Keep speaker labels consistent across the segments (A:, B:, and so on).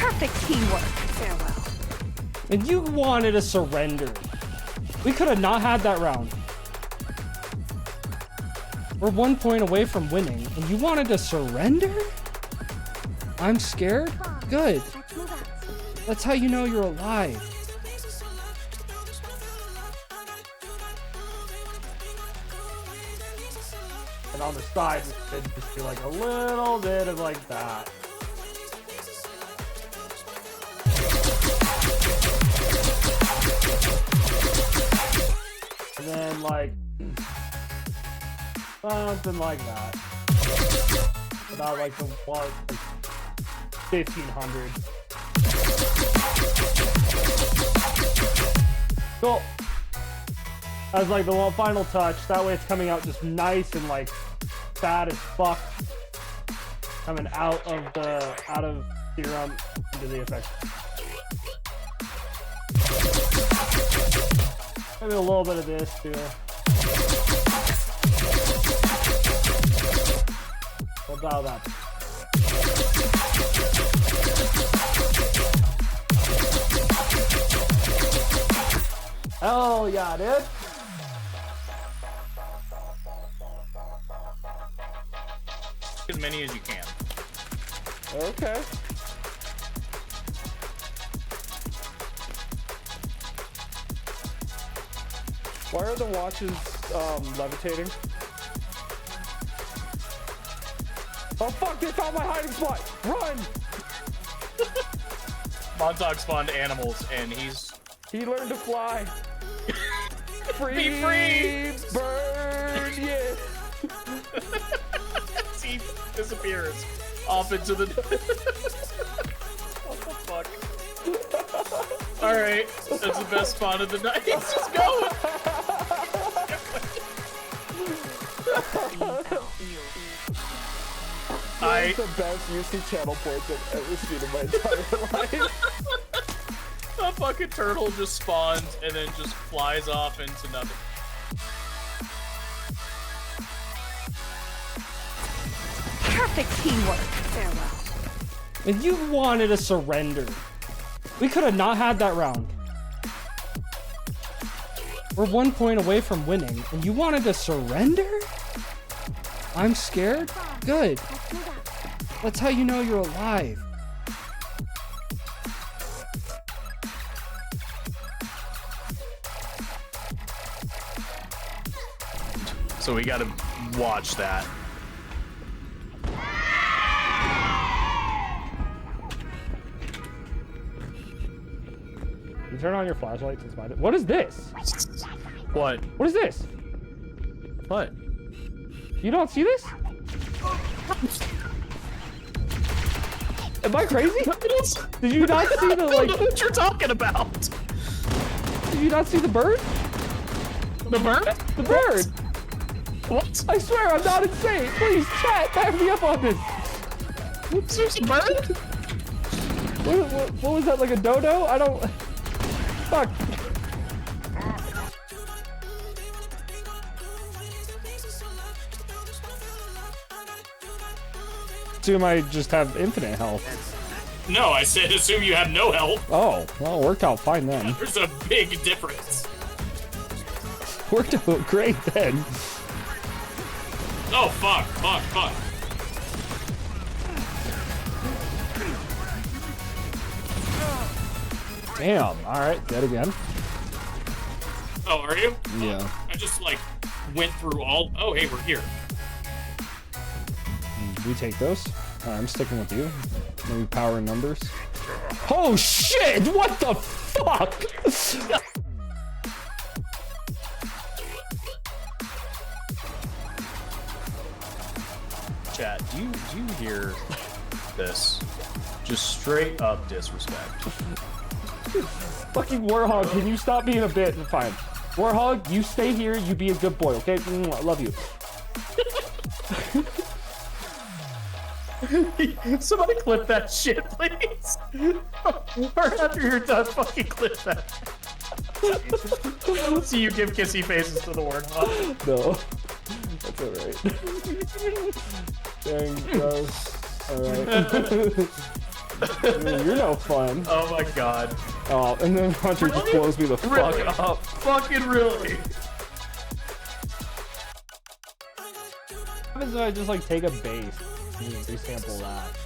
A: Perfect teamwork. Farewell.
B: And you wanted to surrender. We could have not had that round. We're 1 point away from winning, and you wanted to surrender? I'm scared? Good. That's how you know you're alive. And on the side, it'd just be like a little bit of like that. And then like something like that. About like the one, like 1500. Cool. As like the final touch. That way it's coming out just nice and like fat as fuck. Coming out of theorem into the effect. Maybe a little bit of this too. We'll dial that. Hell yeah, dude.
C: As many as you can.
B: Okay.
D: Why are the watches levitating? Oh fuck, they found my hiding spot! Run!
C: Montauk spawned animals and
D: He learned to fly. Free!
C: Be free!
D: Bird! Yeah!
C: He disappears off into the what the fuck? Alright, that's the best spawn of the night. He's just going!
D: That's the best UC channel points I've ever seen in my entire life.
C: A fucking turtle just spawns and then just flies off into nothing.
A: Perfect teamwork. Farewell.
B: And you wanted to surrender. We could have not had that round. We're 1 point away from winning, and you wanted to surrender? I'm scared? Good. That's how you know you're alive.
C: So we gotta watch that.
B: You turn on your flashlight to find it. What is this?
C: What?
B: What is this?
C: What?
B: You don't see this? Am I crazy? Did you not see the
C: I don't
B: like?
C: know what you're talking about.
B: Did you not see the bird?
C: The bird?
B: The bird.
C: What?
B: I swear I'm not insane. Please, chat, back me up on this.
C: There's a bird?
B: What was that? Like a dodo? I don't. Fuck. Assume I just have infinite health.
C: No, I said assume you have no health.
B: Oh, well, it worked out fine then.
C: There's a big difference.
B: Worked out great then.
C: Oh, fuck.
B: Damn. All right, dead again.
C: Oh, are you?
B: Yeah.
C: I just, like, went through all... Oh, hey, we're here.
B: We take those. All right, I'm sticking with you. Maybe power in numbers. Oh shit! What the fuck?
C: Chat, do you hear this? Just straight up disrespect.
B: Fucking Warhog, can you stop being a bit? Fine. Warhog, you stay here. You be a good boy, okay? I love you.
C: Somebody clip that shit, please. Or after you're done, fucking clip that. Let's see you give kissy faces to the warthog.
B: No. That's alright. Dang, gross. Alright. You're no fun.
C: Oh my god.
B: Oh, and then Hunter just blows me the fuck
C: Really?
B: up.
C: Fucking really?
B: What happens if I just like take a bass and resample that?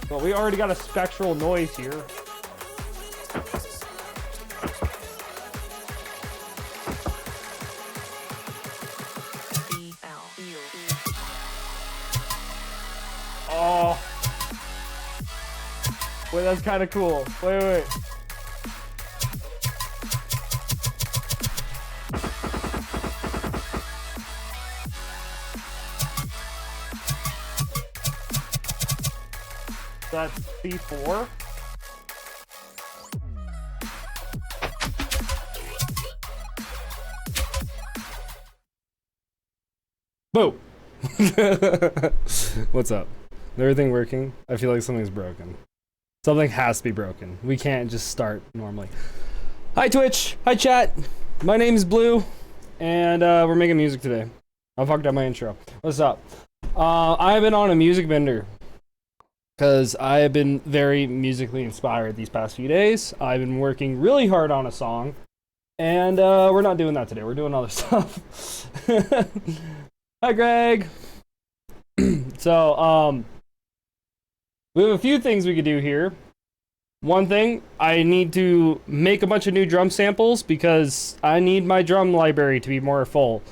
B: Well, we already got a spectral noise here. Oh. Wait, that's kind of cool. Wait. That's C4. Boo! What's up? Is everything working? I feel like something's broken. Something has to be broken. We can't just start normally. Hi Twitch! Hi chat! My name is Blue, and we're making music today. I fucked up my intro. What's up? I've been on a music bender because I have been very musically inspired these past few days. I've been working really hard on a song, and we're not doing that today. We're doing other stuff. Hi, Greg. So, we have a few things we could do here. One thing, I need to make a bunch of new drum samples because I need my drum library to be more full.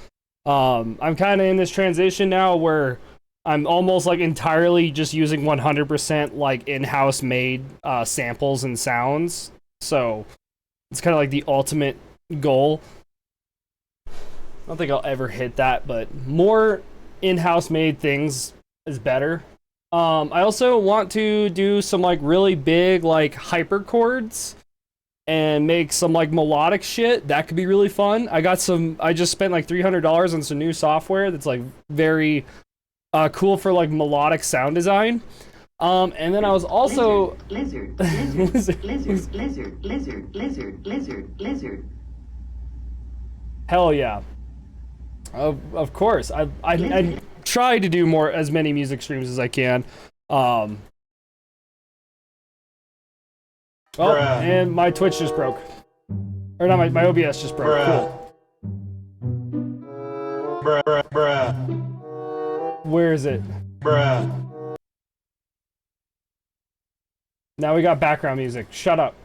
B: I'm kind of in this transition now where I'm almost like entirely just using 100% like in-house made samples and sounds. So it's kind of like the ultimate goal. I don't think I'll ever hit that, but more in-house made things is better. I also want to do some like really big like hyper chords and make some like melodic shit. That could be really fun. I just spent like $300 on some new software that's like very cool for like melodic sound design. And then I was also lizard. Hell yeah. Of course. I try to do as many music streams as I can. Oh, and my Twitch just broke. Or not, my OBS just broke. Cool. Where is it? Now we got background music. Shut up.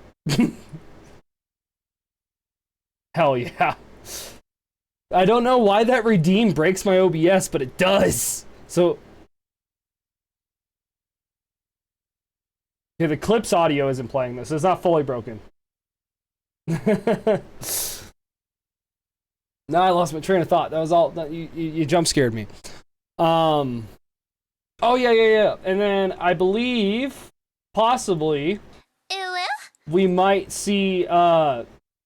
B: Hell yeah. I don't know why that redeem breaks my OBS, but it does. So, yeah, the clips audio isn't playing this. It's not fully broken. No, I lost my train of thought. That was all. You jump scared me. Oh yeah. And then I believe, possibly, we might see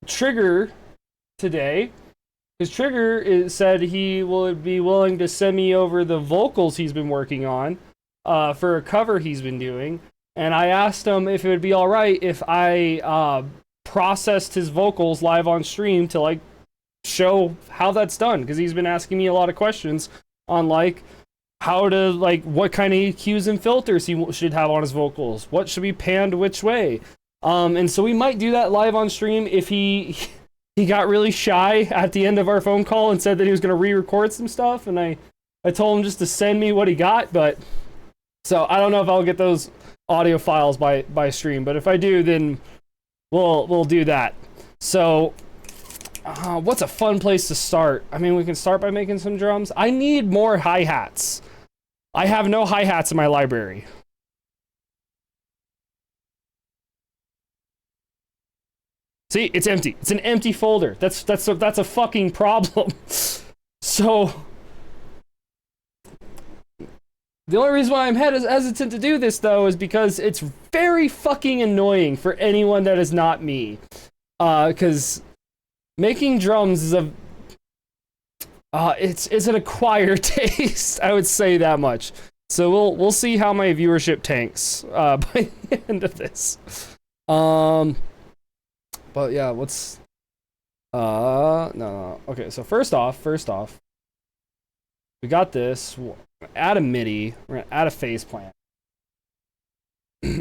B: Trigger today. Because Trigger said he would be willing to send me over the vocals he's been working on for a cover he's been doing. And I asked him if it would be alright if I processed his vocals live on stream to like show how that's done. Because he's been asking me a lot of questions on like how to like what kind of EQs and filters he should have on his vocals. What should be panned which way. And so we might do that live on stream if he got really shy at the end of our phone call and said that he was going to re-record some stuff, and I told him just to send me what he got, but so I don't know if I'll get those audio files by stream, but if I do, then we'll do that. So what's a fun place to start? I mean, we can start by making some drums. I need more hi-hats. I have no hi-hats in my library. See, it's empty. It's an empty folder. That's a fucking problem. So the only reason why I'm hesitant to do this though is because it's very fucking annoying for anyone that is not me. Because making drums is it's an acquired taste. I would say that much. So we'll see how my viewership tanks by the end of this. But yeah, no. Okay, so first off, We got this. We'll add a MIDI. We're gonna add a phase plant.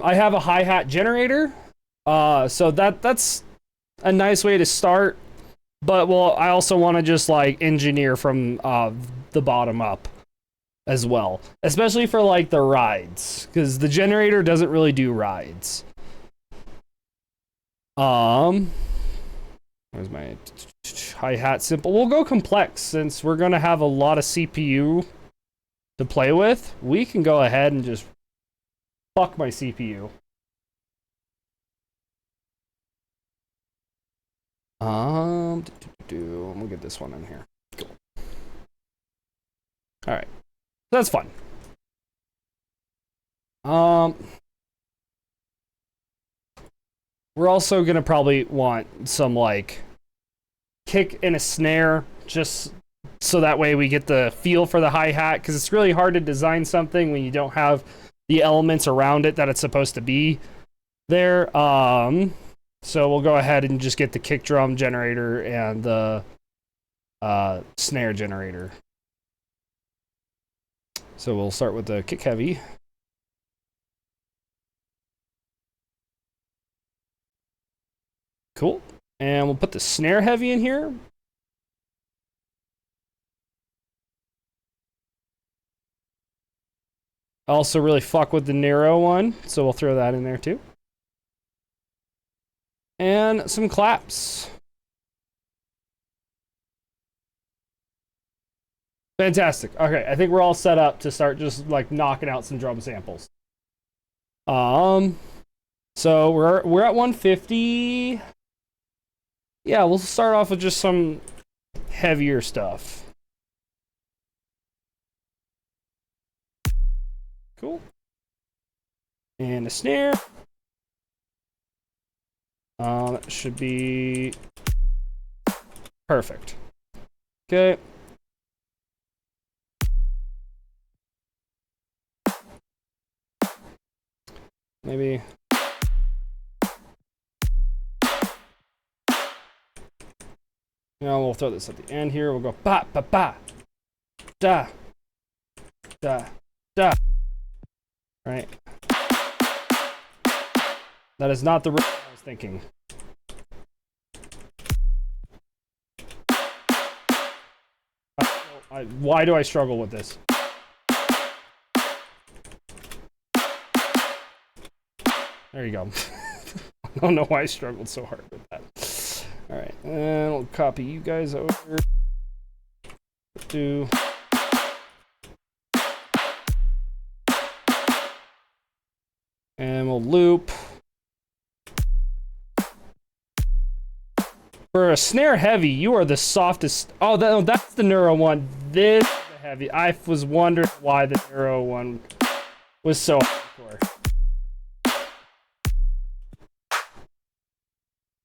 B: I have a hi-hat generator, so that's a nice way to start. But well, I also want to just like engineer from the bottom up as well, especially for like the rides, because the generator doesn't really do rides. Where's my hi-hat simple? We'll go complex since we're gonna have a lot of CPU to play with. We can go ahead and just fuck my CPU. We'll get this one in here. Cool. All right, that's fun. We're also gonna probably want some like kick and a snare, just so that way we get the feel for the hi-hat, because it's really hard to design something when you don't have the elements around it that it's supposed to be there. So we'll go ahead and just get the kick drum generator and the snare generator. So we'll start with the kick heavy. Cool. And we'll put the snare heavy in here. Also really fuck with the Nero one, so we'll throw that in there too. And some claps. Fantastic. Okay, I think we're all set up to start just like knocking out some drum samples. So we're at 150. Yeah, we'll start off with just some heavier stuff. Cool. And a snare. That should be perfect. Okay. Maybe. Now we'll throw this at the end here. We'll go ba ba ba da da da. Right. That is not the rhythm I was thinking. Why do I struggle with this? There you go. I don't know why I struggled so hard with that. All right, and we'll copy you guys over. Do. And we'll loop. For a snare heavy, you are the softest. Oh, that's the Neuro one. This is the heavy. I was wondering why the Neuro one was so hardcore.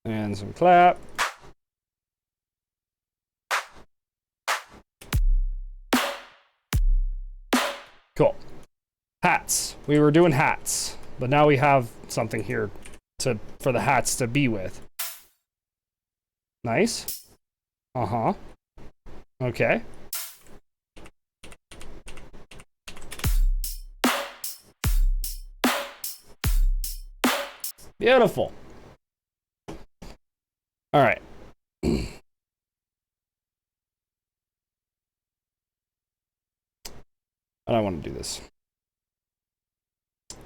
B: And some clap. Cool. Hats. We were doing hats, but now we have something here for the hats to be with. Nice. Uh-huh. Okay. Beautiful. All right. I don't want to do this.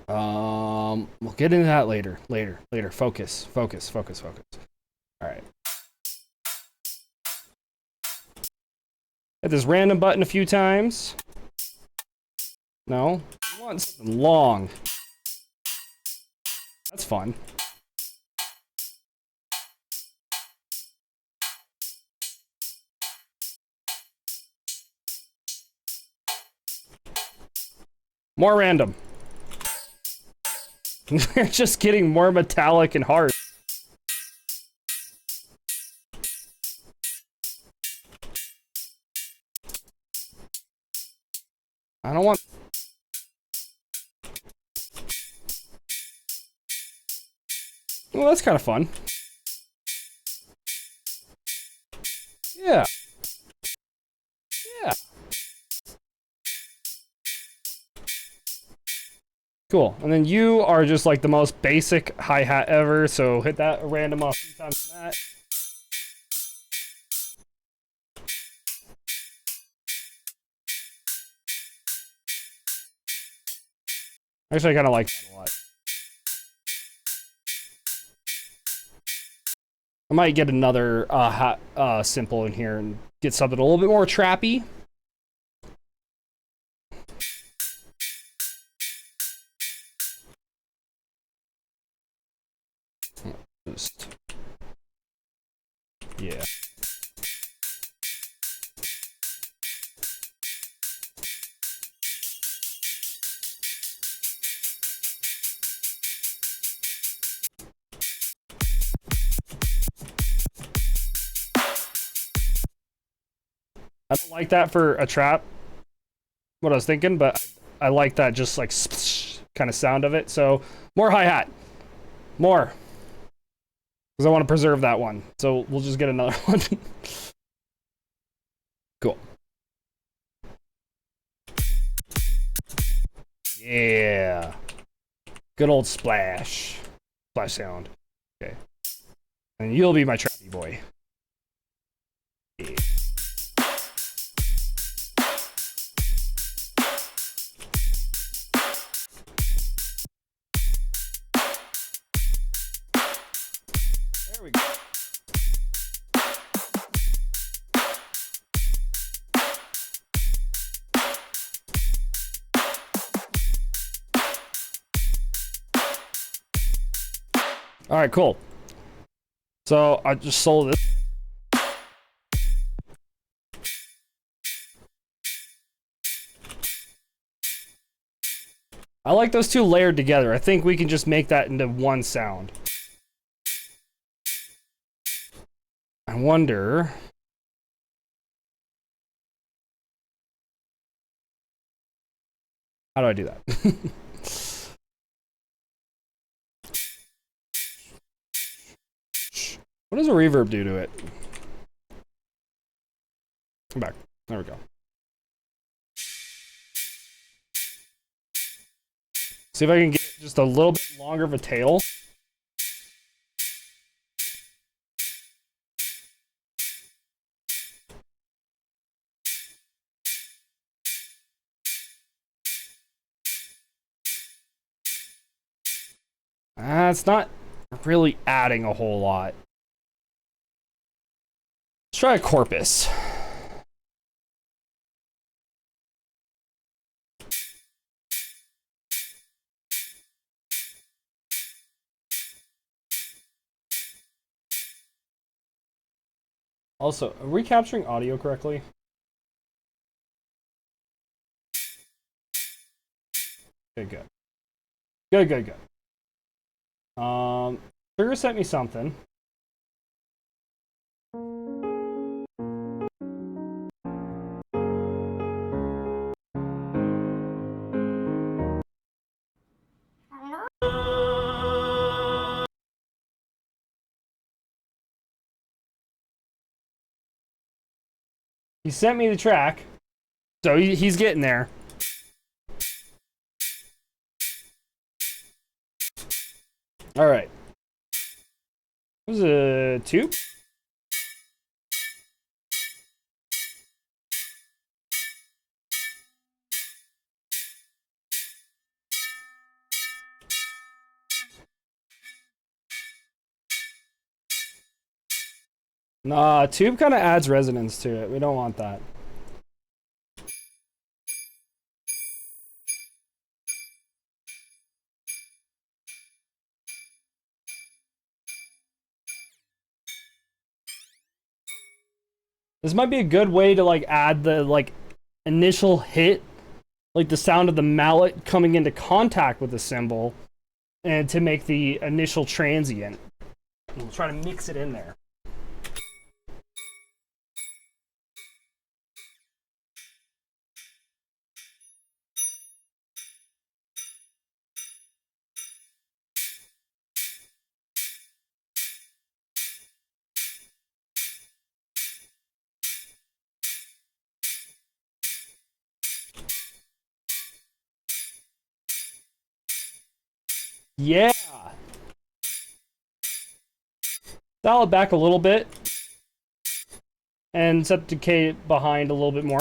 B: We'll get into that later. Later. Focus. All right. Hit this random button a few times. No. We want something long. That's fun. More random. We're just getting more metallic and hard. I don't want... Well, that's kind of fun. Yeah. Yeah.
E: Cool. And then you are just like the most basic hi-hat ever, so hit that random off 3 times on that. Actually, I kind of like that a lot. I might get another simple in here and get something a little bit more trappy. Just, yeah. I don't like that for a trap, what I was thinking, but I like that just like kind of sound of it. So more hi-hat, more, because I want to preserve that one. So we'll just get another one. Cool. Yeah. Good old splash. Splash sound. Okay. And you'll be my trappy boy. Yeah. There we go. All right, cool. So I just sold this. I like those two layered together. I think we can just make that into one sound. I wonder. How do I do that? What does a reverb do to it? Come back. There we go. See if I can get just a little bit longer of a tail. It's not really adding a whole lot. Let's try a corpus. Also, are we capturing audio correctly? Okay, good. Good, good, good. Trigger sent me something. He sent me the track, so he's getting there. All right. This is a tube. Nah, tube kind of adds resonance to it. We don't want that. This might be a good way to like add the like initial hit, like the sound of the mallet coming into contact with the cymbal, and to make the initial transient. We'll try to mix it in there. Yeah. Dial it back a little bit. And set the decay behind a little bit more.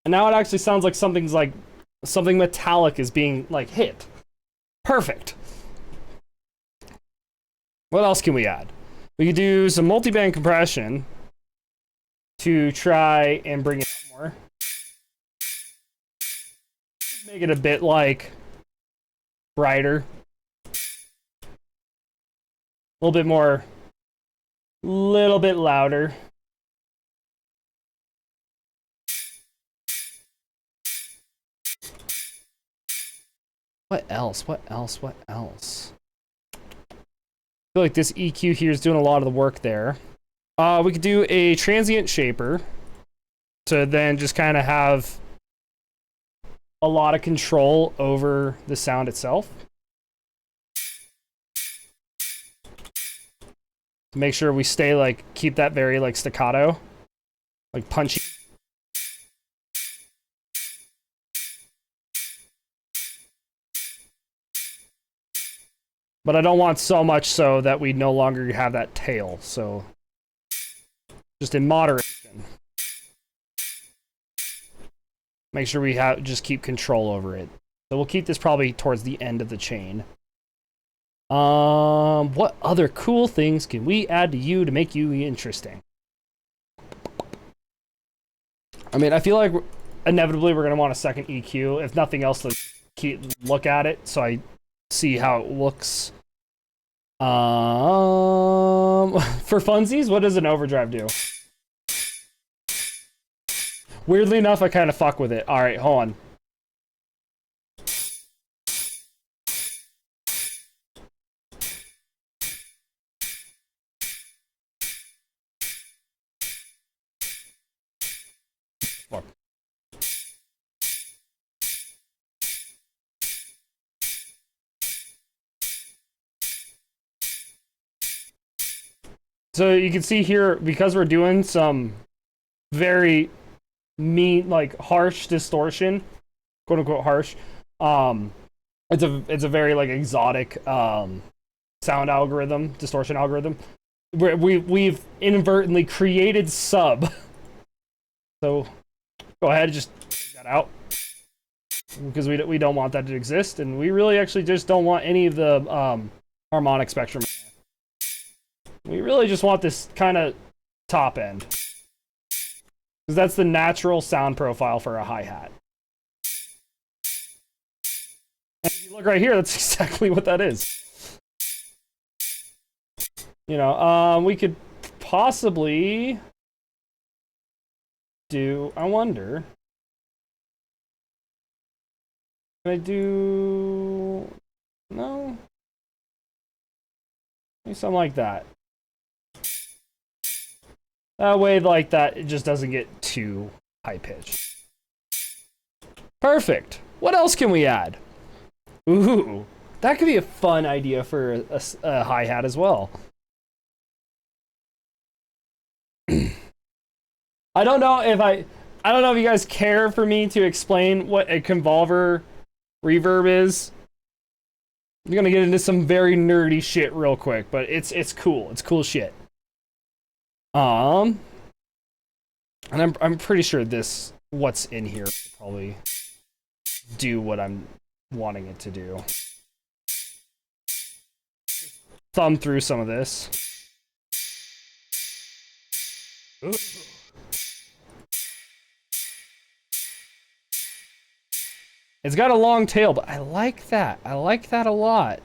E: And now it actually sounds like something metallic is being like hit. Perfect. What else can we add? We could do some multi-band compression to try and bring it up more. Make it a bit like brighter. A little bit more, little bit louder. What else? What else? What else? I feel like this EQ here is doing a lot of the work there. We could do a transient shaper to then just kind of have a lot of control over the sound itself. Make sure we stay like, keep that very like staccato, like punchy. But I don't want so much so that we no longer have that tail, so just in moderation. Make sure we just keep control over it. So we'll keep this probably towards the end of the chain. What other cool things can we add to you to make you interesting? I mean, I feel like inevitably we're gonna want a second EQ, if nothing else, to look at it so I see how it looks. For funsies, what does an overdrive do? Weirdly enough, I kind of fuck with it. All right, hold on. Fuck. So you can see here, because we're doing some very mean, like harsh distortion, quote unquote harsh. It's a very like exotic sound algorithm, distortion algorithm. We've inadvertently created sub. So go ahead and just take that out, because we don't want that to exist, and we really actually just don't want any of the harmonic spectrum in there. We really just want this kind of top end, because that's the natural sound profile for a hi-hat. And if you look right here, that's exactly what that is. You know, we could possibly do, I wonder, can I do, no, maybe something like that. That way, like that, it just doesn't get too high-pitched. Perfect. What else can we add? Ooh, that could be a fun idea for a hi-hat as well. I don't know if you guys care for me to explain what a convolver reverb is. I'm gonna get into some very nerdy shit real quick, but it's cool. It's cool shit. And I'm pretty sure what's in here will probably do what I'm wanting it to do. Thumb through some of this. Ooh. It's got a long tail, but I like that. I like that a lot.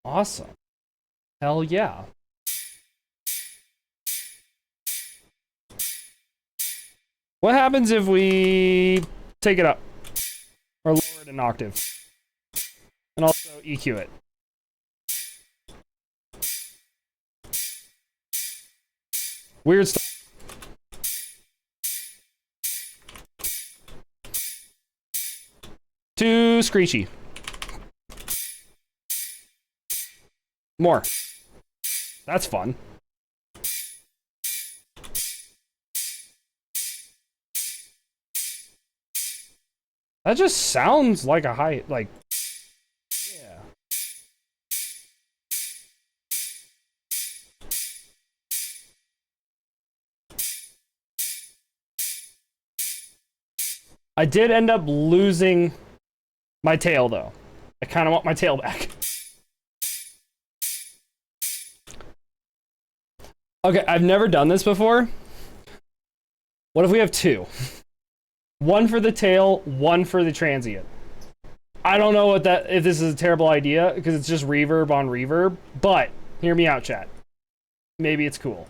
E: Awesome. Hell yeah. What happens if we take it up or lower it an octave and also EQ it? Weird stuff. Too screechy. More. That's fun. That just sounds like a high, like, yeah. I did end up losing my tail, though. I kind of want my tail back. Okay, I've never done this before. What if we have two? One for the tail, one for the transient. I don't know if this is a terrible idea, because it's just reverb on reverb, but hear me out, chat. Maybe it's cool.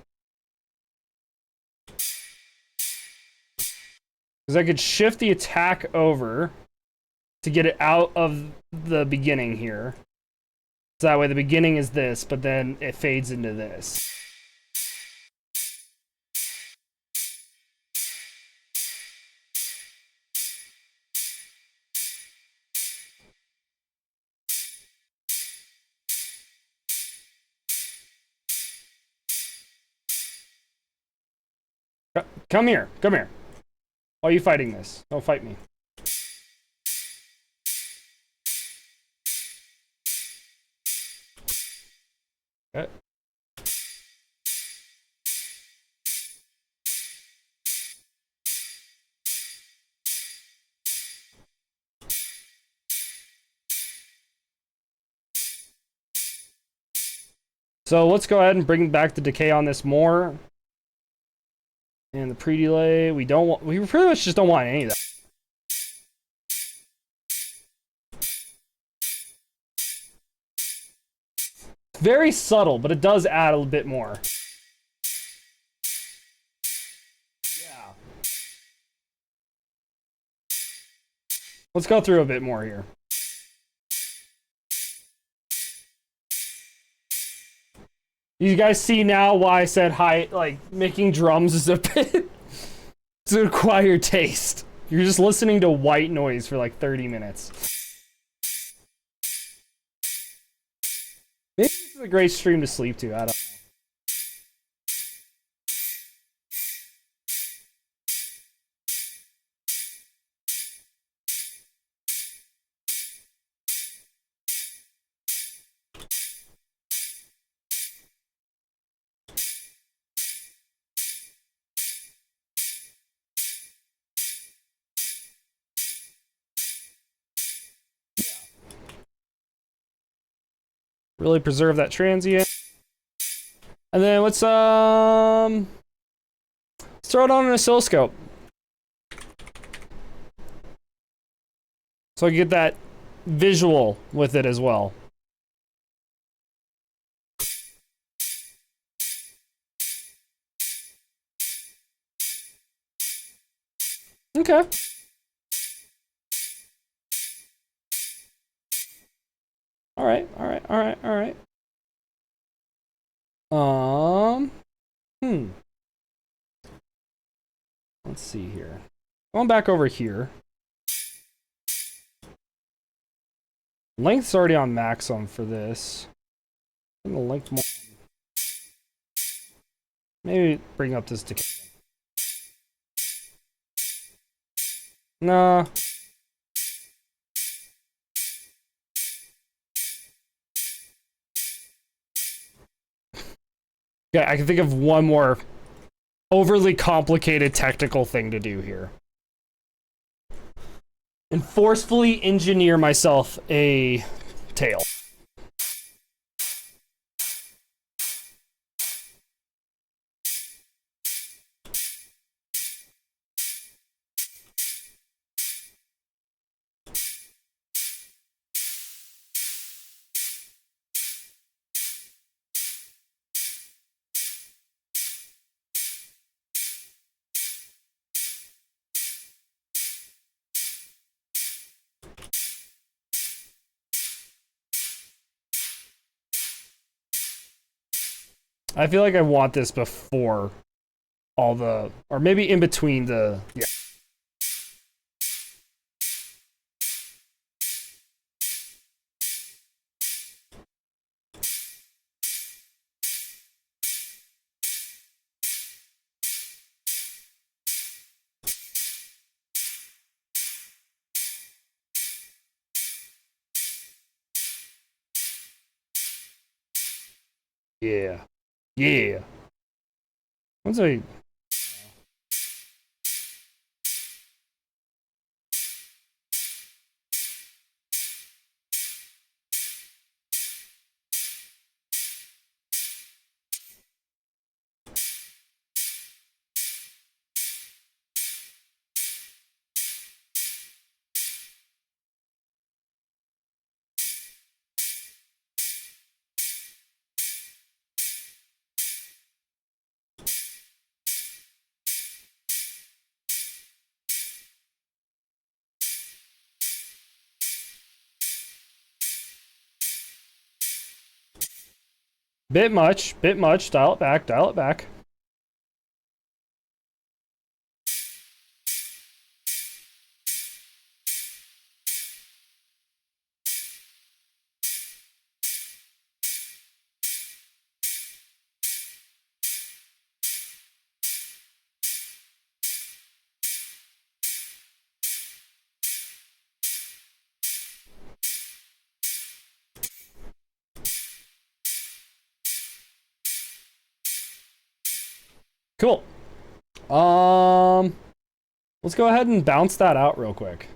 E: Because I could shift the attack over to get it out of the beginning here. So that way the beginning is this, but then it fades into this. Come here. Come here. Why are you fighting this? Don't fight me. Okay. So let's go ahead and bring back the decay on this more. And the pre-delay, we pretty much just don't want any of that. Very subtle, but it does add a little bit more. Yeah. Let's go through a bit more here. You guys see now why I said making drums is a bit... it's an acquired taste. You're just listening to white noise for like 30 minutes. Maybe this is a great stream to sleep to, I don't know. Really preserve that transient. And then let's throw it on an oscilloscope. So I get that visual with it as well. Okay. All right, all right, all right, all right. Let's see here. Going back over here. Length's already on maximum for this. I'm gonna length more. Maybe bring up this decay. Nah. Yeah, I can think of one more overly complicated technical thing to do here. And forcefully engineer myself a tail. I feel like I want this before all the, or maybe in between the, yeah. Yeah. Yeah. Once I... Bit much, bit much. Dial it back, dial it back. Cool. Let's go ahead and bounce that out real quick.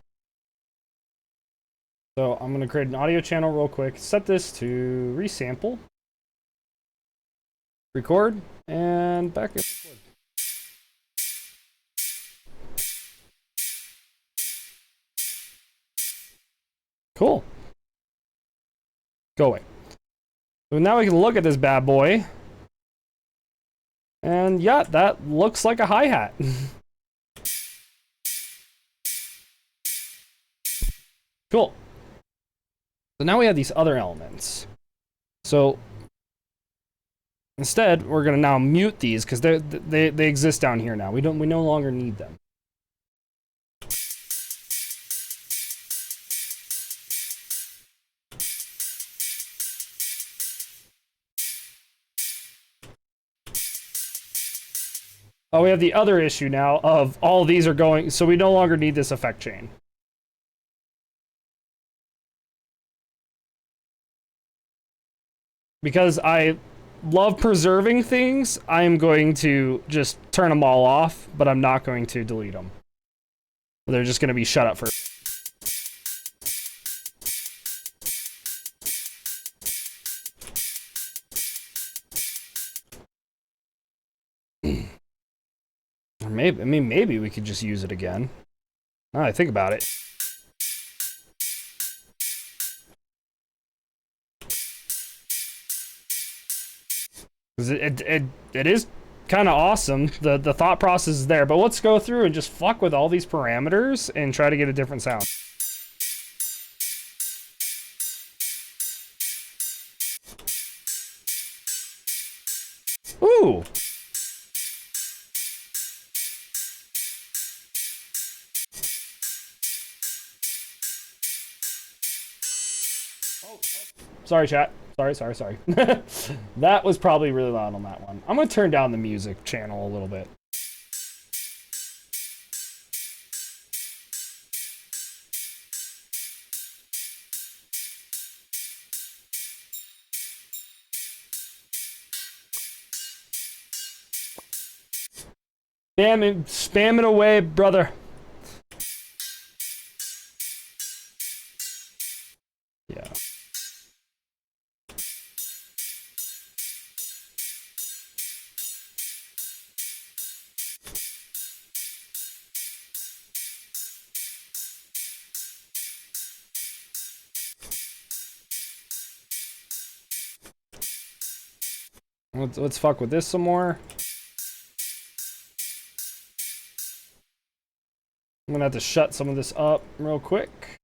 E: So I'm gonna create an audio channel real quick, set this to resample, record, and back in record. Cool. Go away. So now we can look at this bad boy. And yeah, that looks like a hi-hat. Cool. So now we have these other elements. So instead, we're gonna now mute these because they exist down here now. We no longer need them. Oh, we have the other issue now of all these are going, so we no longer need this effect chain. Because I love preserving things, I'm going to just turn them all off, but I'm not going to delete them. They're just going to be shut up for... Or maybe, I mean, maybe we could just use it again. Now that I think about it. Because it is kind of awesome. The thought process is there, but let's go through and just fuck with all these parameters and try to get a different sound. Ooh. Sorry, chat. Sorry. That was probably really loud on that one. I'm gonna turn down the music channel a little bit. Spam it away, brother. Yeah. Let's fuck with this some more. I'm gonna have to shut some of this up real quick.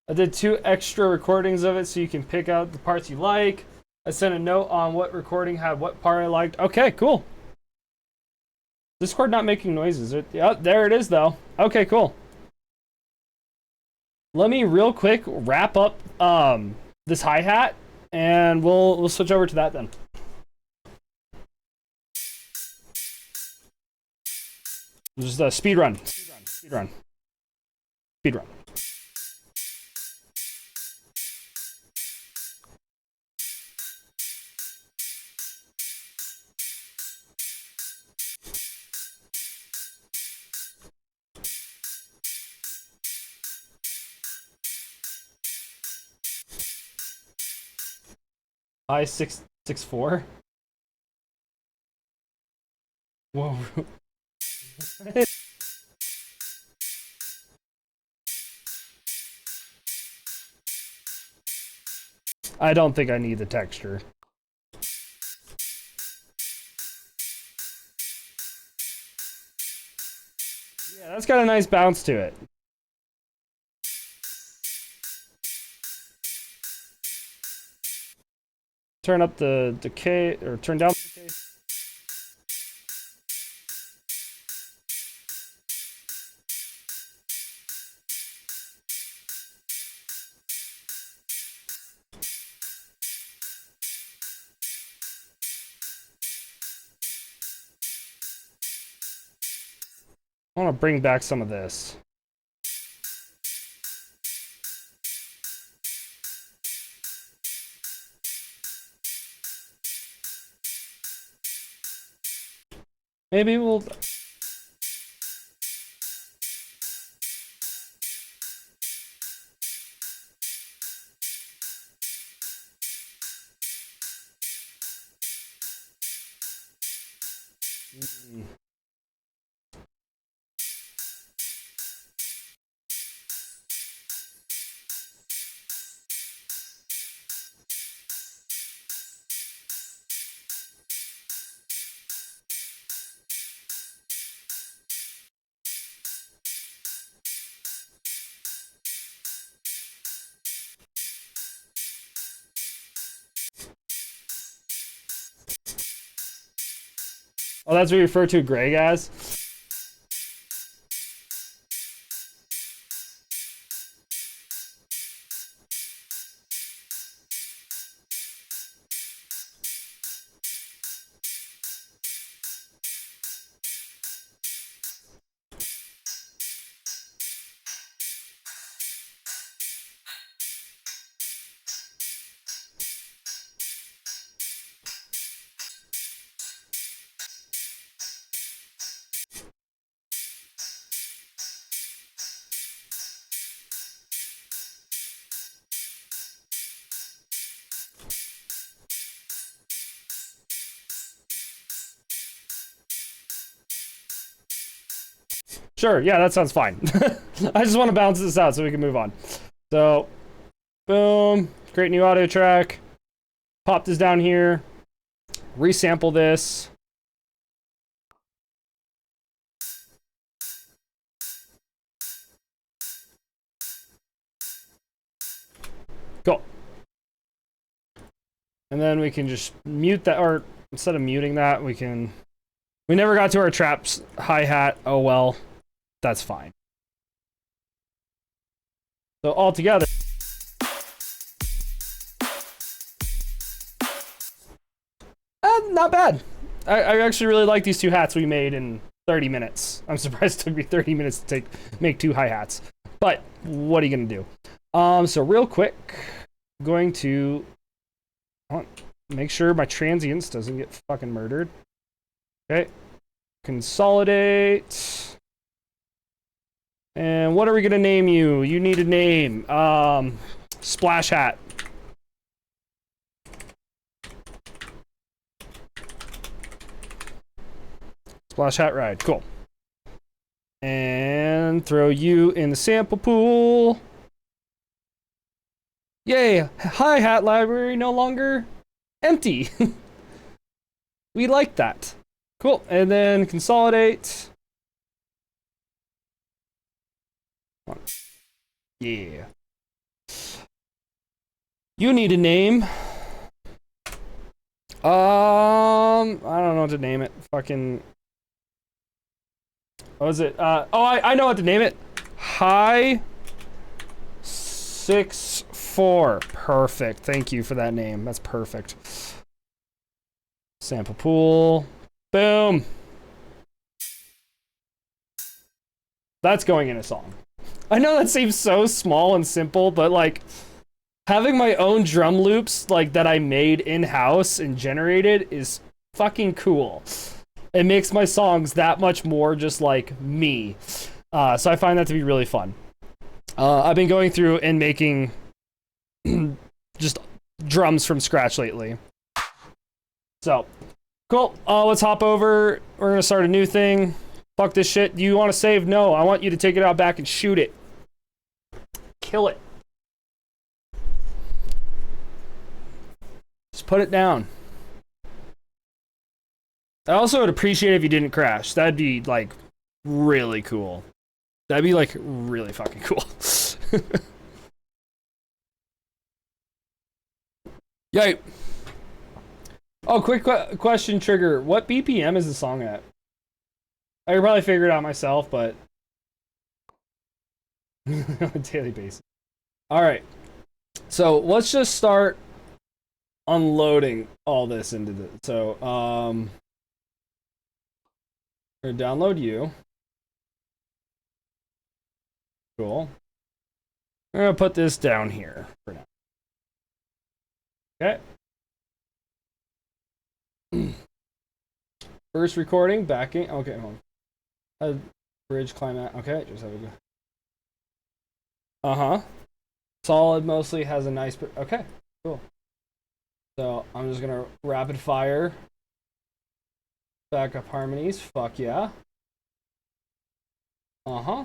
E: I did 2 extra recordings of it so you can pick out the parts you like. I sent a note on what recording had what part I liked. Okay, cool. Discord not making noises. Yeah, there it is though. Okay, cool. Let me real quick wrap up this hi-hat and we'll switch over to that then. Just a speed run. Speed run. Speed run. I 664. Whoa. I don't think I need the texture. Yeah, that's got a nice bounce to it. Turn up the decay, or turn down the decay. I want to bring back some of this. Maybe we'll... Oh, that's what you refer to Greg as? Sure, yeah, that sounds fine. I just want to balance this out so we can move on. So, boom, create new audio track. Pop this down here. Resample this. Cool. And then we can just mute that, or instead of muting that, we never got to our traps hi-hat. Oh well, that's fine. So all together, not bad. I actually really like these two hats we made in 30 minutes. I'm surprised it took me 30 minutes to make two hi-hats. But what are you gonna do? So real quick, I'm going to make sure my transients doesn't get fucking murdered. Okay. Consolidate. And what are we gonna name you? You need a name. Splash Hat. Splash Hat Ride. Cool. And throw you in the sample pool. Yay! Hi-hat library no longer empty. We like that. Cool. And then consolidate. Yeah. You need a name. I don't know what to name it. Fucking. What was it? I know what to name it. Hi. 6-4. Perfect. Thank you for that name. That's perfect. Sample pool. Boom. That's going in a song. I know that seems so small and simple, but like having my own drum loops like that I made in-house and generated is fucking cool. It makes my songs that much more just like me. So I find that to be really fun. I've been going through and making just drums from scratch lately. So, cool. Let's hop over. We're gonna start a new thing. Fuck this shit. Do you want to save? No. I want you to take it out back and shoot it. Kill it. Just put it down. I also would appreciate if you didn't crash. That'd be like really cool. That'd be like really fucking cool. Yay. Oh, quick question, Trigger. What BPM is the song at? I could probably figure it out myself, but on a daily basis. All right. So let's just start unloading all this into the. So I'm gonna download you. Cool. I'm gonna put this down here for now. Okay. First recording, backing. Okay, hold on. Bridge climate. Okay, just have a go. Uh-huh. Solid mostly has a nice. Okay, cool. So I'm just gonna rapid fire. Backup harmonies. Fuck yeah. Uh-huh.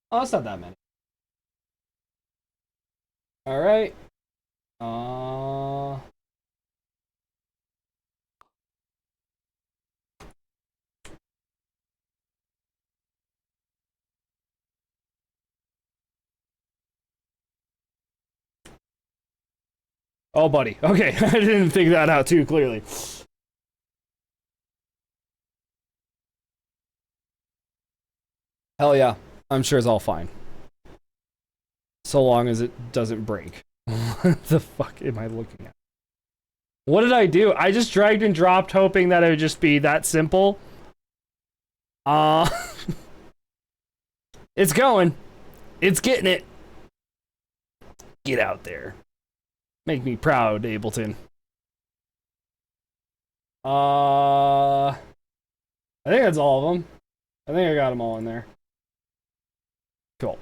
E: Oh, that's not that many. All right. Oh, buddy. Okay, I didn't think that out too clearly. Hell yeah. I'm sure it's all fine. So long as it doesn't break. What the fuck am I looking at? What did I do? I just dragged and dropped hoping that it would just be that simple. It's going. It's getting it. Get out there. Make me proud, Ableton. I think that's all of them. I think I got them all in there. Cool.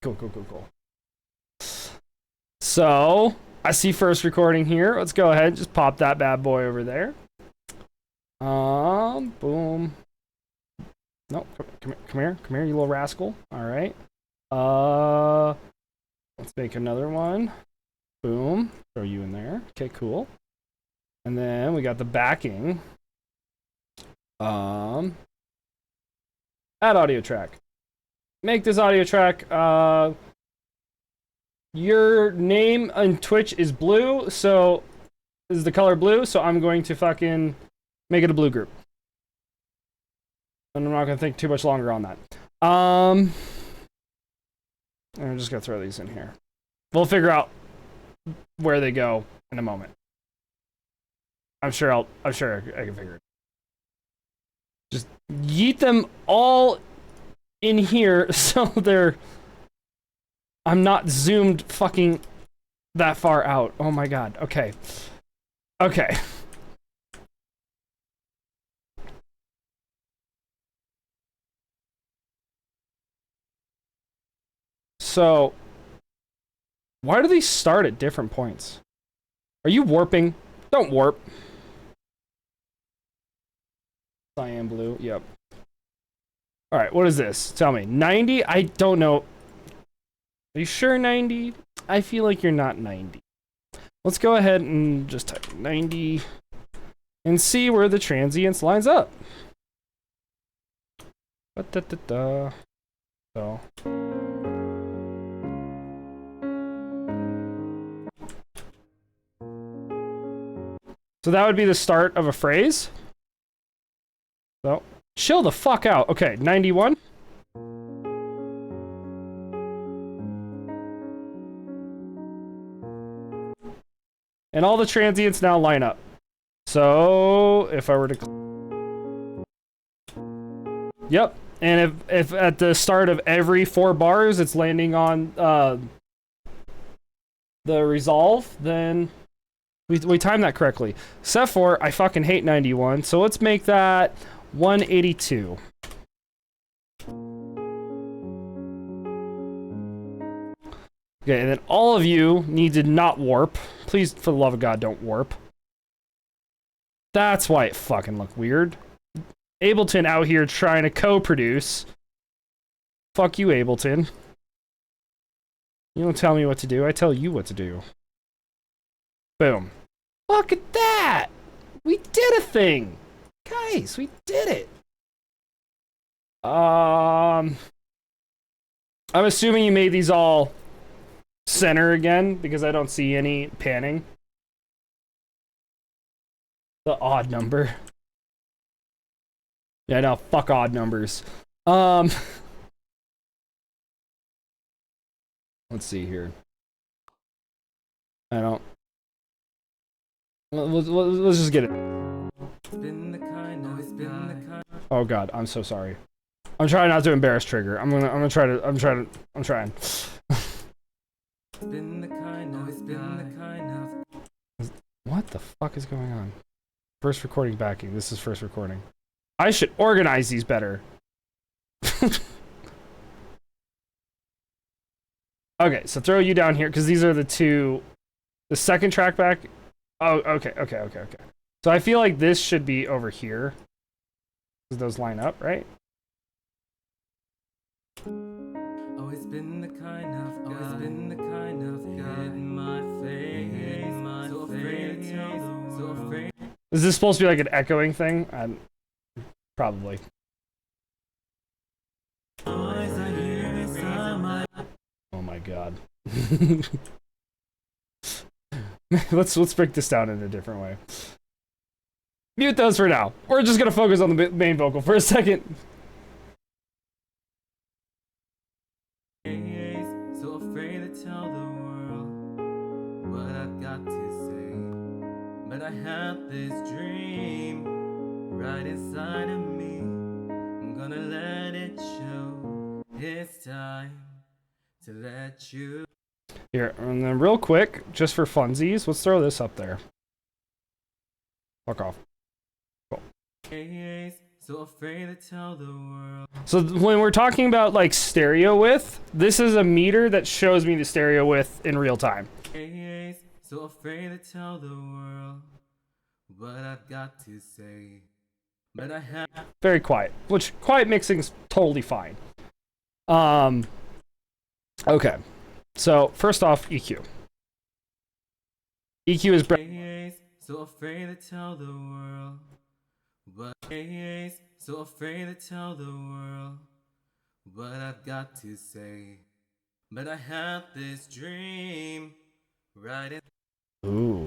E: Cool. So, I see first recording here. Let's go ahead and just pop that bad boy over there. Boom. No, come here, you little rascal. All right. Let's make another one. Boom. Throw you in there. Okay, cool. And then we got the backing. Add audio track. Make this audio track. Your name on Twitch is blue, so is the color blue, so I'm going to fucking make it a blue group. And I'm not gonna think too much longer on that. I'm just gonna throw these in here. We'll figure out where they go in a moment. I'm sure I can figure it. Just yeet them all in here so they're. I'm not zoomed fucking that far out. Oh my god. Okay. So, why do these start at different points? Are you warping? Don't warp. Cyan blue. Yep. All right. What is this? Tell me. 90? I don't know. Are you sure 90? I feel like you're not 90. Let's go ahead and just type 90 and see where the transients lines up. So that would be the start of a phrase. So chill the fuck out. Okay, 91. And all the transients now line up. So if I were to... Yep. And if at the start of every 4 bars it's landing on the resolve, then we time that correctly. Except for I fucking hate 91, so let's make that 182. Okay, and then all of you need to not warp. Please, for the love of God, don't warp. That's why it fucking looked weird. Ableton out here trying to co-produce. Fuck you, Ableton. You don't tell me what to do, I tell you what to do. Boom. Look at that! We did a thing! Guys, we did it! I'm assuming you made these all center again, because I don't see any panning. The odd number. Yeah, no, fuck odd numbers. Let's see here. I don't... Let's just get it. Oh god, I'm so sorry. I'm trying not to embarrass Trigger. I'm trying. What the fuck is going on? First recording backing. This is first recording. I should organize these better. Okay, so throw you down here, because these are the two... The second track back... Oh, okay. So I feel like this should be over here. Because those line up, right?
F: Always been the kind of guy in my face, so afraid to tell the world.
E: Is this supposed to be like an echoing thing? Probably. Oh my god. let's break this down in a different way. Mute those for now. We're just gonna focus on the main vocal for a second.
F: So afraid to tell the world what I've got to say, but I have this dream right inside of me. I'm gonna let it show. It's time to let you.
E: Here, and then real quick, just for funsies, let's throw this up there. Fuck off. Cool.
F: So afraid to tell the world.
E: So when we're talking about like stereo width, this is a meter that shows me the stereo width in real time.
F: So afraid to tell the world what I've got to say, but I have.
E: Very quiet, which quiet mixing's totally fine. Okay. So first off, EQ. EQ is
F: so afraid to tell the world. But so afraid to tell the world what I've got to say. But I have this dream right in.
E: Ooh.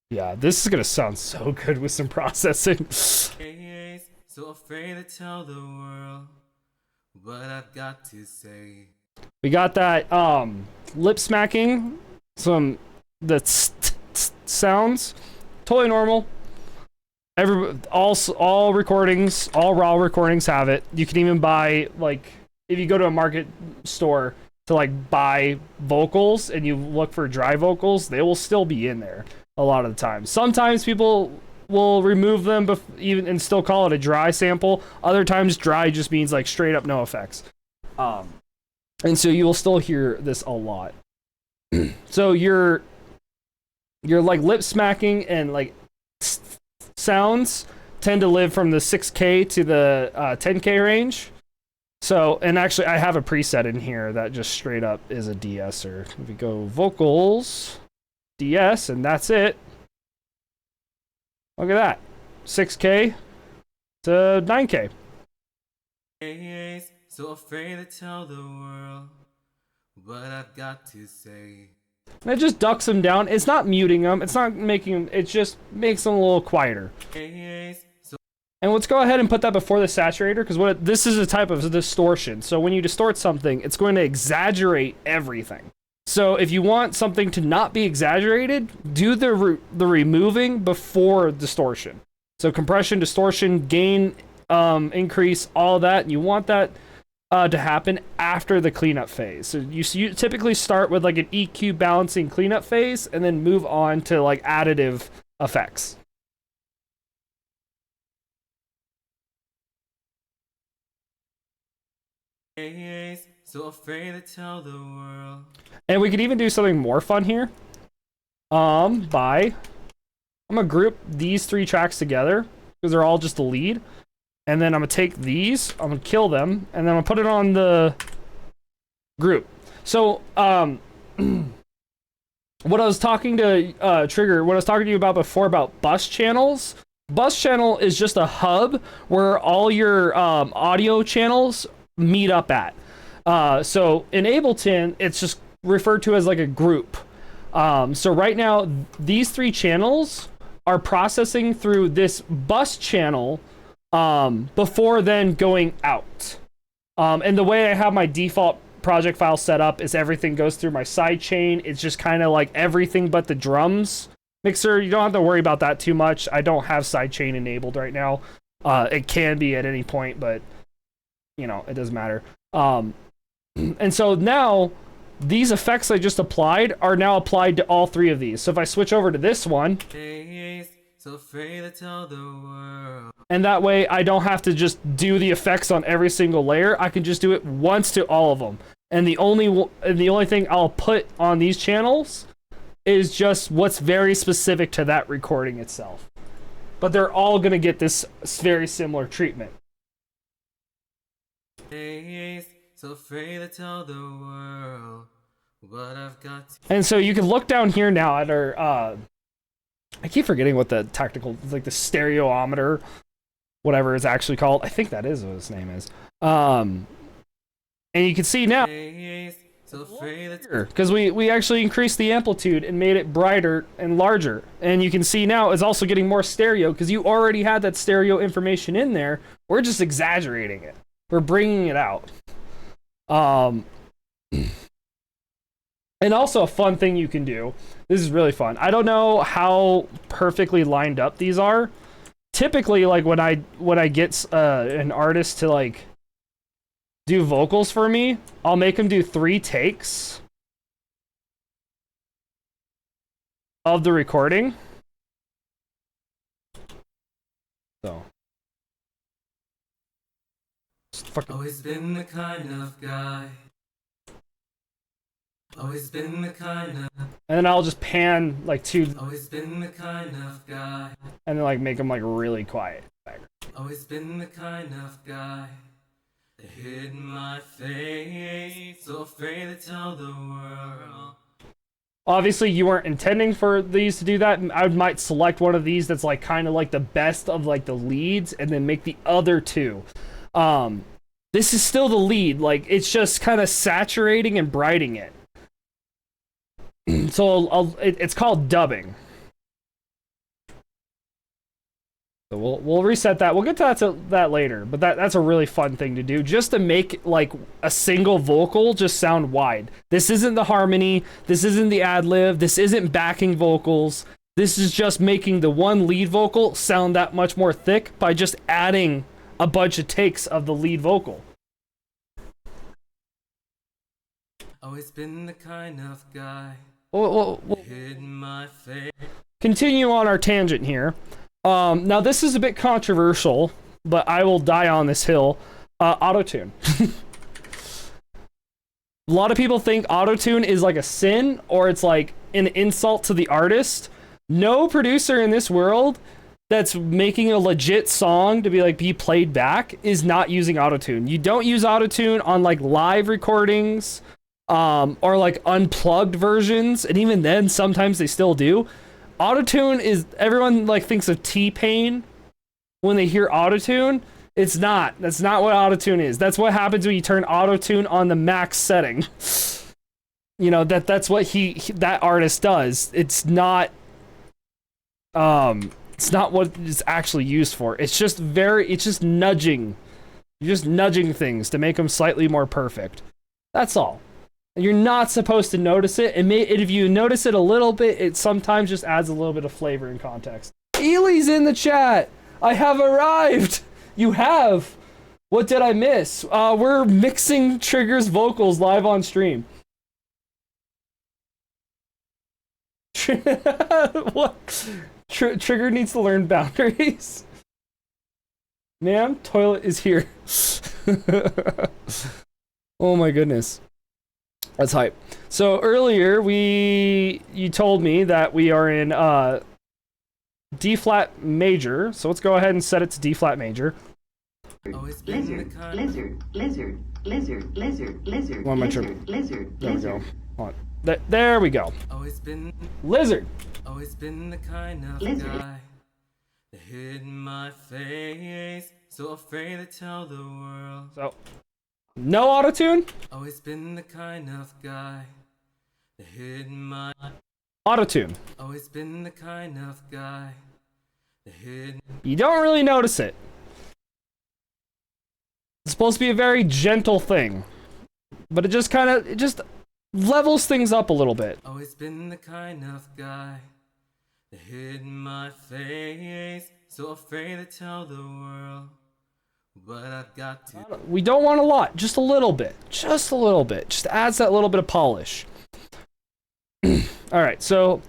E: Yeah, this is gonna sound so good with some processing.
F: So afraid to tell the world what I've got to say.
E: We got that lip smacking, sounds, totally normal. All recordings, all raw recordings have it. You can even buy, like, if you go to a market store to like buy vocals and you look for dry vocals, they will still be in there a lot of the time. Sometimes people will remove them even and still call it a dry sample. Other times dry just means like straight up no effects. And so you will still hear this a lot. So your like lip smacking and like sounds tend to live from the 6K to the 10K range. So, and actually I have a preset in here that just straight up is a de-esser. If we go vocals, DS, and that's it. Look at that. 6K to 9K.
F: So afraid to tell the world what I've got to say.
E: And it just ducks them down. It's not muting them. It's not making them. It just makes them a little quieter. And let's go ahead and put that before the saturator, because this is a type of distortion. So when you distort something, it's going to exaggerate everything. So if you want something to not be exaggerated, do the removing before distortion. So compression, distortion, gain, increase, all that. You want that to happen after the cleanup phase. So you typically start with like an EQ balancing cleanup phase and then move on to like additive effects.
F: So afraid to tell the world.
E: And we could even do something more fun here. I'm gonna group these 3 tracks together because they're all just a lead. And then I'm gonna take these, I'm gonna kill them, and then I'm gonna put it on the group. So, what I was talking to Trigger, what I was talking to you about before about bus channels. Bus channel is just a hub where all your audio channels meet up at. So in Ableton, it's just referred to as like a group. So right now, these 3 channels are processing through this bus channel before then going out. And the way I have my default project file set up is everything goes through my sidechain. It's just kind of like everything but the drums mixer. You don't have to worry about that too much. I don't have sidechain enabled right now. It can be at any point, but you know, it doesn't matter. And so now these effects I just applied are now applied to all 3 of these. So if I switch over to this one,
F: So afraid to tell the world.
E: and that way I don't have to just do the effects on every single layer. I can just do it once to all of them. And the only thing I'll put on these channels is just what's very specific to that recording itself. But they're all going to get this very similar treatment.
F: So afraid to tell the world what I've got to.
E: And so you can look down here now at our, I keep forgetting what the technical, like the stereometer, whatever it's actually called. I think that is what its name is. And you can see now,
F: So afraid to
E: because we actually increased the amplitude and made it brighter and larger. And you can see now it's also getting more stereo because you already had that stereo information in there. We're just exaggerating it. We're bringing it out. And also a fun thing you can do. This is really fun. I don't know how perfectly lined up these are. Typically, like when I get an artist to like do vocals for me, I'll make them do 3 takes of the recording. So.
F: Always been the kind of guy. Always been the kind of.
E: And then I'll just pan like 2,
F: Always been the kind of guy.
E: and then like make them like really quiet.
F: Always been the kind of guy that hid my face. So afraid to tell the world.
E: Obviously, you weren't intending for these to do that. I might select one of these that's like kind of like the best of like the leads, and then make the other 2. This is still the lead. Like it's just kind of saturating and brightening it. So it's called dubbing. So we'll reset that. We'll get to that later. But that's a really fun thing to do, just to make like a single vocal just sound wide. This isn't the harmony. This isn't the ad lib. This isn't backing vocals. This is just making the one lead vocal sound that much more thick by just adding a bunch of takes of the lead vocal.
F: Always been the kind of guy.
E: We'll
F: Hid my face.
E: continue on our tangent here. Now this is a bit controversial, but I will die on this hill. Autotune. A lot of people think autotune is like a sin, or it's like an insult to the artist. No producer in this world that's making a legit song to be played back is not using autotune. You don't use autotune on like live recordings, or like unplugged versions, and even then sometimes they still do. Autotune is, everyone like thinks of T-Pain when they hear autotune. It's not. That's not what autotune is. That's what happens when you turn autotune on the max setting. You know, that's what that artist does. It's not what it's actually used for. It's just nudging. You're just nudging things to make them slightly more perfect. That's all. You're not supposed to notice it. And if you notice it a little bit, it sometimes just adds a little bit of flavor and context. Ely's in the chat. I have arrived. You have. What did I miss? We're mixing Trigger's vocals live on stream. What? Trigger needs to learn boundaries. Ma'am, toilet is here. Oh my goodness. That's hype. So earlier you told me that we are in D flat major. So let's go ahead and set it to D flat major.
G: Lizard, lizard, lizard, lizard, lizard, lizard,
E: What am I
G: lizard,
E: tripping?
G: lizard,
E: There we go.
G: lizard,
E: Hold on. There we go.
F: Always been
E: Lizard.
F: the kind of
G: Lizard.
F: guy that hid my face, so afraid to tell the world.
E: So no auto-tune.
F: Always been the kind of guy that hid my.
E: Auto-tune.
F: Always been the kind of guy that hid.
E: You don't really notice it. It's supposed to be a very gentle thing, but it just levels things up a little bit.
F: Always been the kind of guy that hid my face, so afraid to tell the world. But I've got to.
E: We don't want a lot, just a little bit. Just a little bit. Just adds that little bit of polish. Alright, so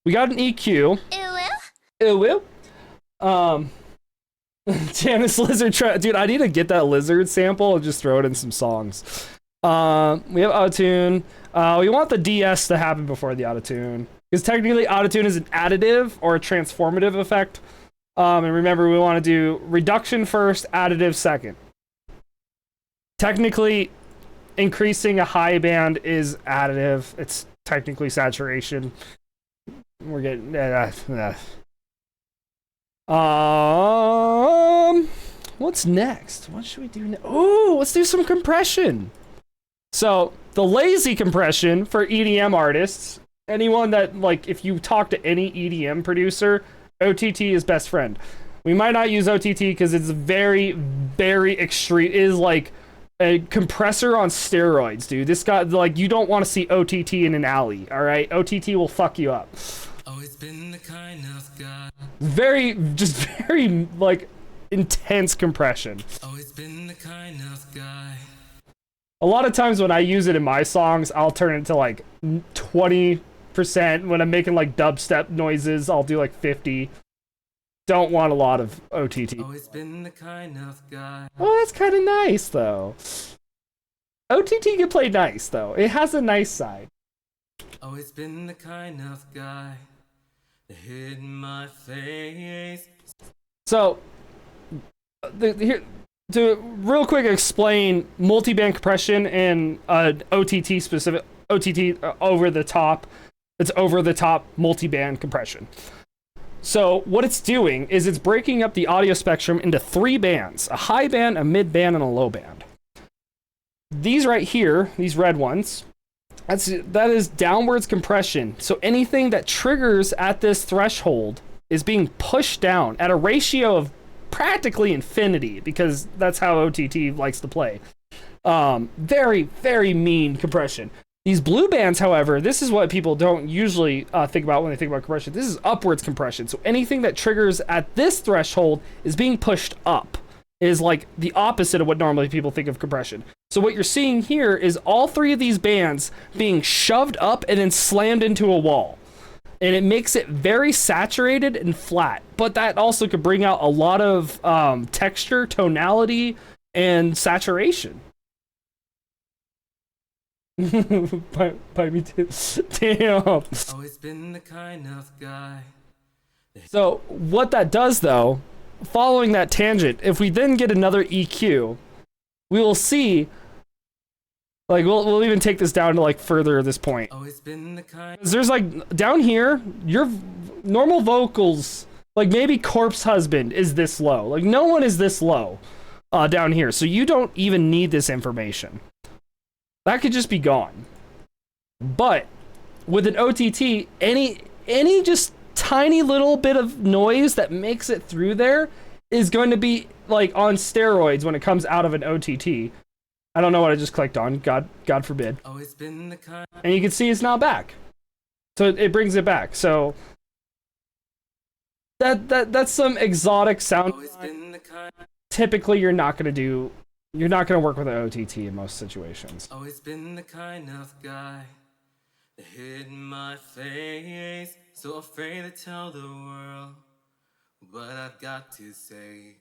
E: we got an EQ. Ew. Janice Lizard dude, I need to get that lizard sample and just throw it in some songs. We have autotune. We want the DS to happen before the autotune. Because technically autotune is an additive or a transformative effect. And remember, we want to do reduction first, additive second. Technically, increasing a high band is additive. It's technically saturation. We're getting... What's next? What should we do next? Ooh, let's do some compression. So, the lazy compression for EDM artists, anyone that, like, if you talk to any EDM producer, OTT is best friend. We might not use OTT because it's very, very extreme. It is like a compressor on steroids, dude. This guy, like, you don't want to see OTT in an alley, all right? OTT will fuck you up.
F: Always been the kind of guy.
E: Very, like, intense compression.
F: Always been the kind of guy.
E: A lot of times when I use it in my songs, I'll turn it to like 20%. When I'm making like dubstep noises, I'll do like 50. Don't want a lot of OTT.
F: Always been the kind of guy.
E: Oh, that's kind of nice though. OTT can play nice though. It has a nice side.
F: Always been the kind of guy that hid my face.
E: So, here to real quick explain multi-band compression and OTT specific over the top. It's over the top multi-band compression. So what it's doing is it's breaking up the audio spectrum into 3 bands: a high band, a mid band, and a low band. These right here, these red ones, that is downwards compression. So anything that triggers at this threshold is being pushed down at a ratio of practically infinity, because that's how OTT likes to play. Very, very mean compression. These blue bands, however, this is what people don't usually think about when they think about compression. This is upwards compression. So anything that triggers at this threshold is being pushed up. It is like the opposite of what normally people think of compression. So what you're seeing here is all 3 of these bands being shoved up and then slammed into a wall. And it makes it very saturated and flat. But that also could bring out a lot of texture, tonality, and saturation. Bite me too. Damn.
F: Always been the kind of guy.
E: So what that does though, following that tangent, if we then get another EQ, we will see, like, we'll even take this down to like further at this point.
F: Always been the kind.
E: There's like down here, your normal vocals, like maybe Corpse Husband is this low. Like no one is this low down here. So you don't even need this information. That could just be gone. But with an OTT, any just tiny little bit of noise that makes it through there is going to be like on steroids when it comes out of an OTT. I don't know what I just clicked on. God forbid.
F: Always been the kind.
E: And you can see it's now back. So it brings it back. So that's some exotic sound.
F: Always been the kind.
E: Typically, you're not gonna work with an OTT in most situations.
F: Always been the kind of guy that hid my face, so afraid to tell the world what I've got to say.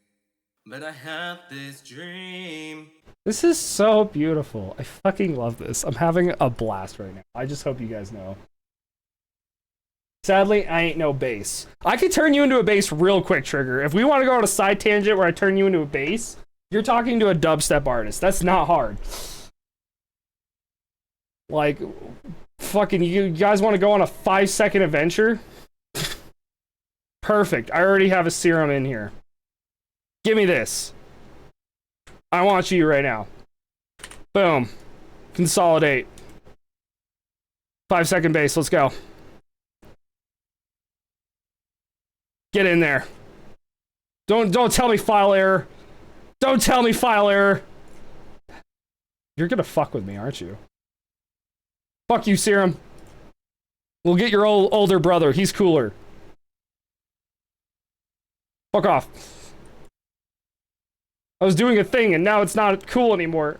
F: But I had this dream.
E: This is so beautiful. I fucking love this. I'm having a blast right now. I just hope you guys know. Sadly, I ain't no bass. I could turn you into a bass real quick, Trigger. If we want to go on a side tangent where I turn you into a bass, you're talking to a dubstep artist. That's not hard. Like, fucking, you guys want to go on a 5-second adventure? Perfect. I already have a serum in here. Give me this. I want you right now. Boom. Consolidate. 5-second bass. Let's go. Get in there. Don't tell me file error. Don't tell me file error. You're gonna fuck with me, aren't you? Fuck you, Serum. We'll get your older brother. He's cooler. Fuck off. I was doing a thing and now it's not cool anymore.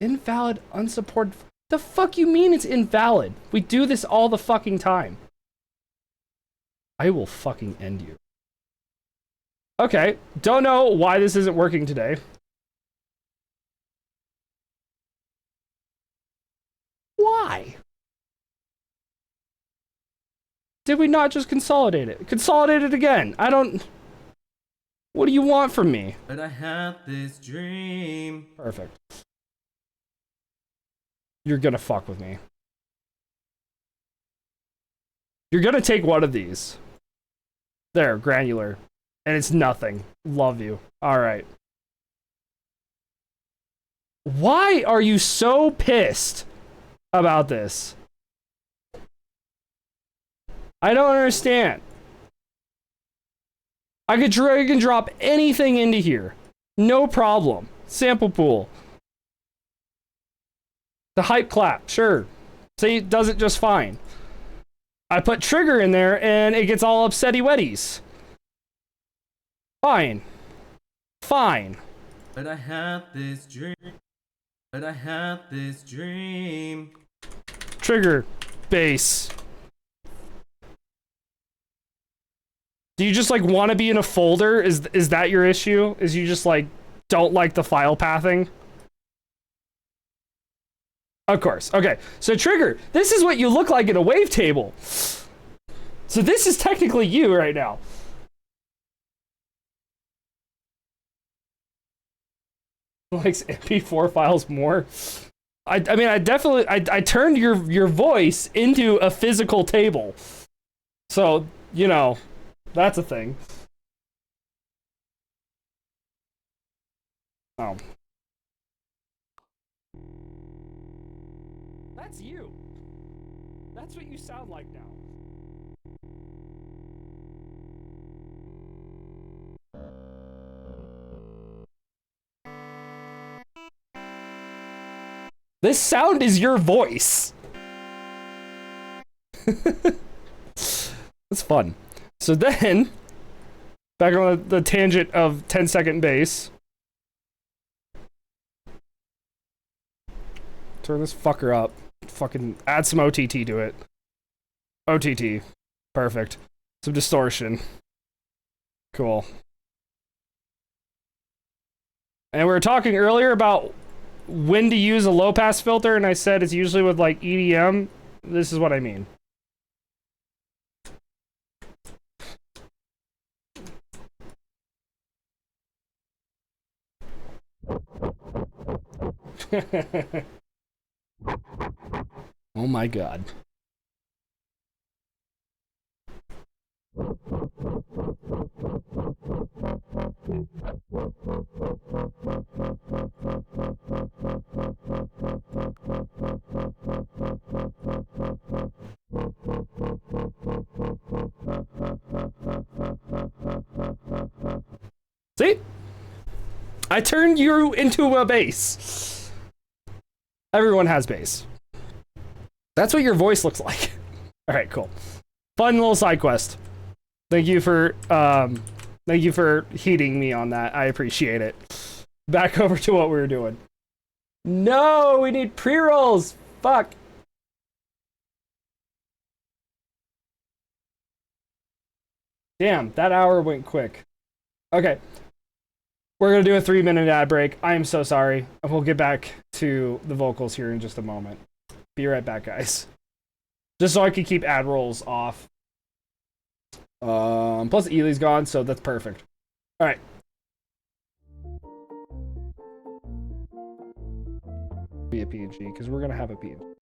E: Invalid, unsupported. The fuck you mean it's invalid? We do this all the fucking time. I will fucking end you. Okay, don't know why this isn't working today. Why? Did we not just consolidate it? Consolidate it again. I don't... What do you want from me?
F: But I had this dream.
E: Perfect. You're gonna fuck with me. You're gonna take one of these. There, granular. And it's nothing. Love you. Alright. Why are you so pissed about this? I don't understand. I could drag and drop anything into here. No problem. Sample pool. The hype clap, sure. See, it does it just fine. I put trigger in there and it gets all upsetty wetties. Fine. Fine.
F: But I had this dream. But I had this dream.
E: Trigger. Bass. Do you just like want to be in a folder? Is that your issue? Is you just like don't like the file pathing? Of course. Okay. So Trigger, this is what you look like in a wavetable. So this is technically you right now. Likes MP4 files more. I mean, I definitely I turned your voice into a physical table. So, you know, that's a thing. Oh. That's you. That's what you sound like now. This sound is your voice. That's fun. So then, back on the tangent of 10-second bass. Turn this fucker up. Fucking add some OTT to it. OTT. Perfect. Some distortion. Cool. And we were talking earlier about when to use a low pass filter, and I said it's usually with like EDM. This is what I mean. Oh my god. See? I turned you into a bass. Everyone has bass. That's what your voice looks like. All right, cool. Fun little side quest. Thank you for heeding me on that. I appreciate it. Back over to what we were doing. No, we need pre-rolls. Fuck. Damn, that hour went quick. Okay. We're going to do a 3-minute ad break. I am so sorry. We'll get back to the vocals here in just a moment. Be right back, guys. Just so I can keep ad rolls off. Plus Ely's gone, so that's perfect. All right. Be a PNG, because we're going to have a PNG.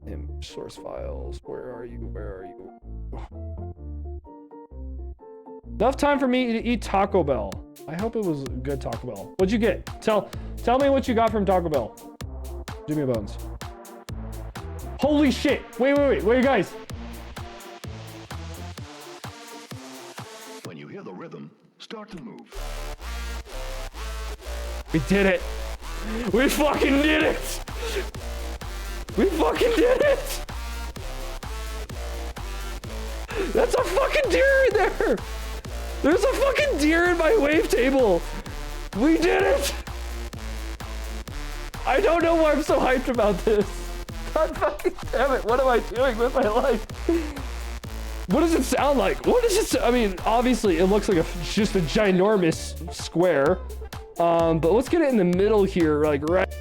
E: Image source files. Where are you? Where are you? Enough time for me to eat Taco Bell. I hope it was good Taco Bell. What'd you get? Tell me what you got from Taco Bell. Jimmy Bones. Holy shit! Wait, you guys.
H: When you hear the rhythm, start to move.
E: We did it. We fucking did it. We fucking did it. That's a fucking deer in there. There's a fucking deer in my wavetable. We did it. I don't know why I'm so hyped about this. God fucking damn it. What am I doing with my life? What does it sound like? What does it I mean, obviously it looks like just a ginormous square. But let's get it in the middle here, like right.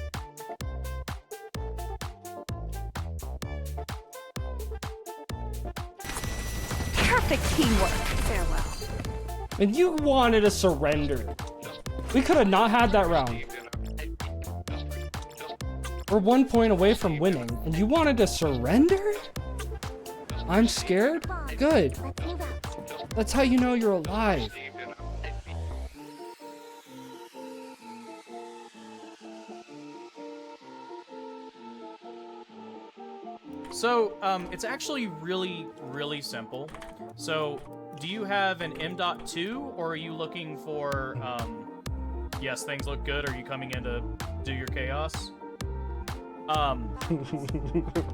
A: Perfect teamwork. Farewell.
E: And you wanted a surrender. We could have not had that round. We're 1 point away from winning, and you wanted to surrender? I'm scared? Good. That's how you know you're alive.
C: So, it's actually really, really simple. So, do you have an M.2, or are you looking for, yes, things look good, are you coming in to do your chaos?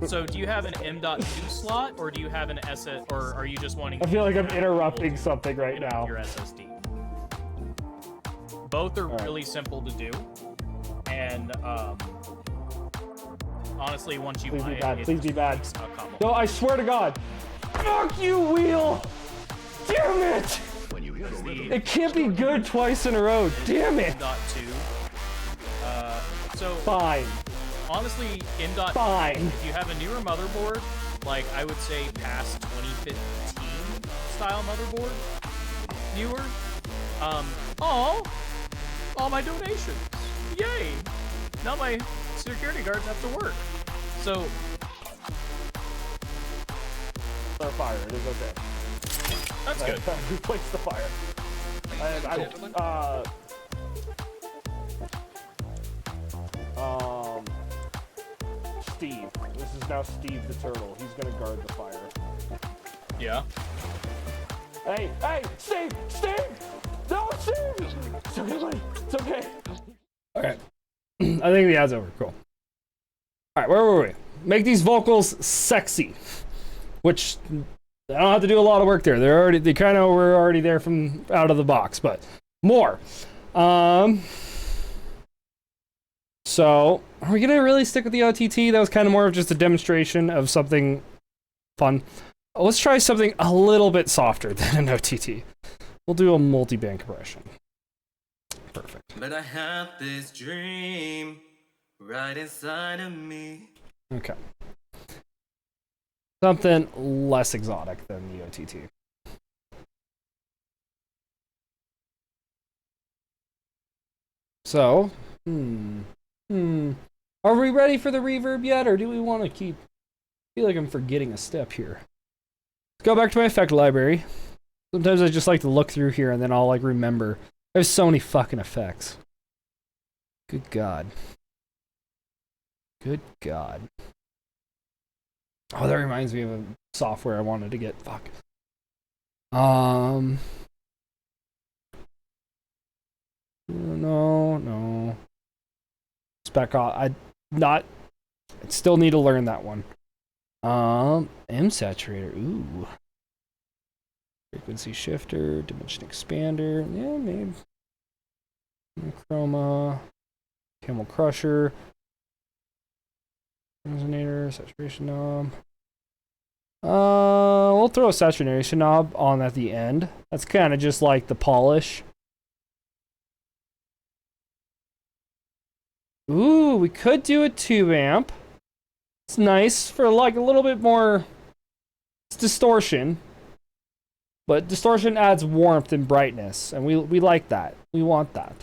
C: So do you have an M.2 slot, or do you have an SS, or are you just wanting
E: I feel like I'm interrupting something right now.
C: Your SSD. Both are really simple to do, and, honestly, once you buy it,
E: Please be bad. No, I swear to God. Fuck you, Wheel! Damn it!
H: When you hear the rhythm,
E: It can't be good twice in a row. Damn it!
C: M.2. So
E: Fine.
C: honestly, M.2.
E: Fine.
C: If you have a newer motherboard, like I would say past 2015 style motherboard, newer. All my donations. Yay! Now my security guards have to work. So
B: Our fire. It is okay.
C: that's good.
B: Replace the fire. Steve. This is now Steve the Turtle. He's gonna guard the fire.
C: Yeah.
B: Hey, Steve! No, Steve! It's okay, buddy. It's okay.
E: Okay. I think the ad's over. Cool. All right, where were we? Make these vocals sexy, which I don't have to do a lot of work there. They kind of were already there from out of the box, but more. So are we gonna really stick with the OTT? That was kind of more of just a demonstration of something fun. Let's try something a little bit softer than an OTT. We'll do a multi-band compression. Perfect.
F: But I had this dream right inside of me.
E: Okay. Something less exotic than the OTT. So, are we ready for the reverb yet, or do we want to keep... I feel like I'm forgetting a step here. Let's go back to my effect library. Sometimes I just like to look through here and then I'll like remember. There's so many fucking effects. Good God. Good God. Oh, that reminds me of a software I wanted to get. Fuck. No. spec off. I still need to learn that one. M saturator. Ooh. Frequency shifter, dimension expander. Yeah, maybe. Chroma. Camel crusher. Resonator, saturation knob. We'll throw a saturation knob on at the end. That's kind of just like the polish. Ooh, we could do a tube amp. It's nice for like a little bit more distortion. But distortion adds warmth and brightness, and we like that. We want that.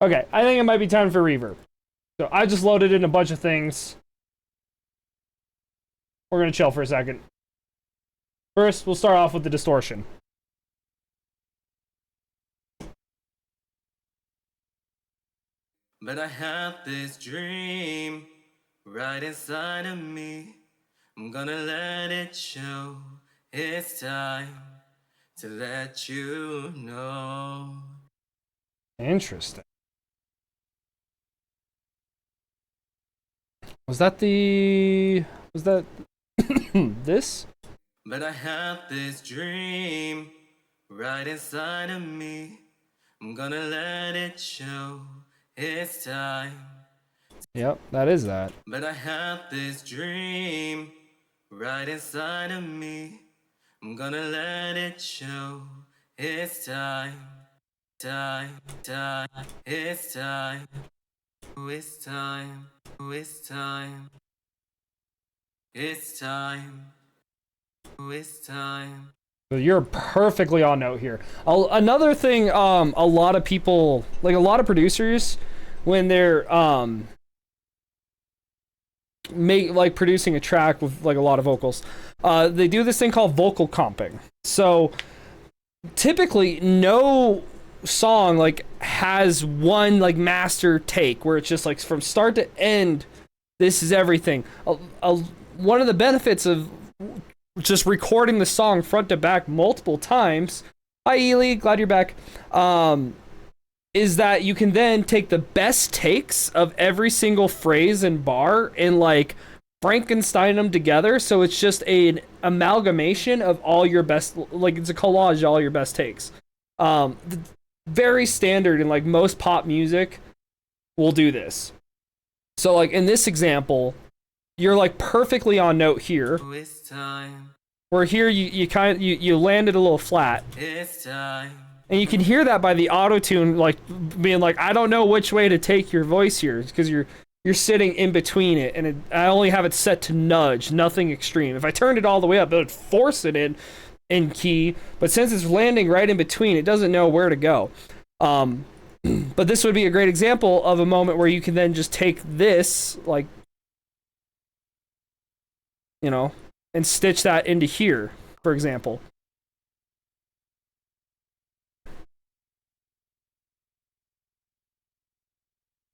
E: Okay, I think it might be time for reverb. So I just loaded in a bunch of things. We're gonna chill for a second. First, we'll start off with the distortion.
F: But I had this dream right inside of me. I'm gonna let it show. It's time to let you know.
E: Interesting. Was that this?
F: But I had this dream right inside of me. I'm gonna let it show. It's time.
E: Yep, that is that.
F: But I had this dream right inside of me. I'm gonna let it show. It's time. Time. It's time. It's time. It's time. It's time. It's time.
E: So you're perfectly on note here. Another thing, a lot of people, like a lot of producers, when they're producing a track with like a lot of vocals, they do this thing called vocal comping. So typically, no song like has one like master take where it's just like from start to end, this is everything. One of the benefits of just recording the song front to back multiple times, hi Ely, glad you're back, is that you can then take the best takes of every single phrase and bar and like Frankenstein them together, so it's just an amalgamation of all your best, like it's a collage of all your best takes. Very standard in like most pop music will do this. So like in this example, you're like perfectly on note here.
F: It's time.
E: Where here you landed a little flat.
F: It's time.
E: And you can hear that by the auto-tune like being like, I don't know which way to take your voice here, because you're sitting in between it, and I only have it set to nudge, nothing extreme. If I turned it all the way up, it would force it in key, but since it's landing right in between, it doesn't know where to go. But this would be a great example of a moment where you can then just take this, like, you know, and stitch that into here, for example.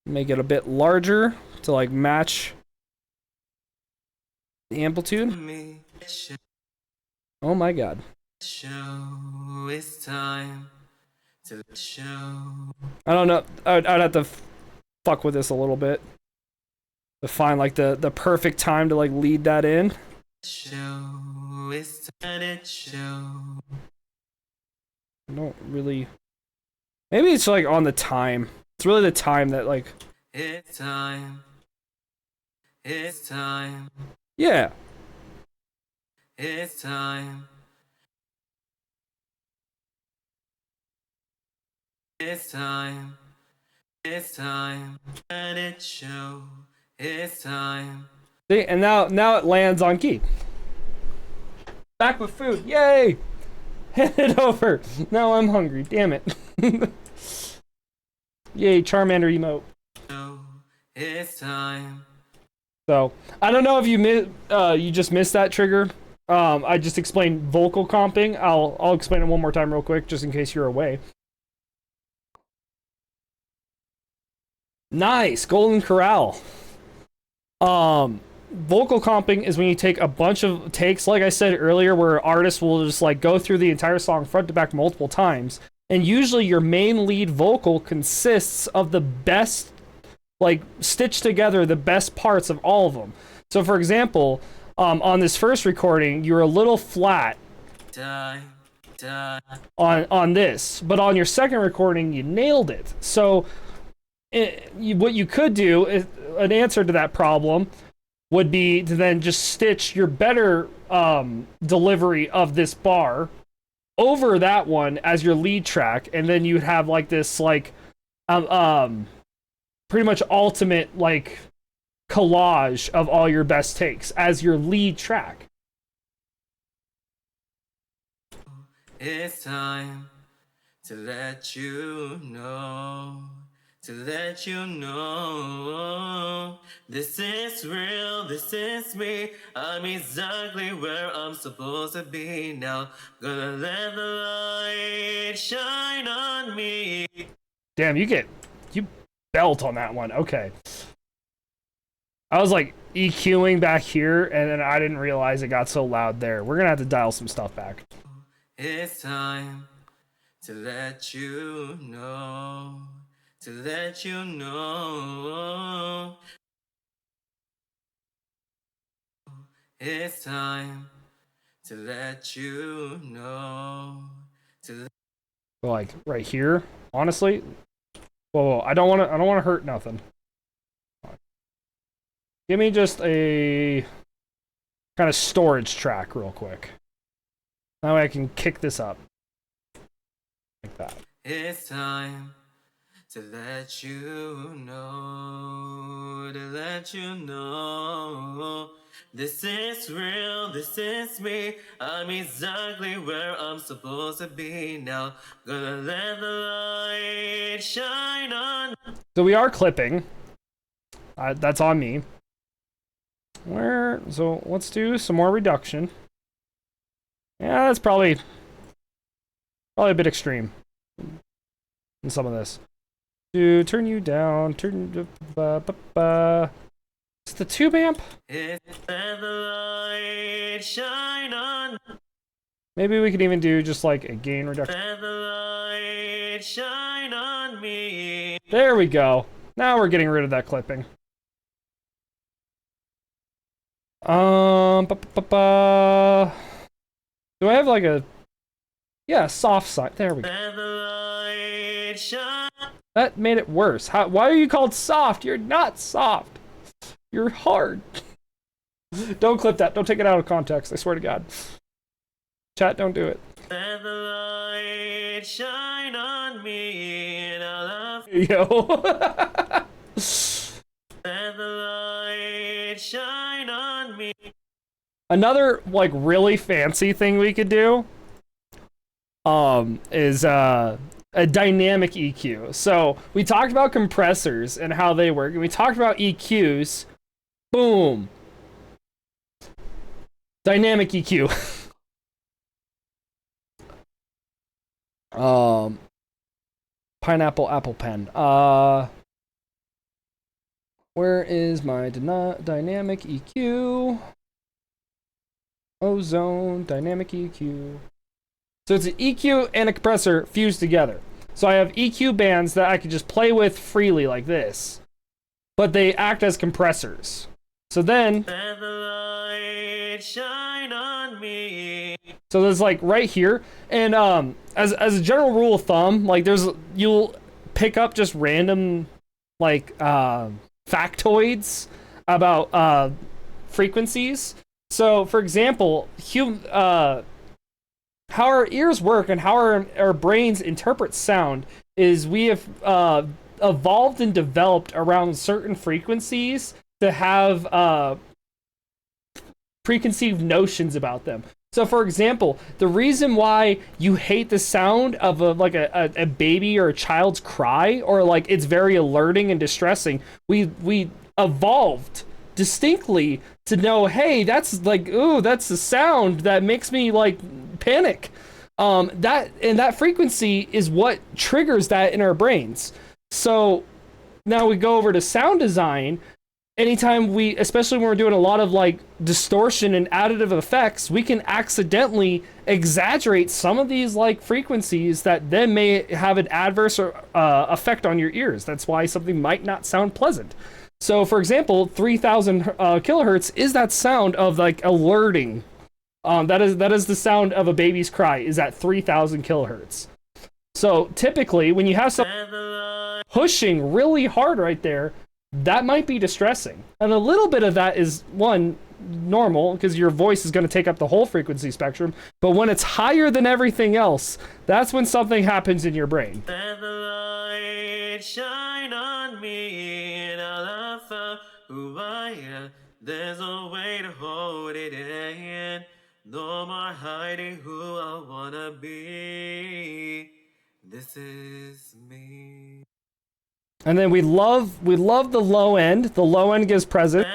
E: Make it a bit larger to like match the amplitude. Oh my god.
F: Show. It's time to show.
E: I don't know. I'd have to fuck with this a little bit to find like the perfect time to like lead that in.
F: Show. It's time to show.
E: I don't really. Maybe it's like on the time. It's really the time that like.
F: It's time. It's time.
E: Yeah.
F: It's time. It's time. It's time. Let it show. It's time.
E: See, and now it lands on key. Back with food. Yay! Hand it over. Now I'm hungry. Damn it. Yay, Charmander emote.
F: It's time.
E: So I don't know if you just missed that trigger. I just explained vocal comping. I'll explain it one more time real quick, just in case you're away. Nice, Golden Corral. Vocal comping is when you take a bunch of takes, like I said earlier, where artists will just like go through the entire song front to back multiple times, and usually your main lead vocal consists of the best like stitch together the best parts of all of them. So for example, on this first recording, you're a little flat on this, but on your second recording, you nailed it. So what you could do, an answer to that problem, would be to then just stitch your better delivery of this bar over that one as your lead track, and then you'd have like this like pretty much ultimate like collage of all your best takes as your lead track.
F: It's time to let you know, this is real, this is me. I'm exactly where I'm supposed to be now. Gonna let the light shine on me.
E: Damn, you belt on that one. Okay. I was like EQing back here, and then I didn't realize it got so loud there. We're gonna have to dial some stuff back.
F: It's time to let you know, It's time to let you know,
E: Like right here, honestly. Whoa, I don't want to hurt nothing. Give me just a kind of storage track real quick. That way I can kick this up. Like that.
F: It's time to let you know, this is real, this is me. I'm exactly where I'm supposed to be now. Gonna let the light shine on.
E: So we are clipping. That's on me. So let's do some more reduction. Yeah, that's probably a bit extreme in some of this. To turn you down, it's the tube amp.
F: Let the light shine on.
E: Maybe we could even do just like a gain reduction.
F: Let the light shine on me.
E: There we go. Now we're getting rid of that clipping. Do I have like a soft side? There we go.
F: Let the light shine.
E: That made it worse. Why are you called soft? You're not soft. You're hard. Don't clip that. Don't take it out of context. I swear to God. Chat, don't do it.
F: Let the light shine on me, and I love
E: Yo.
F: Let the light shine on me.
E: Another like really fancy thing we could do is a dynamic EQ. So we talked about compressors and how they work, and we talked about EQs. Boom. Dynamic EQ. Pineapple apple pen. Where is my dynamic EQ? Ozone, dynamic EQ. So it's an EQ and a compressor fused together. So I have EQ bands that I can just play with freely like this, but they act as compressors. So then,
F: Let the light shine on me.
E: so there's like right here, and as a general rule of thumb, like you'll pick up just random like factoids about frequencies. So, for example, how our ears work and how our brains interpret sound is we have evolved and developed around certain frequencies to have preconceived notions about them. So, for example, the reason why you hate the sound of a baby or a child's cry, or like it's very alerting and distressing, we evolved distinctly to know, hey, that's like, ooh, that's the sound that makes me like panic. That frequency is what triggers that in our brains. So now we go over to sound design, anytime we, especially when we're doing a lot of like distortion and additive effects, we can accidentally exaggerate some of these like frequencies that then may have an adverse effect on your ears. That's why something might not sound pleasant. So for example, 3000 kilohertz is that sound of like alerting. That is the sound of a baby's cry, is at 3000 kilohertz. So typically when you have someone pushing really hard right there, that might be distressing. And a little bit of that is, one, normal, because your voice is going to take up the whole frequency spectrum. But when it's higher than everything else, that's when something happens in your brain.
F: Let the light shine on me, and I'll find who I am. There's a way to hold it in. No more hiding who I wanna be. This is me.
E: And then we love the low end. The low end gives present.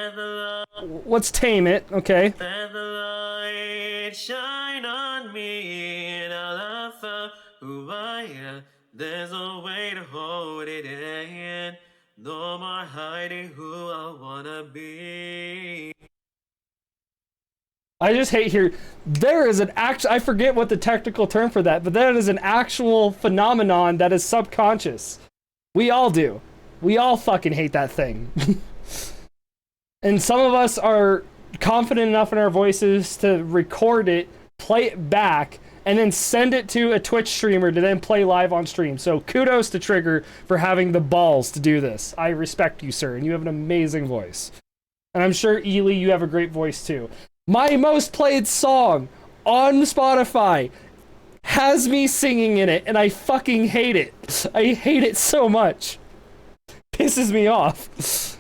E: Let's tame it, okay?
F: Let the light shine on me, and I'll find who I am. There's a way to hold it in. No more hiding who I wanna be.
E: I just hate here. There is an I forget what the technical term for that, but that is an actual phenomenon that is subconscious. We all do. We all fucking hate that thing. And some of us are confident enough in our voices to record it, play it back, and then send it to a Twitch streamer to then play live on stream. So kudos to Trigger for having the balls to do this. I respect you, sir, and you have an amazing voice. And I'm sure, Ely, you have a great voice too. My most played song on Spotify has me singing in it, and I fucking hate it. I hate it so much. Pisses me off.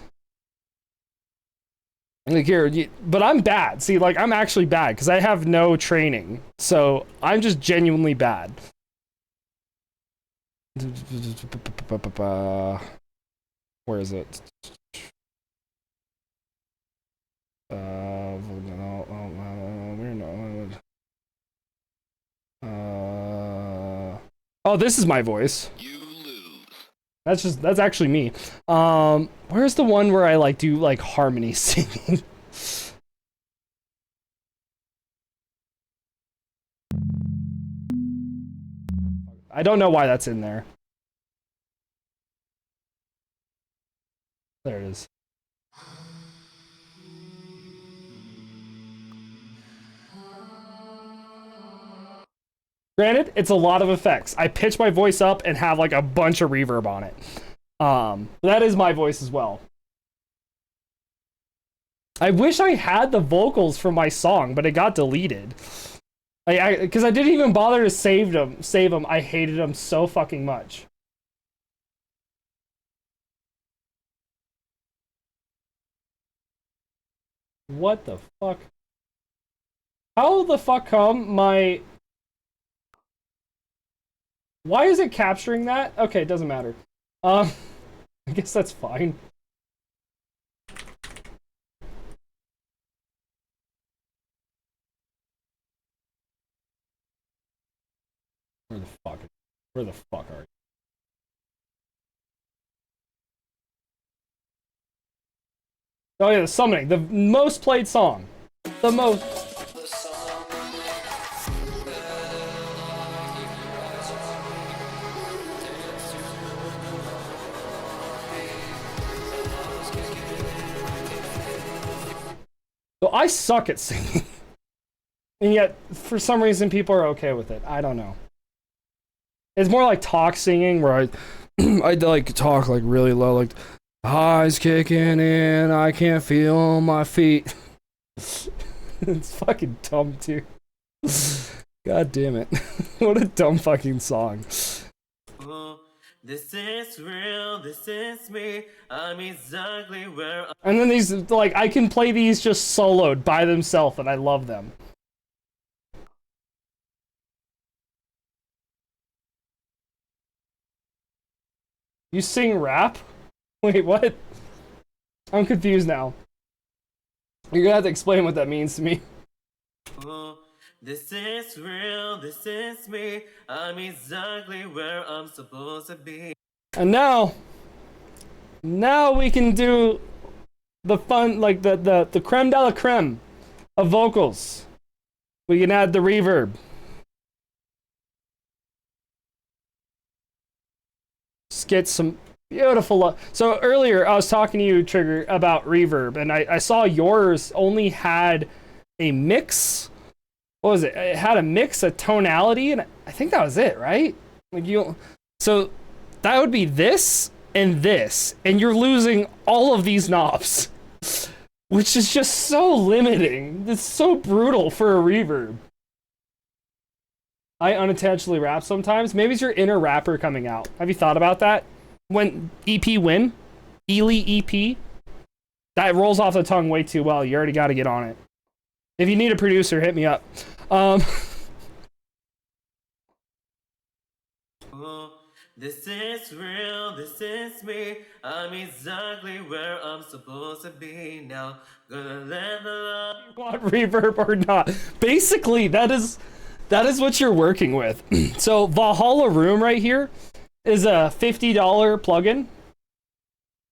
E: Like here, but I'm bad. See, like I'm actually bad because I have no training, so I'm just genuinely bad. Where is it? Oh, this is my voice. You lose. That's actually me. Where's the one where I like do like harmony singing? I don't know why that's in there. There it is. Granted, it's a lot of effects. I pitch my voice up and have like a bunch of reverb on it. That is my voice as well. I wish I had the vocals for my song, but it got deleted. Because I didn't even bother to save them. I hated them so fucking much. What the fuck? How the fuck come my... Why is it capturing that? Okay, it doesn't matter. I guess that's fine. Where the fuck are you? Oh yeah, the summoning, the most played song. The most... So I suck at singing. And yet, for some reason, people are okay with it. I don't know. It's more like talk singing, where I like talk like really low, like highs kicking in, I can't feel my feet. It's fucking dumb too. God damn it. What a dumb fucking song.
F: This is real, this is me, I'm exactly where I...
E: And then these, like, I can play these just soloed by themselves, and I love them. You sing rap? Wait, what? I'm confused now. You're gonna have to explain what that means to me.
F: This is real, this is me, I'm exactly where I'm supposed to be.
E: And now we can do the fun, like the creme de la creme of vocals. We can add the reverb. Just get some beautiful. So earlier I was talking to you, Trigger, about reverb, and I saw yours only had a mix. What was it? It had a mix, a tonality, and I think that was it, right? Like so that would be this, and you're losing all of these knobs, which is just so limiting. It's so brutal for a reverb. I unintentionally rap sometimes. Maybe it's your inner rapper coming out. Have you thought about that? When EP win, Ely EP, that rolls off the tongue way too well. You already got to get on it. If you need a producer, hit me up.
F: This is real, this is me. I'm exactly where I'm supposed to be now. Gonna let the love.
E: You want reverb or not? Basically, that is what you're working with. So Valhalla Room right here is a $50 plugin,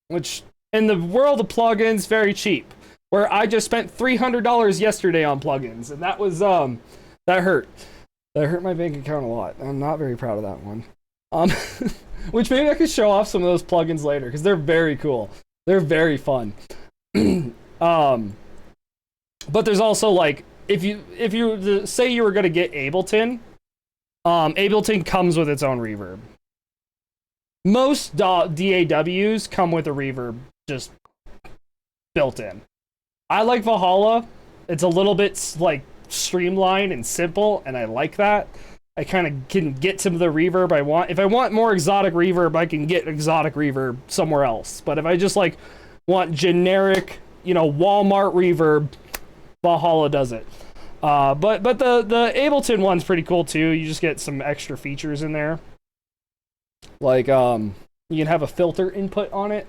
E: which in the world of plugins, very cheap. Where I just spent $300 yesterday on plugins, and that was that hurt. That hurt my bank account a lot. I'm not very proud of that one. Which maybe I could show off some of those plugins later because they're very cool. They're very fun. But there's also like if you say you were gonna get Ableton, Ableton comes with its own reverb. Most DAWs come with a reverb just built in. I like Valhalla. It's a little bit like streamlined and simple, and I like that. I kind of can get to the reverb I want. If I want more exotic reverb, I can get exotic reverb somewhere else. But if I just like want generic, Walmart reverb, Valhalla does it. But the Ableton one's pretty cool too. You just get some extra features in there. Like you can have a filter input on it.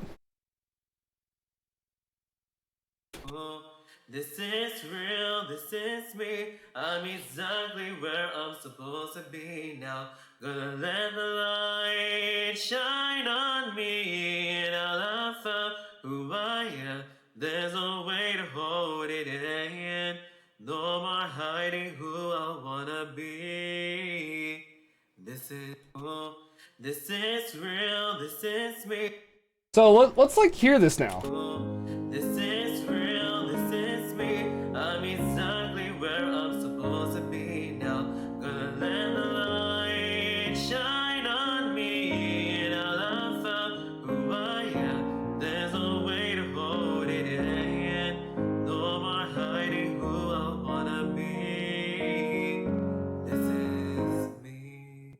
F: This is real, this is me. I'm exactly where I'm supposed to be now. Gonna let the light shine on me, and I'll find who I am. There's no way to hold it in. No more hiding who I wanna be. This is real, this is me.
E: So let's like hear this now.
F: This is real, this is me. I'm exactly where I'm supposed to be now. Gonna let the light shine on me, and I'll find who I am. There's no way to hold it in. No more hiding who I wanna be. This is me.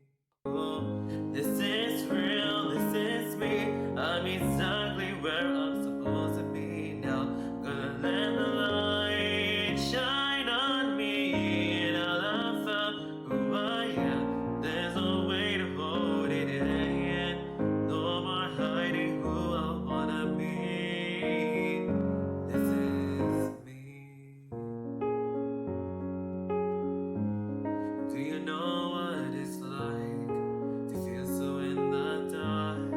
F: This is real, this is me. I'm exactly where I'm supposed to be now. Gonna let the light shine on me, and I'll find who I am. There's no way to hold it in. No more hiding who I wanna be. This is me. Do you know what it's like to feel so in the dark?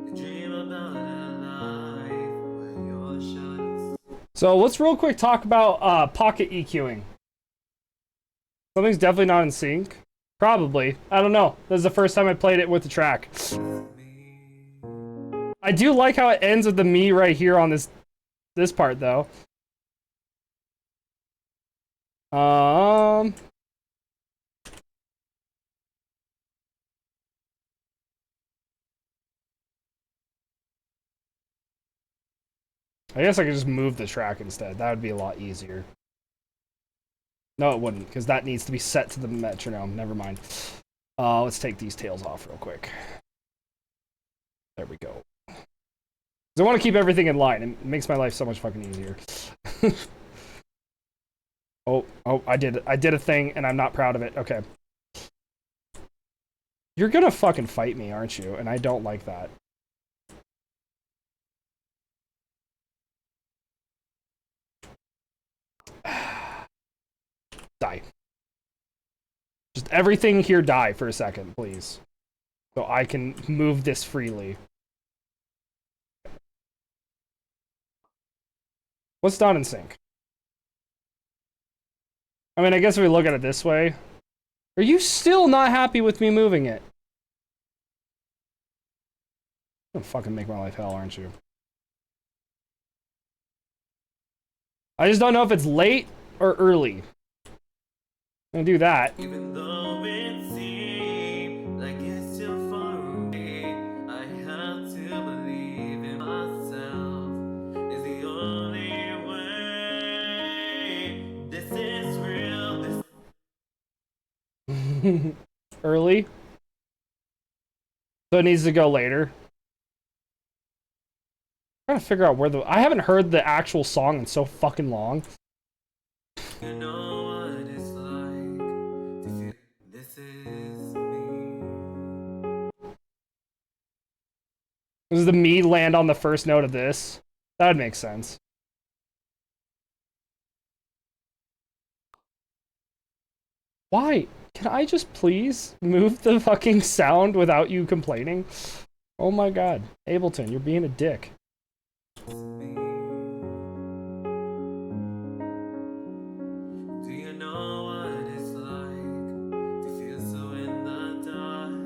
F: To dream about a life where you're shining.
E: So let's real quick talk about pocket EQing. Something's definitely not in sync. Probably. I don't know. This is the first time I played it with the track. I do like how it ends with the me right here on this part though. I guess I could just move the track instead. That would be a lot easier. No, it wouldn't, because that needs to be set to the metronome. Never mind. Let's take these tails off real quick. There we go. Because I want to keep everything in line. It makes my life so much fucking easier. Oh, I did a thing, and I'm not proud of it. Okay. You're gonna fucking fight me, aren't you? And I don't like that. Die. Just everything here die for a second, please. So I can move this freely. What's not in sync? I mean, I guess if we look at it this way. Are you still not happy with me moving it? You're gonna fucking make my life hell, aren't you? I just don't know if it's late or early. I'm gonna do that.
F: Even though it seemed like it's too far away, I have to believe in myself. Is the only way. This is real. This
E: Early. So it needs to go later. I'm trying to figure out where the... I haven't heard the actual song in so fucking long.
F: you know what it's like to feel this is me.
E: Does the me land on the first note of this? That would make sense. Why? Can I just please move the fucking sound without you complaining? Oh my god. Ableton, you're being a dick.
F: Do you know what it's like to feel so in the dark?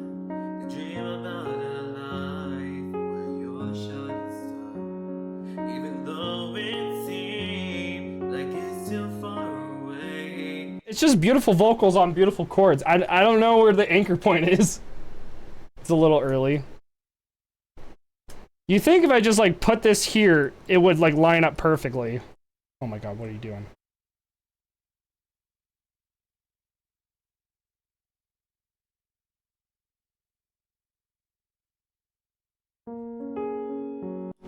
F: To dream about a life where you're the shining star. Even though it seems like it's too far away.
E: It's just beautiful vocals on beautiful chords. I don't know where the anchor point is. It's a little early. You think if I just like put this here, it would like line up perfectly. Oh my god, what are you doing?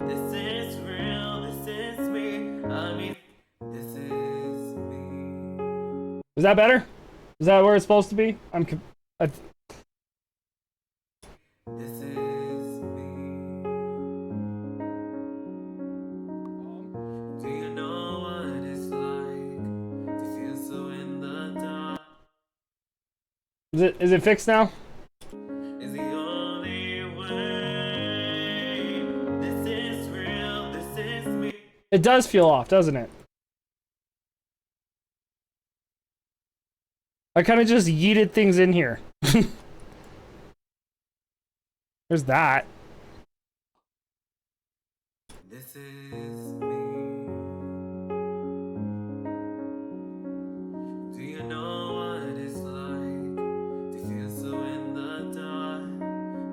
F: This is real, this is me. I mean, this is me.
E: Is that better? Is that where it's supposed to be?
F: This is me. Do you know what it's like to feel so in the dark?
E: Is it fixed now?
F: Is the only way. This is real, this is me.
E: It does feel off, doesn't it? I kind of just yeeted things in here. There's that.
F: This is me. Do you know what it's like to feel so in the dark?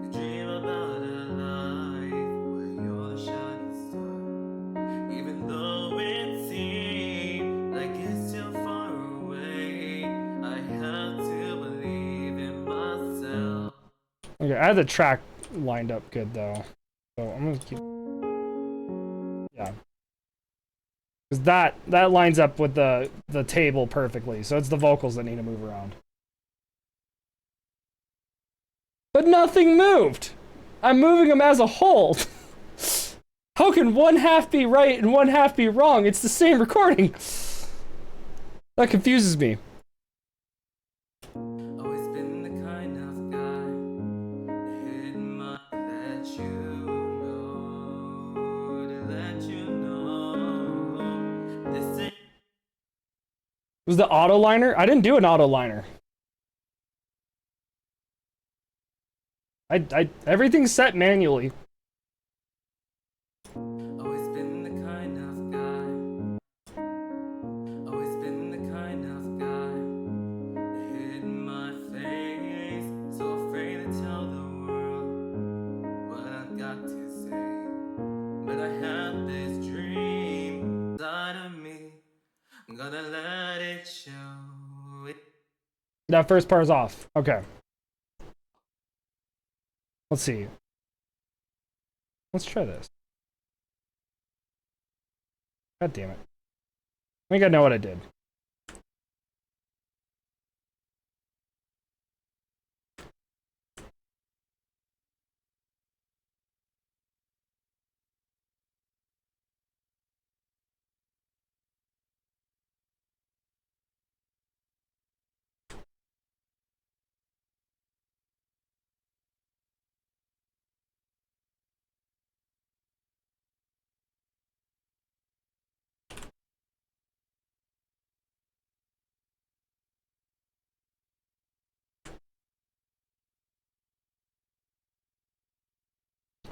F: To dream about a life where you're the shining star. Even though it seems like it's too far away, I have to believe in myself.
E: Okay, I had the track lined up good though. So I'm gonna keep... Yeah. Because that lines up with the table perfectly. So it's the vocals that need to move around. But nothing moved! I'm moving them as a whole! How can one half be right and one half be wrong? It's the same recording! That confuses me.
F: Always been the kind of guy that hidden my let you know. This is
E: Was the auto liner? I didn't do an auto liner. Everything's set manually.
F: always been the kind of guy. Always been the kind of guy that hidden my face. So afraid to tell the world what I've got to say. But I have this dream inside of me. I'm gonna let it show.
E: That first part is off. Okay. Let's see. Let's try this. God damn it. I think I know what I did.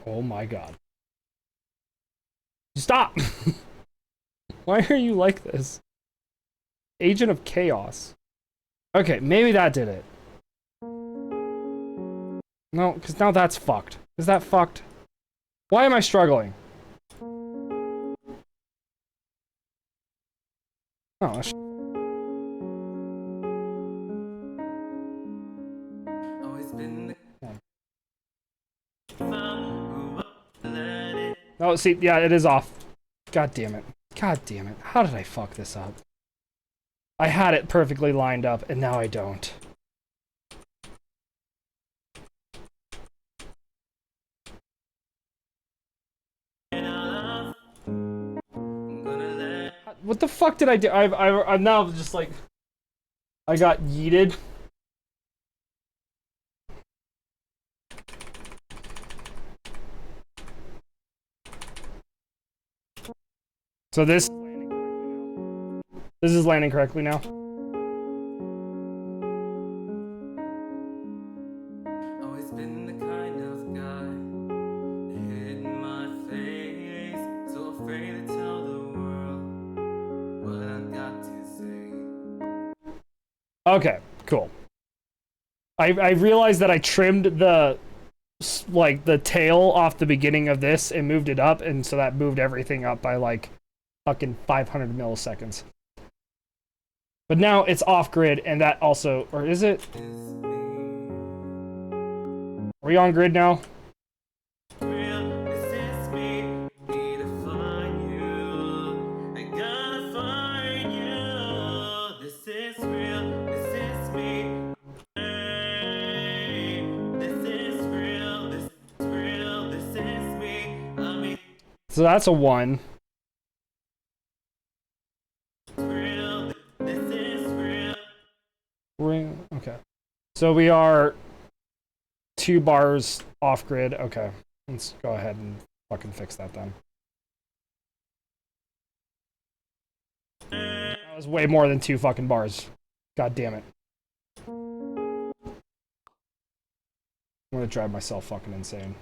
E: Oh my god. Stop! Why are you like this? Agent of Chaos. Okay, maybe that did it. No, because now that's fucked. Is that fucked? Why am I struggling? Oh, that's...
F: Always been the
E: Oh, see, yeah, it is off. God damn it. God damn it. How did I fuck this up? I had it perfectly lined up, and now I don't. What the fuck did I do? I'm now just like... I got yeeted. So this is landing correctly now.
F: always been the kind of guy that hid my face, so afraid to tell the world what I've got to say.
E: Okay, cool. I realized that I trimmed the the tail off the beginning of this and moved it up, and so that moved everything up by like fucking 500 milliseconds. But now it's off grid, and that also, or is it? Are we on grid now? So that's a 1. Okay. So we are 2 bars off grid. Okay. Let's go ahead and fucking fix that then. That was way more than 2 fucking bars. God damn it. I'm gonna drive myself fucking insane.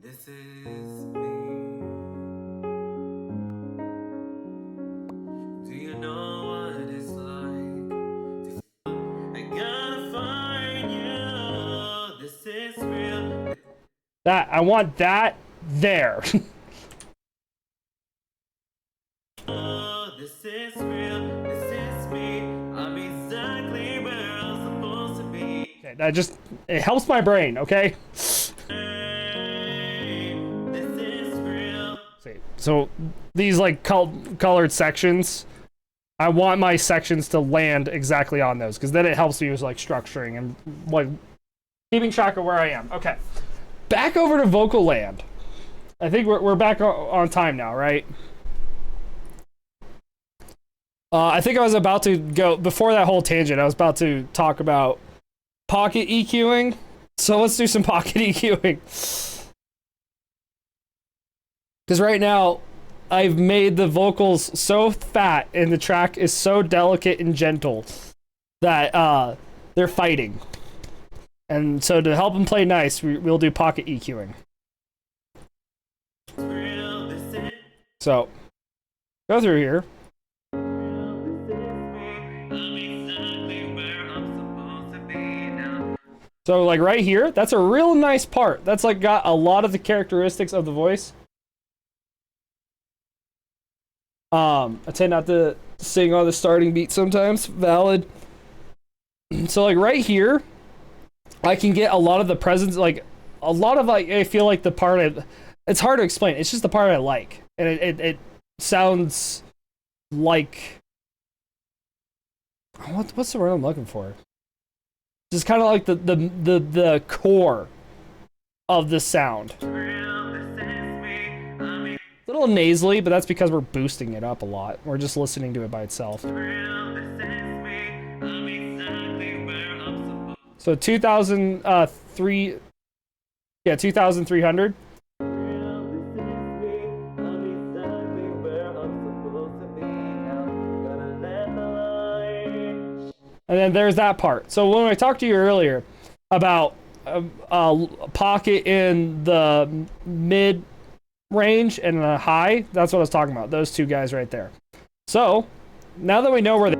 F: This is me. Do you know what it's like to feel I gotta find you? This is real.
E: That, I want that there.
F: This is real. This is me. I'm exactly where I'm supposed to be.
E: Okay, that just, it helps my brain, okay?
F: This is real.
E: See, so these like colored sections, I want my sections to land exactly on those, because then it helps me with like structuring and like keeping track of where I am. Okay, back over to vocal land. I think we're back on time now, right? I think I was about to go, before that whole tangent, I was about to talk about pocket EQing. So let's do some pocket EQing. Because right now, I've made the vocals so fat and the track is so delicate and gentle that they're fighting. And so to help them play nice, we'll do pocket EQing. So, go through here. So like right here, that's a real nice part. That's like got a lot of the characteristics of the voice. I tend not to sing on the starting beat sometimes, valid. So like right here, I can get a lot of the presence, like a lot of like, I feel like the part it's hard to explain. It's just the part I like. And it sounds like, what's the word I'm looking for? Just kind of like the core of the sound. A little nasally, but that's because we're boosting it up a lot. We're just listening to it by itself. So 2003, yeah, 2300. And then there's that part. So when I talked to you earlier, about a pocket in the mid range and a high. That's what I was talking about. Those two guys right there. So now that we know where they,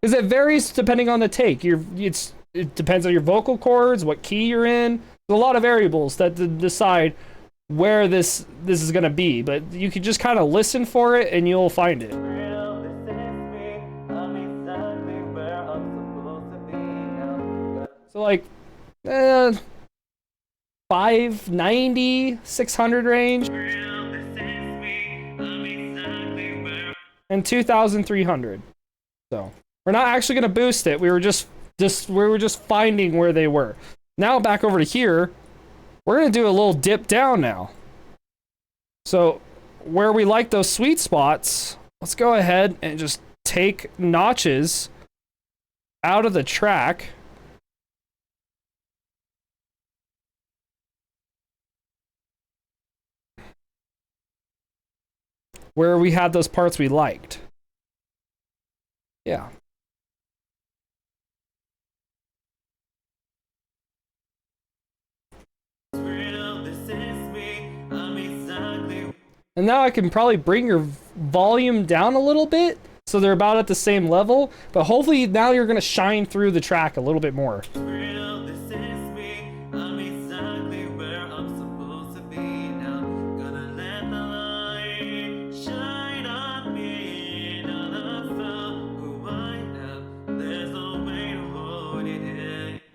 E: because it varies depending on the take. It depends on your vocal cords, what key you're in. There's a lot of variables that decide where this is gonna be, but you can just kind of listen for it and you'll find it. So like 590, 600 range, and 2300. So we're not actually gonna boost it. We were just finding where they were. Now back over to here, we're gonna do a little dip down now. So where we like those sweet spots, let's go ahead and just take notches out of the track. Where we had those parts we liked. Yeah. And now I can probably bring your volume down a little bit so they're about at the same level, but hopefully now you're gonna shine through the track a little bit more.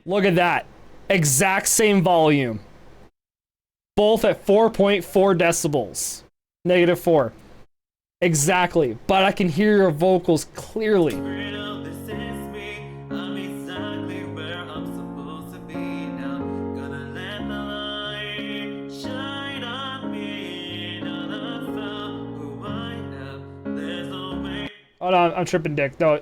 E: Look at that. Exact same volume. Both at 4.4 decibels. -4. Exactly. But I can hear your vocals clearly. Hold on, I'm tripping, Dick. No,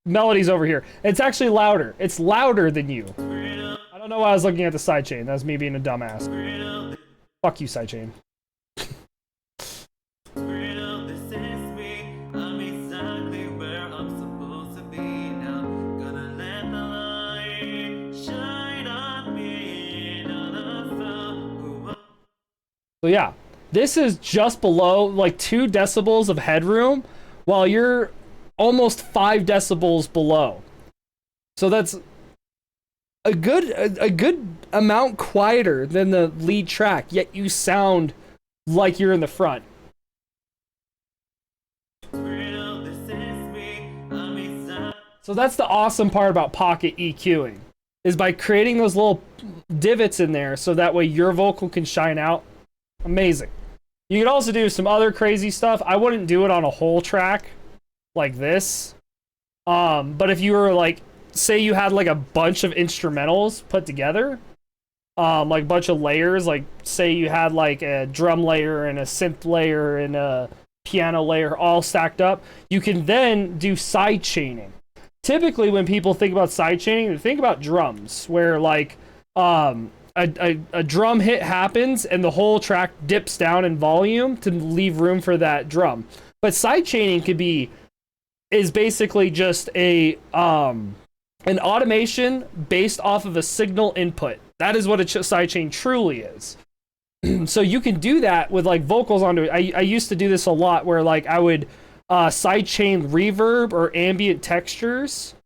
E: melody's over here. It's actually louder. It's louder than you. I don't know why I was looking at the sidechain. That's me being a dumbass. Fuck you, sidechain. So yeah, this is just below like 2 decibels of headroom, while you're almost 5 decibels below. So that's a good amount quieter than the lead track, yet you sound like you're in the front. So that's the awesome part about pocket EQing, is by creating those little divots in there so that way your vocal can shine out. Amazing. You could also do some other crazy stuff. I wouldn't do it on a whole track like this. But if you were like, say you had like a bunch of instrumentals put together, like a bunch of layers, like say you had like a drum layer and a synth layer and a piano layer all stacked up, you can then do side chaining. Typically when people think about side chaining, they think about drums, where like a drum hit happens and the whole track dips down in volume to leave room for that drum. But side chaining is basically just an automation based off of a signal input. That is what a sidechain truly is. So you can do that with like vocals onto it. I used to do this a lot, where like I would sidechain reverb or ambient textures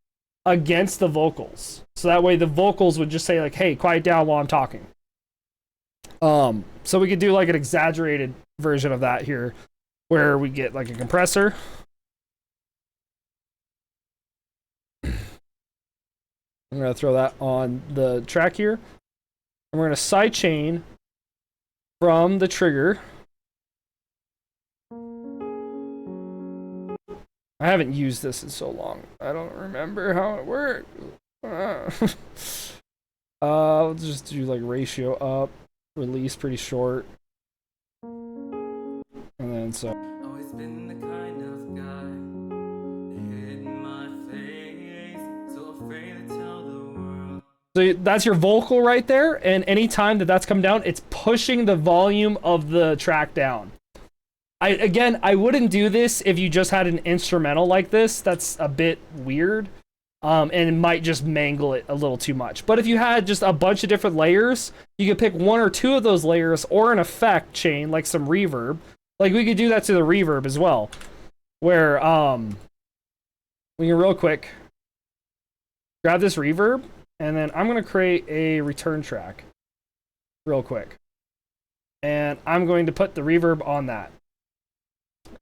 E: against the vocals. So that way the vocals would just say like, hey, quiet down while I'm talking. So we could do like an exaggerated version of that here, where we get like a compressor. I'm going to throw that on the track here. And we're going to sidechain from the trigger. I haven't used this in so long. I don't remember how it works. I'll just do like ratio up, release pretty short. And then so.
F: Always been the kind of guy hidden my face, so afraid to tell the world.
E: So that's your vocal right there, and anytime that's come down, it's pushing the volume of the track down. I wouldn't do this if you just had an instrumental like this. That's a bit weird. and it might just mangle it a little too much. But if you had just a bunch of different layers, you could pick one or two of those layers or an effect chain, like some reverb. Like we could do that to the reverb as well, where we can real quick grab this reverb, and then I'm gonna create a return track real quick, and I'm going to put the reverb on that,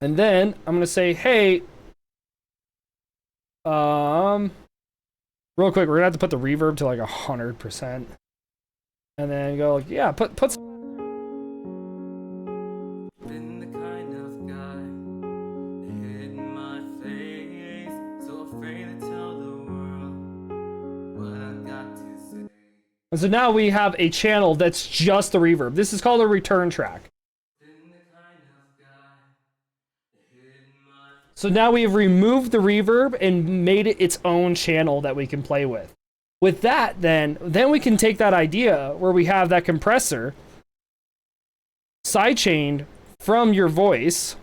E: and then I'm gonna say, hey, real quick, we're gonna have to put the reverb to like 100%, and then go like, yeah, put
F: Been the kind of guy that hid my face, so afraid to tell the world what I got to say.
E: And so now we have a channel that's just the reverb. This is called a return track.
F: Been the kind of guy that hid my
E: So now we have removed the reverb and made it its own channel that we can play with. With that, then we can take that idea where we have that compressor sidechained from your voice.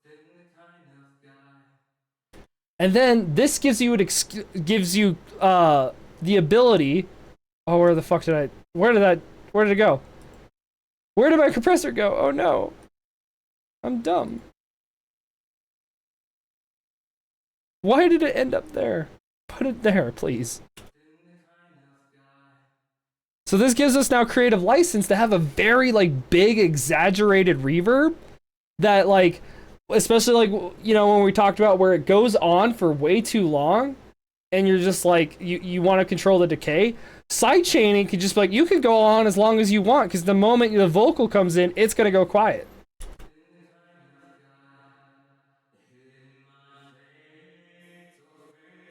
F: been the kind of guy.
E: And then this gives you the ability. Oh, where the fuck did I? Where did it go? Where did my compressor go? Oh no, I'm dumb. Why did it end up there? Put it there, please. So this gives us now creative license to have a very like big exaggerated reverb that like, especially like, you know, when we talked about where it goes on for way too long and you're just like, you want to control the decay. Sidechaining can just be like, you can go on as long as you want, because the moment the vocal comes in, it's going to go quiet.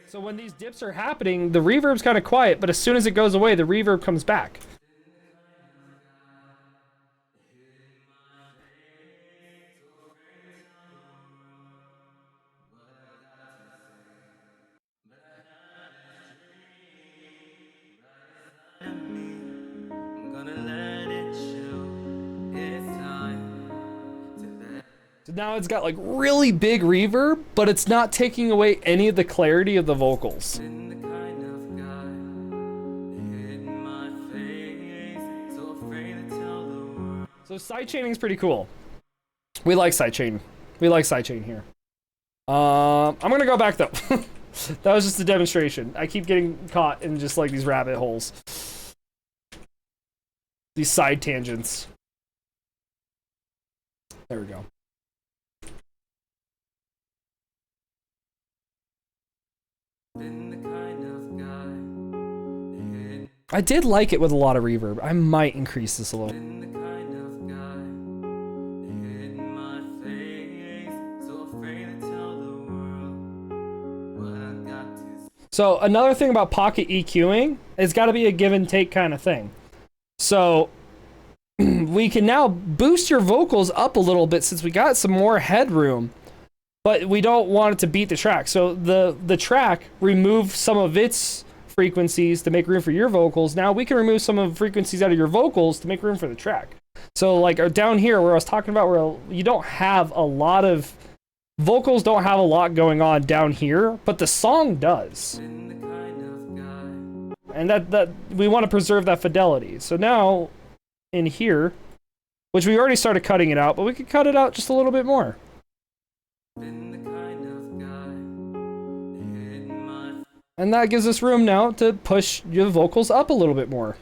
E: So when these dips are happening, the reverb's kind of quiet, but as soon as it goes away, the reverb comes back.
F: I'm gonna let it show. It's time to let.
E: So now it's got like really big reverb, but it's not taking away any of the clarity of the vocals.
F: Been the kind of guy that hid my face, so afraid to tell the world.
E: So sidechaining is pretty cool. We like sidechain. We like sidechain here. I'm gonna go back though. That was just a demonstration. I keep getting caught in just like these rabbit holes. These side tangents. There we go.
F: Been the kind of guy that hid.
E: I did like it with a lot of reverb. I might increase this a little.
F: Been the kind of guy that hid my face, so afraid to tell the world what I got to say.
E: So another thing about pocket EQing, it's got to be a give and take kind of thing. So we can now boost your vocals up a little bit since we got some more headroom, but we don't want it to beat the track. So the track removed some of its frequencies to make room for your vocals. Now we can remove some of the frequencies out of your vocals to make room for the track. So like down here where I was talking about where you don't have a lot of vocals, don't have a lot going on down here, but the song does.
F: Been the kind of guy.
E: And that we want to preserve that fidelity. So now in here, which we already started cutting it out, but we could cut it out just a little bit more.
F: Been the kind of guy that hid my.
E: And that gives us room now to push your vocals up a little bit more.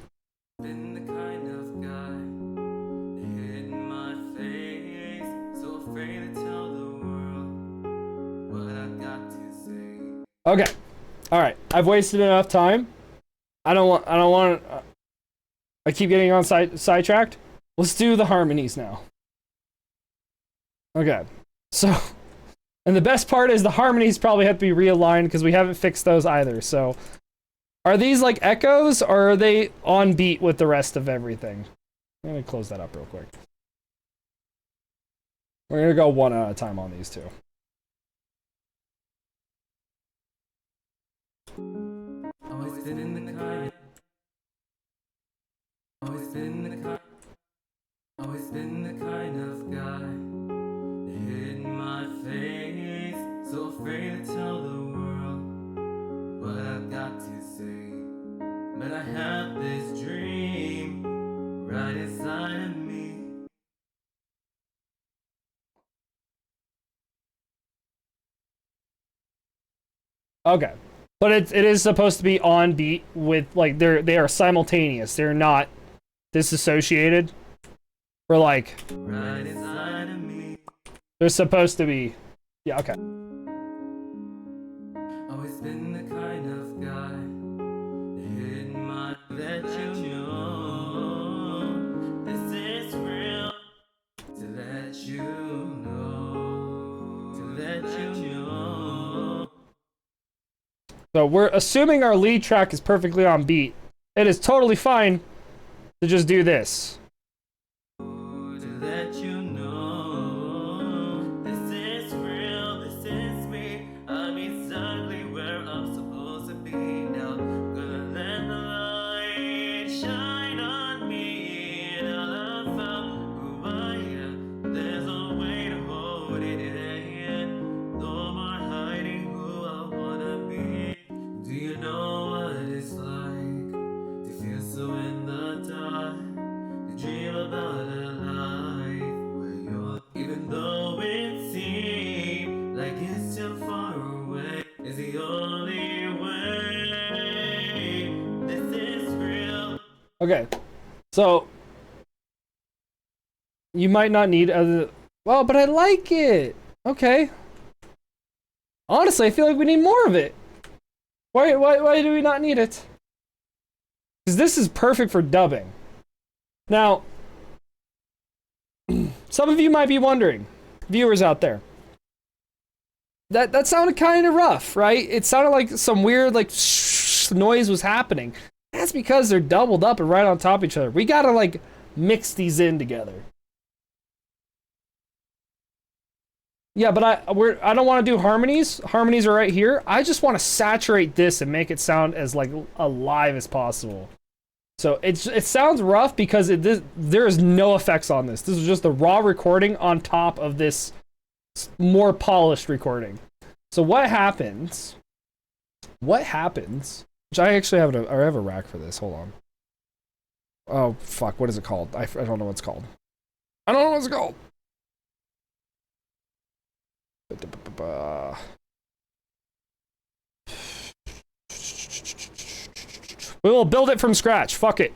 F: Been the kind of guy that hid my face, so afraid to tell the world what I got to say.
E: Okay. All right. I've wasted enough time. I don't want I keep getting on sidetracked. Let's do the harmonies now. Okay. So, and the best part is the harmonies probably have to be realigned because we haven't fixed those either. So, are these like echoes or are they on beat with the rest of everything? I'm going to close that up real quick. We're going to go one at a time on these two.
F: Always been the kind. Always been the kind. Always been the kind of guy that hid my face. but I had this dream right inside of me.
E: Okay. But it is supposed to be on beat with, like, they are simultaneous. They're not disassociated. Or like,
F: Right inside of me.
E: they're supposed to be. Yeah, okay.
F: Always been the kind of guy that hid my that you know this is real. To let you know, to let you know.
E: So we're assuming our lead track is perfectly on beat. It is totally fine to just do this.
F: To let you know this is real, this is me. I'm exactly where I'm supposed to be now. Gonna let the light shine on me. Now I found who I am. There's a way to hold it in. No more hiding who I wanna be. Do you know what it's like to feel so in the dark? To dream about a life where you're, even though it seems like it's too far away, is the only way. This is real.
E: Okay. So you might not need other. Well, but I like it. Okay. Honestly, I feel like we need more of it. Why do we not need it? Because this is perfect for dubbing. Now, some of you might be wondering, viewers out there, that sounded kind of rough, right? It sounded like some weird like noise was happening. That's because they're doubled up and right on top of each other. We gotta like mix these in together. Yeah, but I don't want to do harmonies. Harmonies are right here. I just want to saturate this and make it sound as like alive as possible. So it sounds rough because there is no effects on this. This is just the raw recording on top of this more polished recording. So what happens? Which I actually have I have a rack for this. Hold on. Oh fuck! What is it called? I don't know what it's called. I don't know what it's called. We will build it from scratch. Fuck it.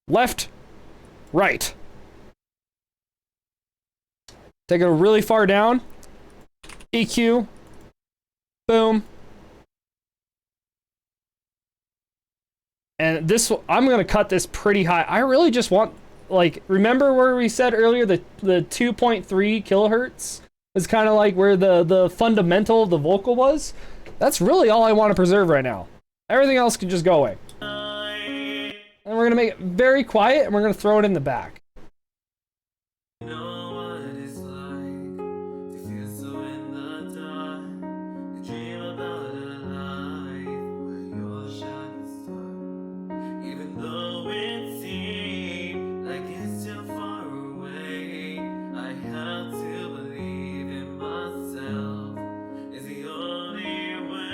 E: Left, right. Take it really far down. EQ. Boom. And this, I'm gonna cut this pretty high. I really just want, like, remember where we said earlier the 2.3 kilohertz is kind of like where the fundamental of the vocal was? That's really all I want to preserve right now. Everything else can just go away. And we're gonna make it very quiet and we're gonna throw it in the back.
F: You know what it's like to feel so in the dark. To dream about a life where you're a shining star. Even though it seems like it's too far away, I have to believe in myself. Is the only way.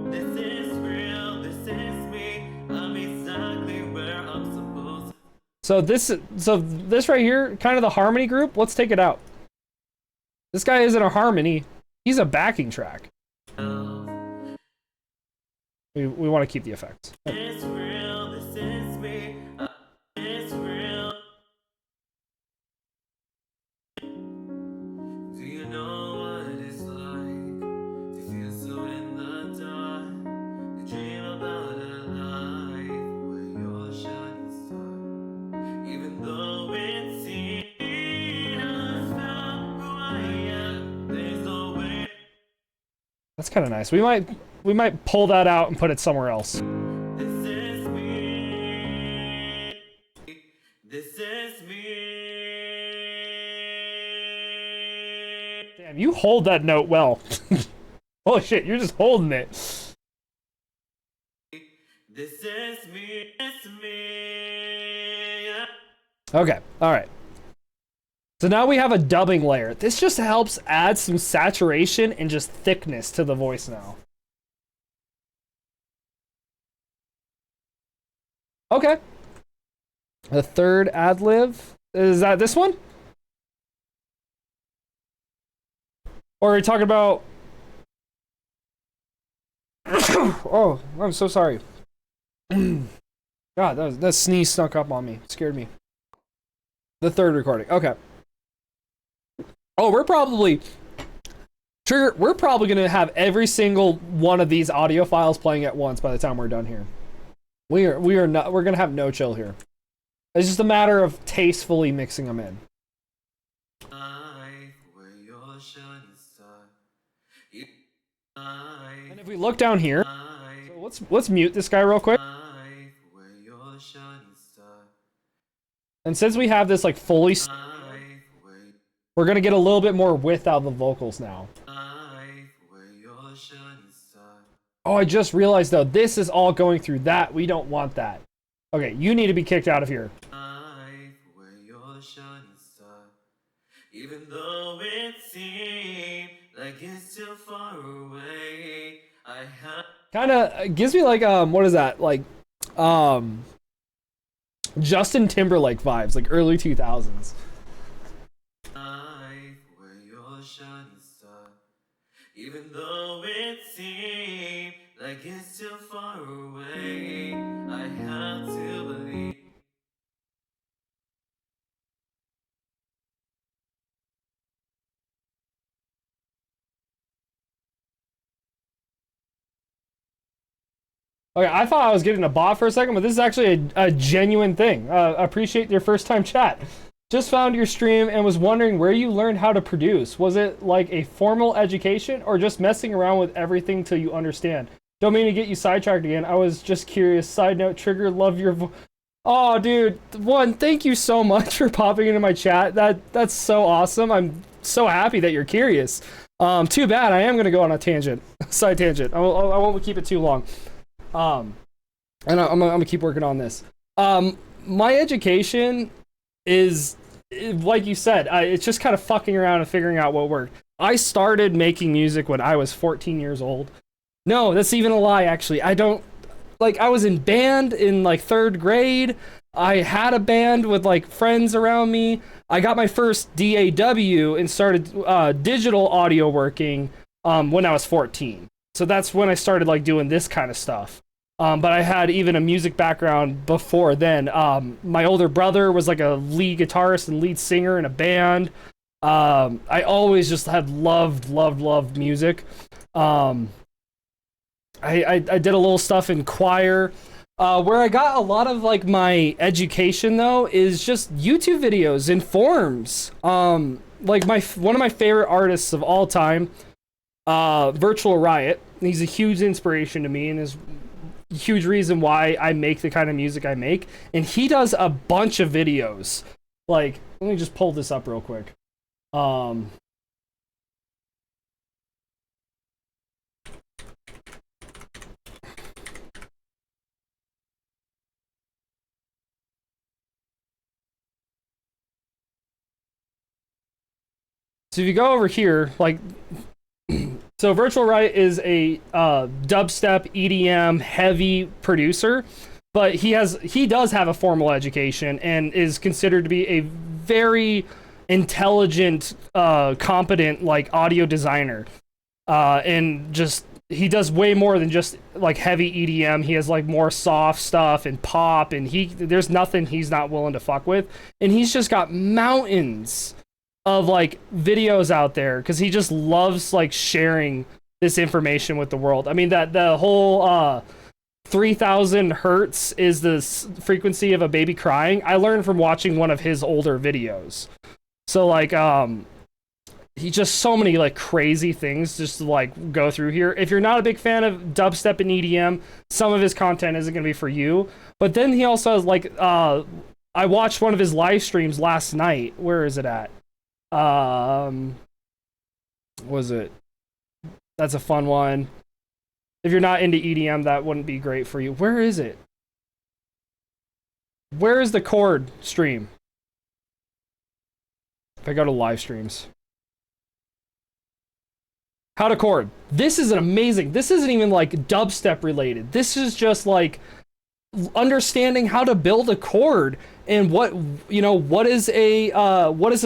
F: This is real, this is me. I'm exactly where I'm supposed to.
E: So this right here, kind of the harmony group, let's take it out. This guy isn't a harmony, he's a backing track. We want to keep the effects.
F: It's real, this is me. It's real. Do you know what it's like to feel so in the dark? To dream about a life where you're a shining star. Even though it seems I found who I am, there's no way.
E: That's kind of nice. We might pull that out and put it somewhere else.
F: This is me. This is me.
E: Damn, you hold that note well. Holy shit, you're just holding it.
F: This is me. It's me.
E: Okay, all right. So now we have a dubbing layer. This just helps add some saturation and just thickness to the voice now. Okay. The third ad lib. Is that this one? Or are we talking about... Oh, I'm so sorry. God, that sneeze snuck up on me. It scared me. The third recording. Okay. Oh, we're probably gonna have every single one of these audio files playing at once by the time we're done here. We're gonna have no chill here. It's just a matter of tastefully mixing them in. And if we look down here, so let's mute this guy real quick. And since we have this like fully, we're gonna get a little bit more width out of the vocals now. Oh, I just realized though, this is all going through that. We don't want that. Okay, you need to be kicked out of here. Even though it seems like it's too far away, I have kind of gives me like what is that, like Justin Timberlake vibes, like early 2000s. Even though it seems like it's too far away, I have to believe. Okay, I thought I was getting a bot for a second, but this is actually a genuine thing. Appreciate your first time chat. Just found your stream and was wondering where you learned how to produce. Was it like a formal education or just messing around with everything till you understand? Don't mean to get you sidetracked again. I was just curious. Side note, Trigger, love your Oh, dude. One, thank you so much for popping into my chat. That's so awesome. I'm so happy that you're curious. Too bad. I am going to go on a tangent. Side tangent. I won't keep it too long. And I'm gonna keep working on this. My education is, like you said, it's just kind of fucking around and figuring out what worked. I started making music when I was 14 years old. No, that's even a lie, actually. I was in band in like 3rd grade. I had a band with like friends around me. I got my first DAW and started digital audio working when I was 14. So that's when I started like doing this kind of stuff. But I had even a music background before then. My older brother was like a lead guitarist and lead singer in a band. I always just had loved music. I did a little stuff in choir. Where I got a lot of like my education though is just YouTube videos and forums. Like one of my favorite artists of all time, Virtual Riot. He's a huge inspiration to me and is a huge reason why I make the kind of music I make. And he does a bunch of videos. Like, let me just pull this up real quick. So if you go over here, like, so Virtual Riot is a dubstep EDM heavy producer, but he does have a formal education and is considered to be a very intelligent, competent like audio designer. And just he does way more than just like heavy EDM. He has like more soft stuff and pop, and there's nothing he's not willing to fuck with. And he's just got mountains of like videos out there because he just loves like sharing this information with the world. I mean, that the whole 3000 hertz is the frequency of a baby crying. I learned from watching one of his older videos. So like he just so many like crazy things just to like go through here. If you're not a big fan of dubstep and EDM, some of his content isn't going to be for you. But then he also has like I watched one of his live streams last night. Where is it at? Was it? That's a fun one. If you're not into EDM, that wouldn't be great for you. Where is it? Where is the chord stream? If I go to live streams. How to chord. This is an amazing. This isn't even like dubstep related. This is just like understanding how to build a chord and what, you know, what is a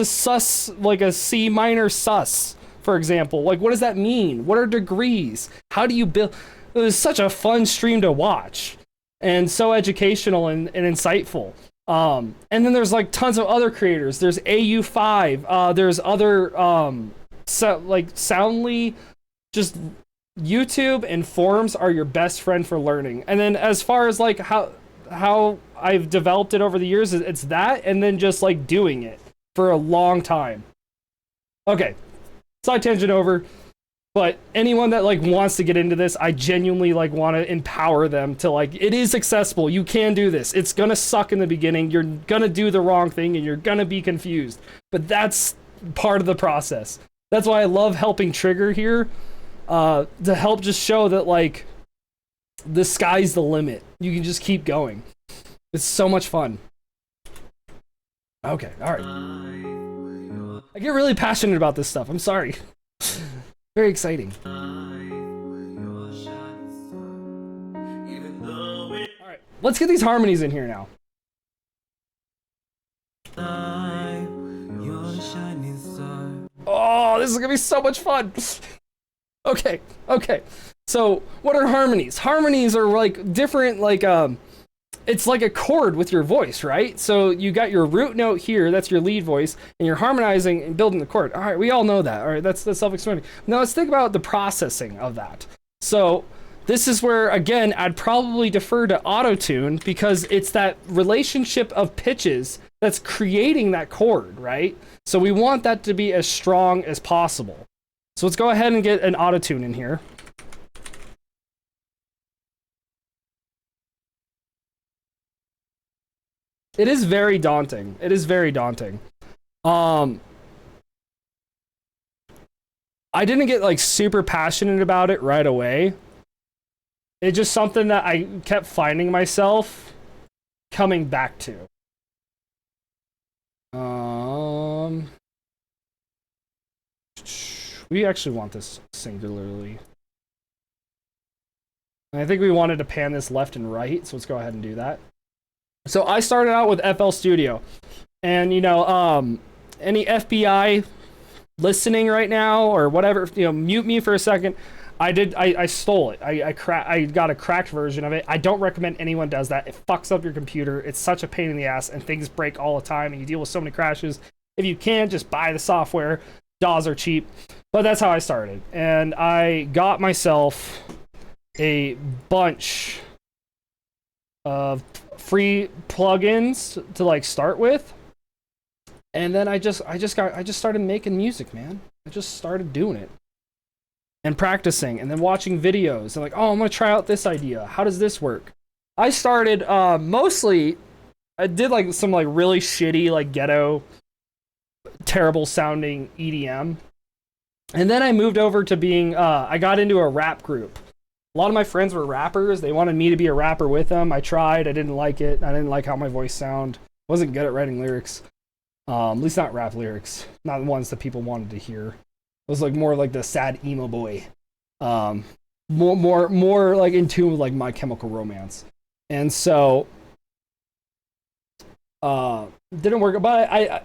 E: sus, like a C minor sus, for example. Like, what does that mean? What are degrees? How do you build? It was such a fun stream to watch and so educational and insightful. And then there's like tons of other creators. There's AU5. There's other like Soundly. Just YouTube and forums are your best friend for learning. And then as far as like how I've developed it over the years, it's that and then just like doing it for a long time. Okay, side tangent over. But anyone that like wants to get into this, I genuinely like want to empower them to like, it is accessible. You can do this. It's gonna suck in the beginning. You're gonna do the wrong thing and you're gonna be confused. But that's part of the process. That's why I love helping Trigger here, to help just show that like the sky's the limit. You can just keep going. It's so much fun. Okay, all right. I get really passionate about this stuff. I'm sorry. Very exciting. Alright, let's get these harmonies in here now. Oh, this is gonna be so much fun. Okay. So, what are harmonies? Harmonies are like different, like, it's like a chord with your voice, right? So you got your root note here, that's your lead voice, and you're harmonizing and building the chord. All right, we all know that. All right, that's self-explanatory. Now let's think about the processing of that. So this is where, again, I'd probably defer to auto-tune because it's that relationship of pitches that's creating that chord, right? So we want that to be as strong as possible. So let's go ahead and get an auto-tune in here. It is very daunting. It is very daunting. I didn't get like super passionate about it right away. It's just something that I kept finding myself coming back to. We actually want this singularly. And I think we wanted to pan this left and right, so let's go ahead and do that. So I started out with FL Studio, and you know, any FBI listening right now or whatever, you know, mute me for a second. I stole it. I got a cracked version of it. I don't recommend anyone does that. It fucks up your computer. It's such a pain in the ass, and things break all the time, and you deal with so many crashes. If you can, just buy the software. DAWs are cheap, but that's how I started, and I got myself a bunch of free plugins to like start with, and then I just started making music, man. I just started doing it and practicing and then watching videos and like, oh, I'm gonna try out this idea. How does this work? I started mostly, I did like some like really shitty like ghetto terrible sounding EDM, and then I moved over to being I got into a rap group. A lot of my friends were rappers. They wanted me to be a rapper with them. I tried. I didn't like it. I didn't like how my voice sounded. Wasn't good at writing lyrics. At least not rap lyrics. Not the ones that people wanted to hear. It was like more like the sad emo boy. More like in tune with like My Chemical Romance. And so didn't work. But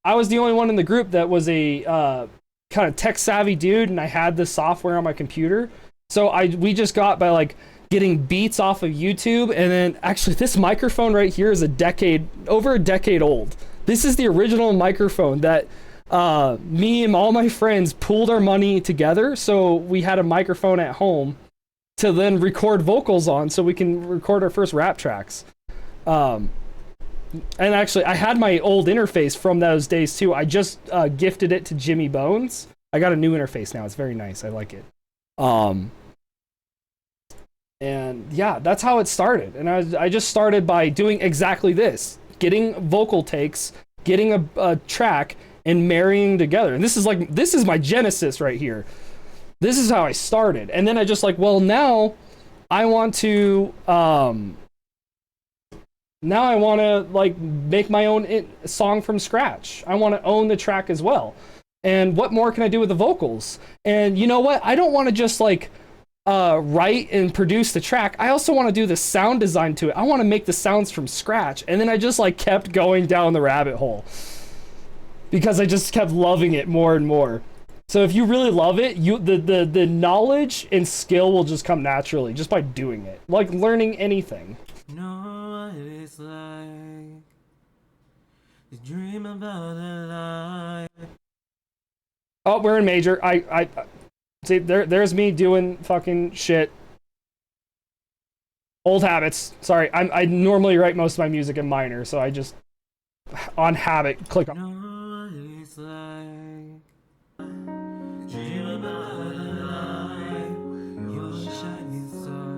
E: I was the only one in the group that was a kind of tech savvy dude, and I had the software on my computer. So we just got by like getting beats off of YouTube, and then actually this microphone right here is over a decade old. This is the original microphone that me and all my friends pooled our money together. So we had a microphone at home to then record vocals on, so we can record our first rap tracks. And actually I had my old interface from those days too. I just gifted it to Jimmy Bones. I got a new interface now. It's very nice. I like it. And yeah, that's how it started. And I just started by doing exactly this, getting vocal takes, getting a track, and marrying together. And this is my genesis right here. This is how I started. And then I just like, well, now I want to Now I want to like make my own song from scratch. I want to own the track as well. And what more can I do with the vocals? And you know what? I don't want to just like write and produce the track. I also want to do the sound design to it. I want to make the sounds from scratch. And then I just like kept going down the rabbit hole because I just kept loving it more and more. So if you really love it, the knowledge and skill will just come naturally just by doing it. Like learning anything.
F: Know what it's like to dream about a life.
E: Oh, we're in major. I see there's me doing fucking shit. Old habits. Sorry, I normally write most of my music in minor, so I just on habit click on.
F: Know what it's like to dream about a life. You're a shining star,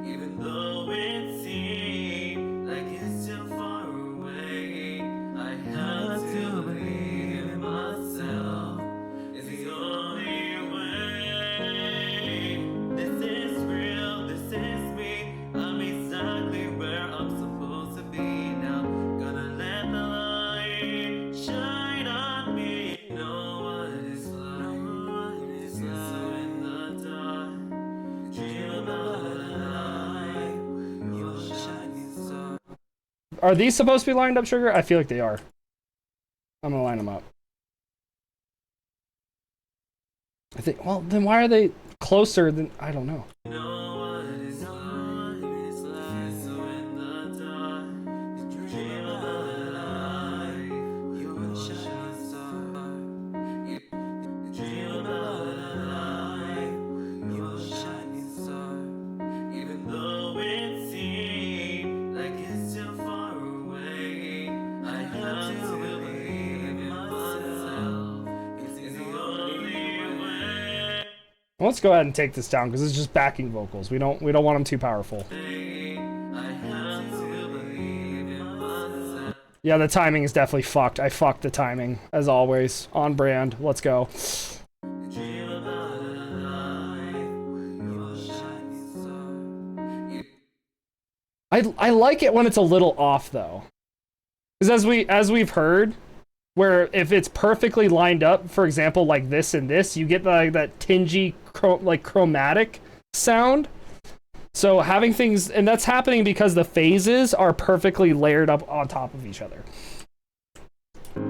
F: even though it seems like it's too far away. I have to believe in myself. It's the only way. This is real, this is me. I'm exactly where I'm supposed to be now. Gonna let the light shine on me. Know what it's like. It's so in the dark. Dream about a life. You're a shining star.
E: Are these supposed to be lined up, Sugar? I feel like they are. I'm gonna line them up. I think. Well, then why are they closer than? I don't know.
F: Know what it's like. So in the dark. Dream about a life. You're a shining star. You dream about a life. You're a shining star. Even though it seems like it's too far away, I have to believe in myself. It's the only way.
E: Let's go ahead and take this down because it's just backing vocals. We don't want them too powerful.
F: I have to believe in myself.
E: Yeah, the timing is definitely fucked. I fucked the timing as always. On brand. Let's go.
F: Dream about a life. You're a shining star.
E: I like it when it's a little off though, because as we've heard, where if it's perfectly lined up, for example, like this and this, you get like that tingy chromatic sound. So having things, and that's happening because the phases are perfectly layered up on top of each other.
F: You're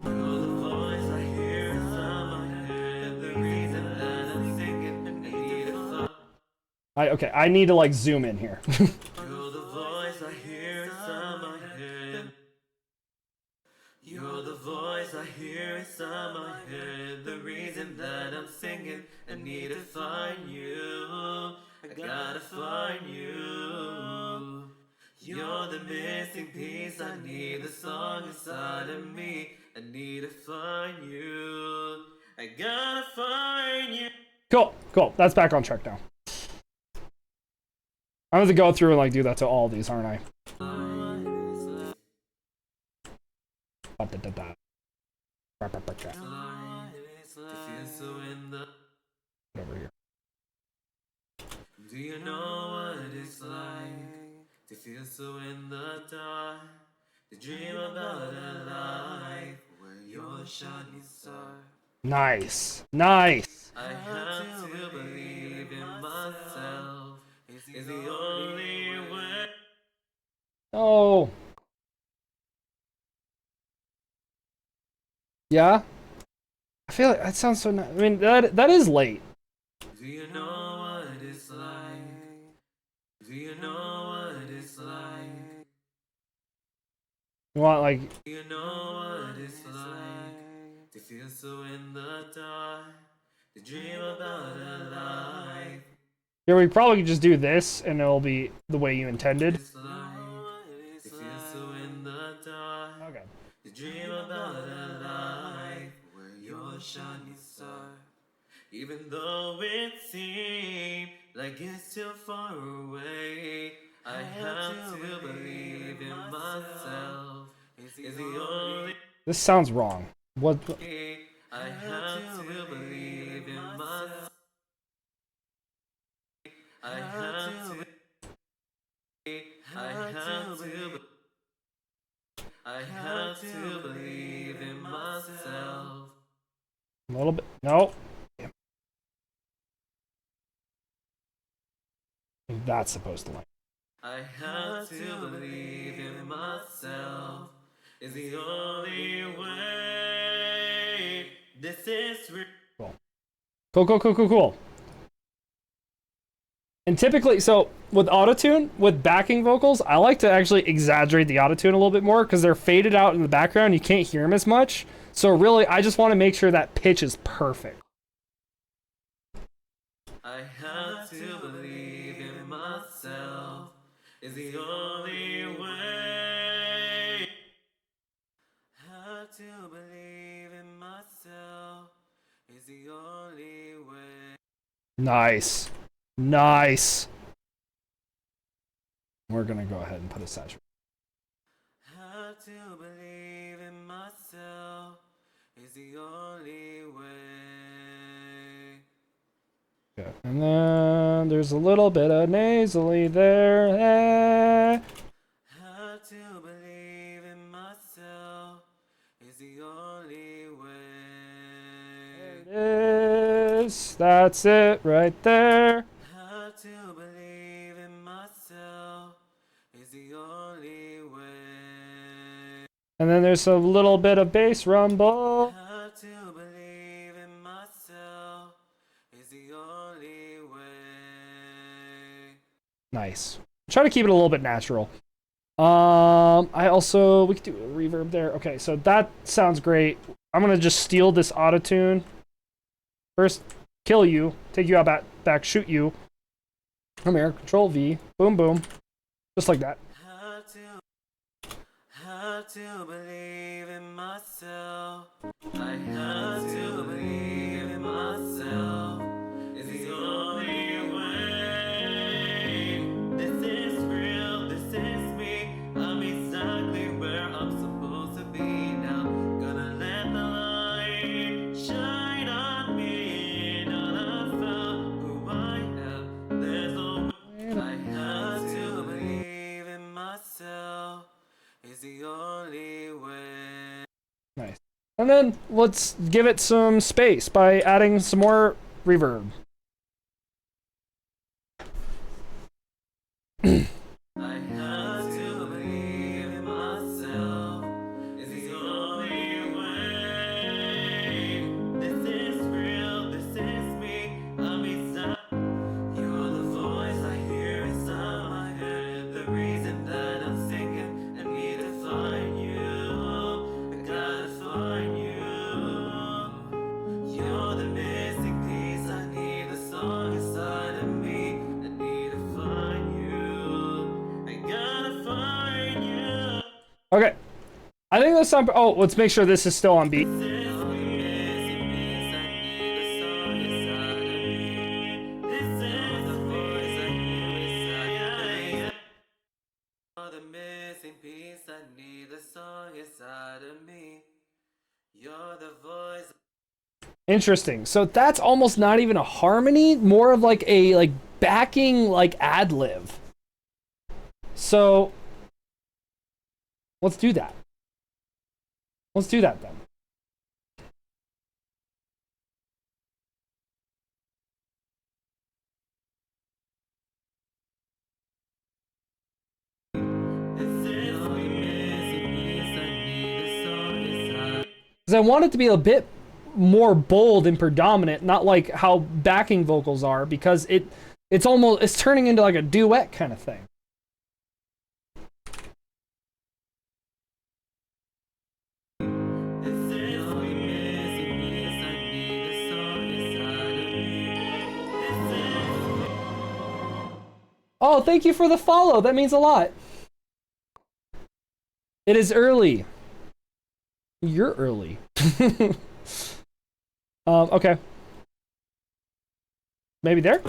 F: the voice I hear inside my head. The reason that I'm singing and need a thought.
E: Okay, I need to like zoom in here.
F: You're the voice I hear inside my head. You're the voice I hear inside my head. The reason that I'm singing, I need to find you. I gotta find you. You're the missing piece. I need the song inside of me. I need to find you. I gotta find you.
E: Cool. That's back on track now. I'm going to go through and like do that to all these, aren't I? Over here.
F: Do you know what it's like to feel so in the dark? To dream about a life where you're a shining star.
E: Nice.
F: I have to believe in myself. It's the only way.
E: Oh. Yeah. I feel like that sounds so nice. I mean, that is late.
F: Do you know what it's like? Do you know what it's like?
E: You want like
F: Do you know what it's like to feel so in the dark? To dream about a life.
E: here? We probably could just do this, and it'll be the way you intended.
F: It's like to feel so in the dark.
E: Okay.
F: To dream about a life where you're a shining star. Even though it seems like it's too far away, I have to believe in myself. It's the only
E: This sounds wrong. What?
F: way. I have to believe in myself. I have to. I
E: little bit. No. Damn. I think that's supposed to line.
F: I have to believe in myself is the only way. This is real.
E: Cool. And typically, so with autotune, with backing vocals, I like to actually exaggerate the autotune a little bit more because they're faded out in the background. You can't hear them as much. So really, I just want to make sure that pitch is perfect.
F: I have to believe in myself is the only way. Have to believe in myself is the only way.
E: Nice. We're gonna go ahead and put a saturation.
F: Have to believe in myself is the only way.
E: Yeah. And then there's a little bit of nasally there.
F: Have to believe in myself is the only way.
E: There it is. That's it right there.
F: Have to believe in myself is the only way.
E: And then there's a little bit of bass rumble.
F: Have to believe in myself is the only way.
E: Nice. Try to keep it a little bit natural. We could do a reverb there. Okay, so that sounds great. I'm gonna just steal this autotune. First, kill you, take you out back, shoot you. Come here, Control V, boom, boom, just like that.
F: Have to believe in myself. I have to believe in myself is the only way. This is real, this is me. I'm exactly where I'm supposed to be now. Gonna let the light shine on me. Now I found who I am. There's no way. I have to believe in myself is the only way.
E: Nice. And then let's give it some space by adding some more reverb.
F: I have to believe in myself is the only way. This is real, this is me. I'm inside. You're the voice I hear inside my head. The reason that I'm singing, I need to find you. I gotta find you. You're the missing piece. I need the song inside of me. I need to find you. I gotta find you.
E: Okay. I think that's some. Oh, let's make sure this is still on beat.
F: You're the missing piece. I need the song inside of me. This is the voice I hear inside of me. You're the missing piece. I need the song inside of me. You're the voice.
E: Interesting. So that's almost not even a harmony, more of like a backing ad lib. So let's do that. Let's do that then. Because I want it to be a bit more bold and predominant, not like how backing vocals are, because it's turning into like a duet kind of thing. Oh, thank you for the follow. That means a lot. It is early. You're early. Okay. Maybe there?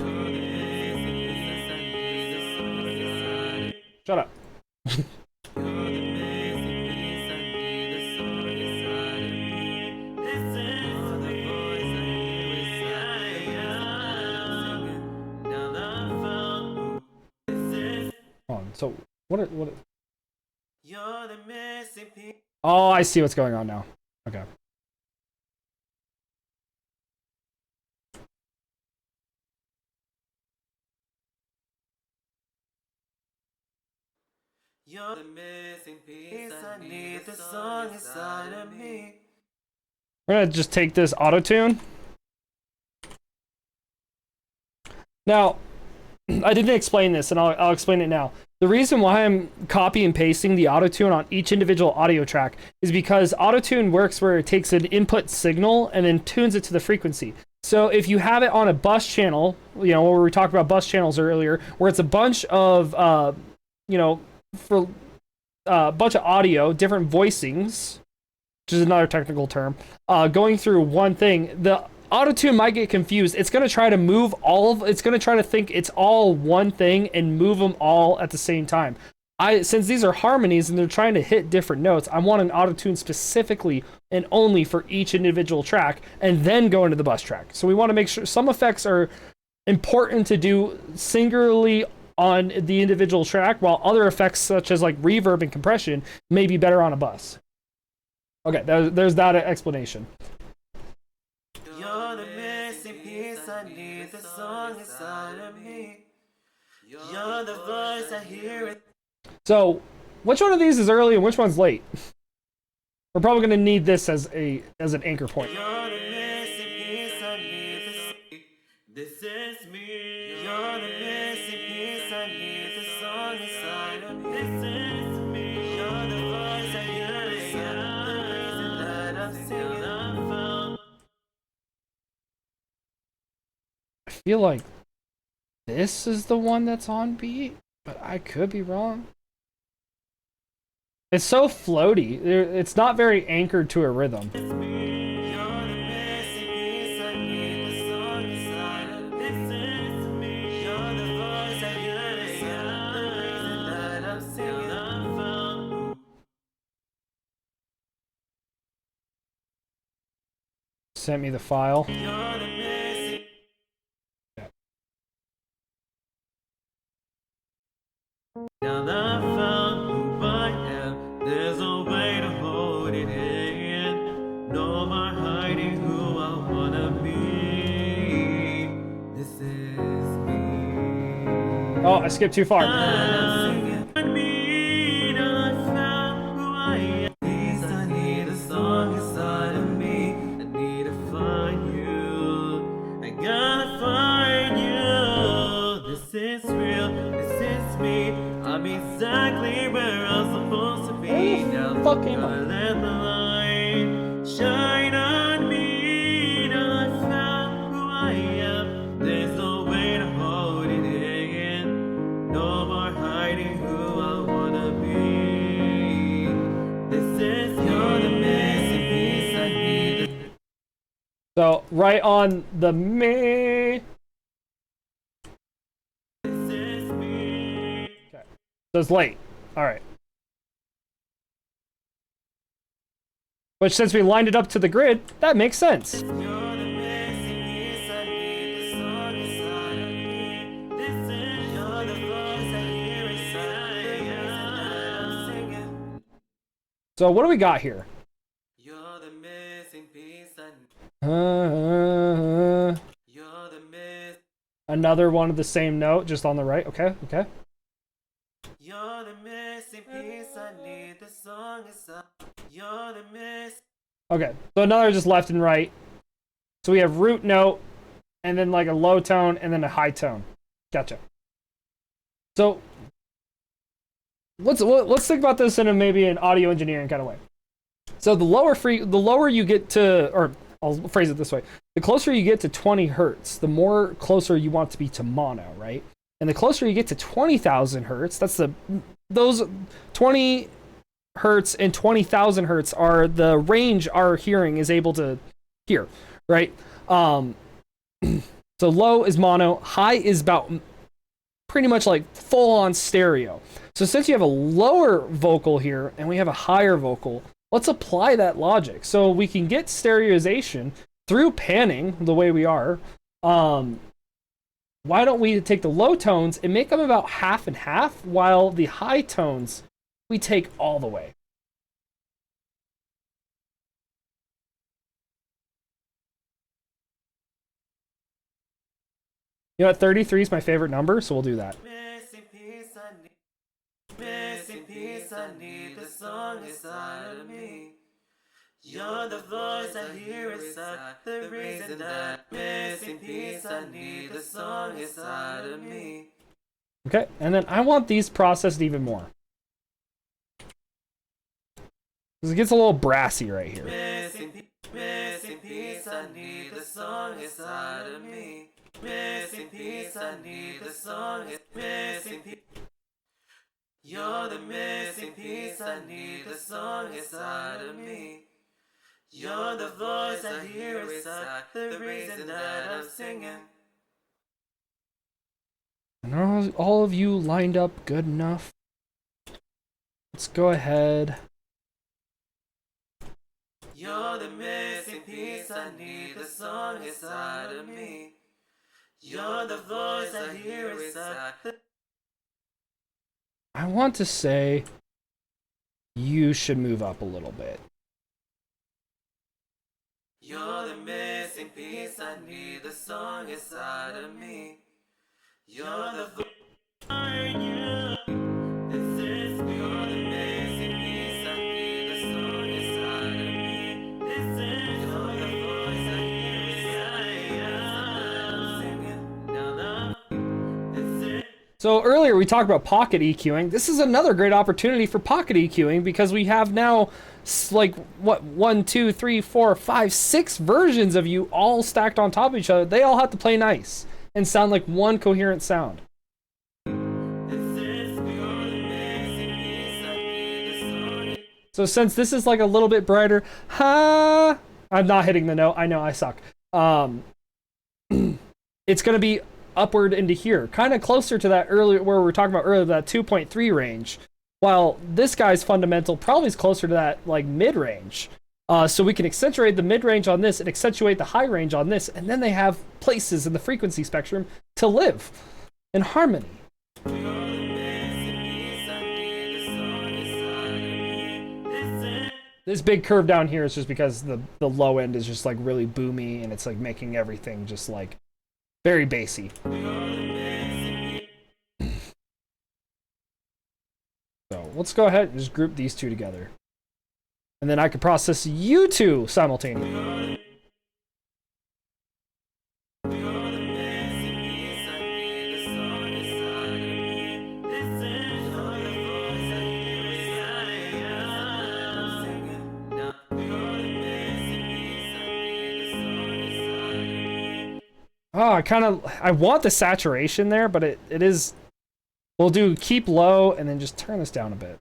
E: Shut up. Hold on. So what?
F: You're the missing piece.
E: Oh, I see what's going on now. Okay.
F: You're the missing piece. I need the song inside of me.
E: We're gonna just take this auto tune. Now, I didn't explain this, and I'll explain it now. The reason why I'm copy and pasting the auto tune on each individual audio track is because auto tune works where it takes an input signal and then tunes it to the frequency. So if you have it on a bus channel, you know, where we talked about bus channels earlier, where it's a bunch of, for a bunch of audio, different voicings, which is another technical term, going through one thing, the auto-tune might get confused. It's going to try to move it's going to try to think it's all one thing and move them all at the same time. Since these are harmonies and they're trying to hit different notes, I want an auto-tune specifically and only for each individual track and then go into the bus track. So we want to make sure some effects are important to do singularly on the individual track, while other effects such as like reverb and compression may be better on a bus. Okay, there's that explanation.
F: You're the missing piece. I need the song inside of me. You're the voice I hear it.
E: So, which one of these is early and which one's late? We're probably going to need this as an anchor point.
F: You're the missing piece. I need the. This is me. You're the missing piece. I need the song inside of me. This is me. You're the voice I hear it. The reason that I'm singing. I found.
E: I feel like this is the one that's on beat, but I could be wrong. It's so floaty. It's not very anchored to a rhythm.
F: You're the missing piece. I need the song inside of me. This is me. You're the voice I hear it. The reason that I'm singing. I found.
E: Sent me the file.
F: You're the missing. Now that I found who I am, there's a way to hold it in. No more hiding who I wanna be. This is me.
E: Oh, I skipped too far.
F: I'm singing me. Now I found who I am. Please, I need a song inside of me. I need to find you. I gotta find you. This is real. This is me. I'm exactly where I'm supposed to be.
E: Where the fuck am I?
F: Gotta let the light shine on me. Now I found who I am. There's no way to hold it in. No more hiding who I wanna be. This is you're the missing piece I need.
E: So right on the me.
F: This is me.
E: So it's late. All right. Which, since we lined it up to the grid, that makes sense.
F: You're the missing piece I need the song inside of me. This is you're the voice I hear inside the reason that I'm singing.
E: So what do we got here?
F: You're the missing piece I need. You're the miss.
E: Another one of the same note, just on the right. Okay, okay.
F: You're the missing piece I need the song inside. You're the miss.
E: Okay, so another just left and right. So we have root note, and then like a low tone, and then a high tone. Gotcha. So let's think about this in maybe an audio engineering kind of way. So the lower you get to, or I'll phrase it this way: the closer you get to 20 hertz, the more closer you want to be to mono, right? And the closer you get to 20,000 hertz, those 20 hertz and 20,000 hertz are the range our hearing is able to hear, right? So low is mono, high is about pretty much like full on stereo. So since you have a lower vocal here and we have a higher vocal, let's apply that logic. So we can get stereoization through panning the way we are. Why don't we take the low tones and make them about half and half, while the high tones we take all the way? You know what, 33 is my favorite number, so we'll do that.
F: Missing piece I need. Missing piece song inside of me. You're the voice I hear inside, the reason that missing piece I need the song inside of me.
E: Okay, and then I want these processed even more. Because it gets a little brassy right here.
F: Missing piece I need the song inside of me. Missing piece I need the song missing piece. You're the missing piece I need the song inside of me. You're the voice I hear inside, the reason that I'm singing.
E: And are all of you lined up good enough? Let's go ahead.
F: You're the missing piece I need the song inside of me. You're the voice I hear inside.
E: I want to say you should move up a little bit.
F: You're the missing piece I need the song inside of me. You're the voice I hear. This is you're the missing piece I need the song inside of me. This is you're the voice I hear inside. I'm singing now. This is.
E: So earlier we talked about pocket EQing. This is another great opportunity for pocket EQing because we have now like what 1, 2, 3, 4, 5, 6 versions of you all stacked on top of each other. They all have to play nice and sound like one coherent sound. So since this is like a little bit brighter, ha, I'm not hitting the note. I know I suck. It's gonna be upward into here, kind of closer to that earlier where we were talking about earlier, that 2.3 range. While this guy's fundamental probably is closer to that like mid range. So we can accentuate the mid range on this and accentuate the high range on this, and then they have places in the frequency spectrum to live in harmony. This big curve down here is just because the low end is just like really boomy and it's like making everything just like very bassy. So let's go ahead and just group these two together. And then I could process you two simultaneously. Oh, I want the saturation there, but it is, we'll do keep low and then just turn this down a bit.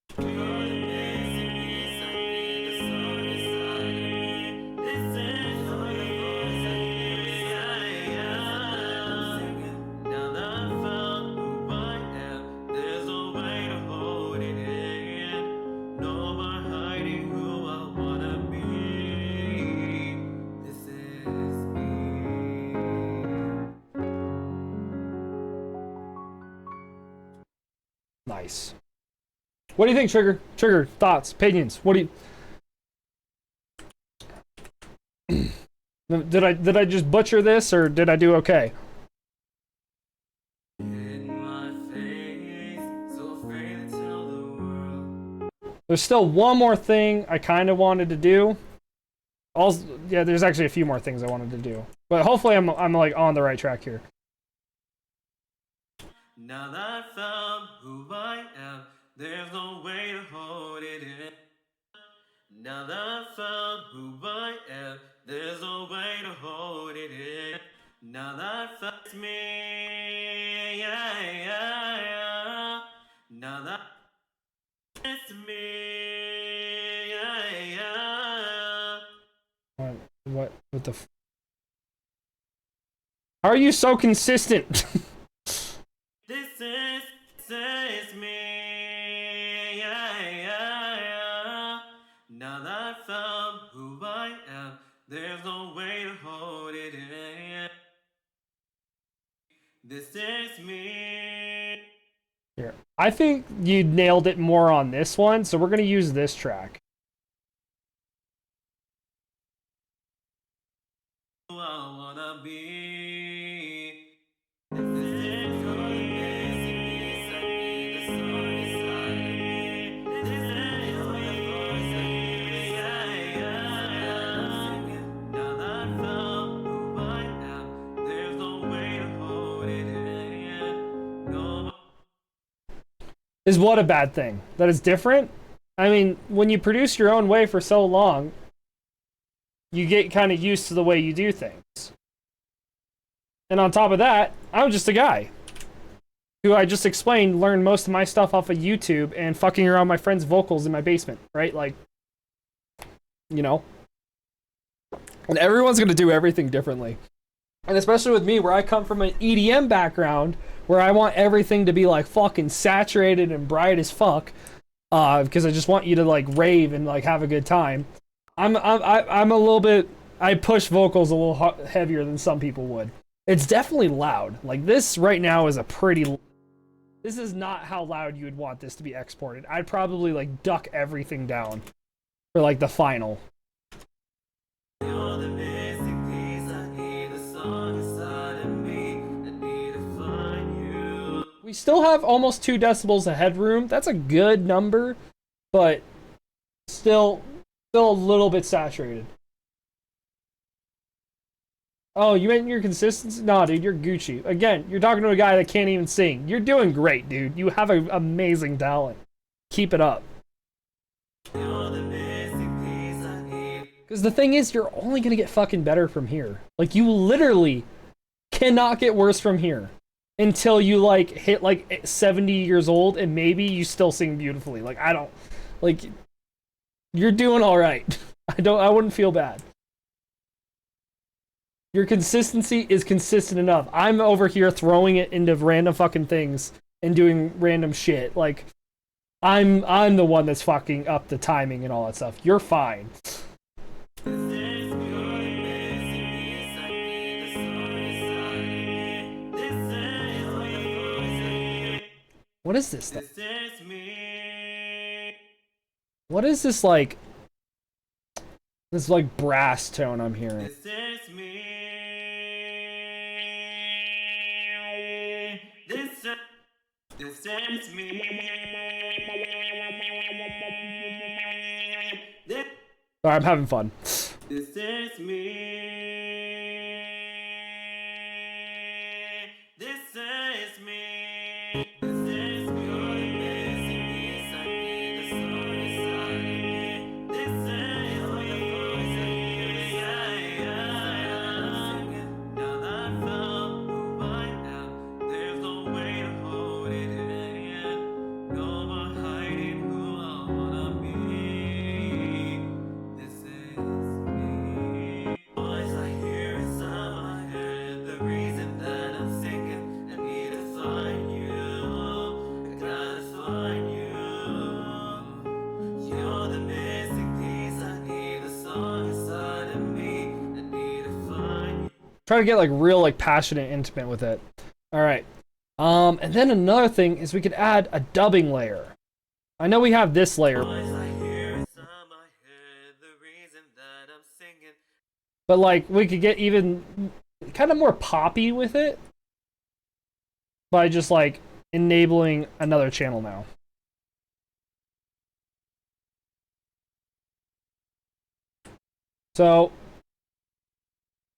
E: Nice. What do you think, Trigger? Trigger, thoughts, opinions. What do you... Did I just butcher this or did I do okay? There's still one more thing I kind of wanted to do. Also, yeah, there's actually a few more things I wanted to do. But hopefully I'm like on the right track here.
F: Now that I found who I am, there's no way to hold it in. Now that I found who I am, there's no way to hold it in. Now that I found me, yeah, yeah, yeah. Now that it's me, yeah, yeah.
E: What the f... How are you so consistent?
F: This is me, yeah, yeah, yeah. Now that I found who I am, there's no way to hold it in. This is me.
E: Here. I think you nailed it more on this one, so we're going to use this track.
F: Who I wanna be.
E: is what a bad thing? That is different? I mean, when you produce your own way for so long, you get kind of used to the way you do things. And on top of that, I'm just a guy who I just explained learned most of my stuff off of YouTube and fucking around my friends' vocals in my basement, right? Like, you know. And everyone's gonna do everything differently. And especially with me, where I come from an EDM background, where I want everything to be like fucking saturated and bright as fuck, because I just want you to like rave and like have a good time. I'm a little bit. I push vocals a little heavier than some people would. It's definitely loud. Like this right now is a pretty. This is not how loud you would want this to be exported. I'd probably like duck everything down for like the final. We still have almost 2 decibels of headroom. That's a good number, but still a little bit saturated. Oh, you meant your consistency? Nah, dude, you're Gucci. Again, you're talking to a guy that can't even sing. You're doing great, dude. You have an amazing talent. Keep it up. Because the thing is, you're only going to get fucking better from here. Like, you literally cannot get worse from here until you, like, hit, like, 70 years old and maybe you still sing beautifully. Like, I don't... Like, you're doing all right. I wouldn't feel bad. Your consistency is consistent enough. I'm over here throwing it into random fucking things and doing random shit. Like, I'm the one that's fucking up the timing and all that stuff. You're fine. What is this thing? What is this like? This like brass tone I'm hearing.
F: This is me.
E: Sorry, I'm having fun.
F: This is me. This is me. This is me. This is me. Now that I found who I am, there's no way to hold it in. No more hiding who I wanna be. This is me. Voice I hear inside my head, the reason that I'm singing. I need to find you. I gotta find you. You're the missing piece. I need a song inside of me. I need to find you.
E: Try to get like real like passionate, intimate with it. All right. And then another thing is we could add a dubbing layer. I know we have this layer, but like we could get even kind of more poppy with it by just like enabling another channel now. So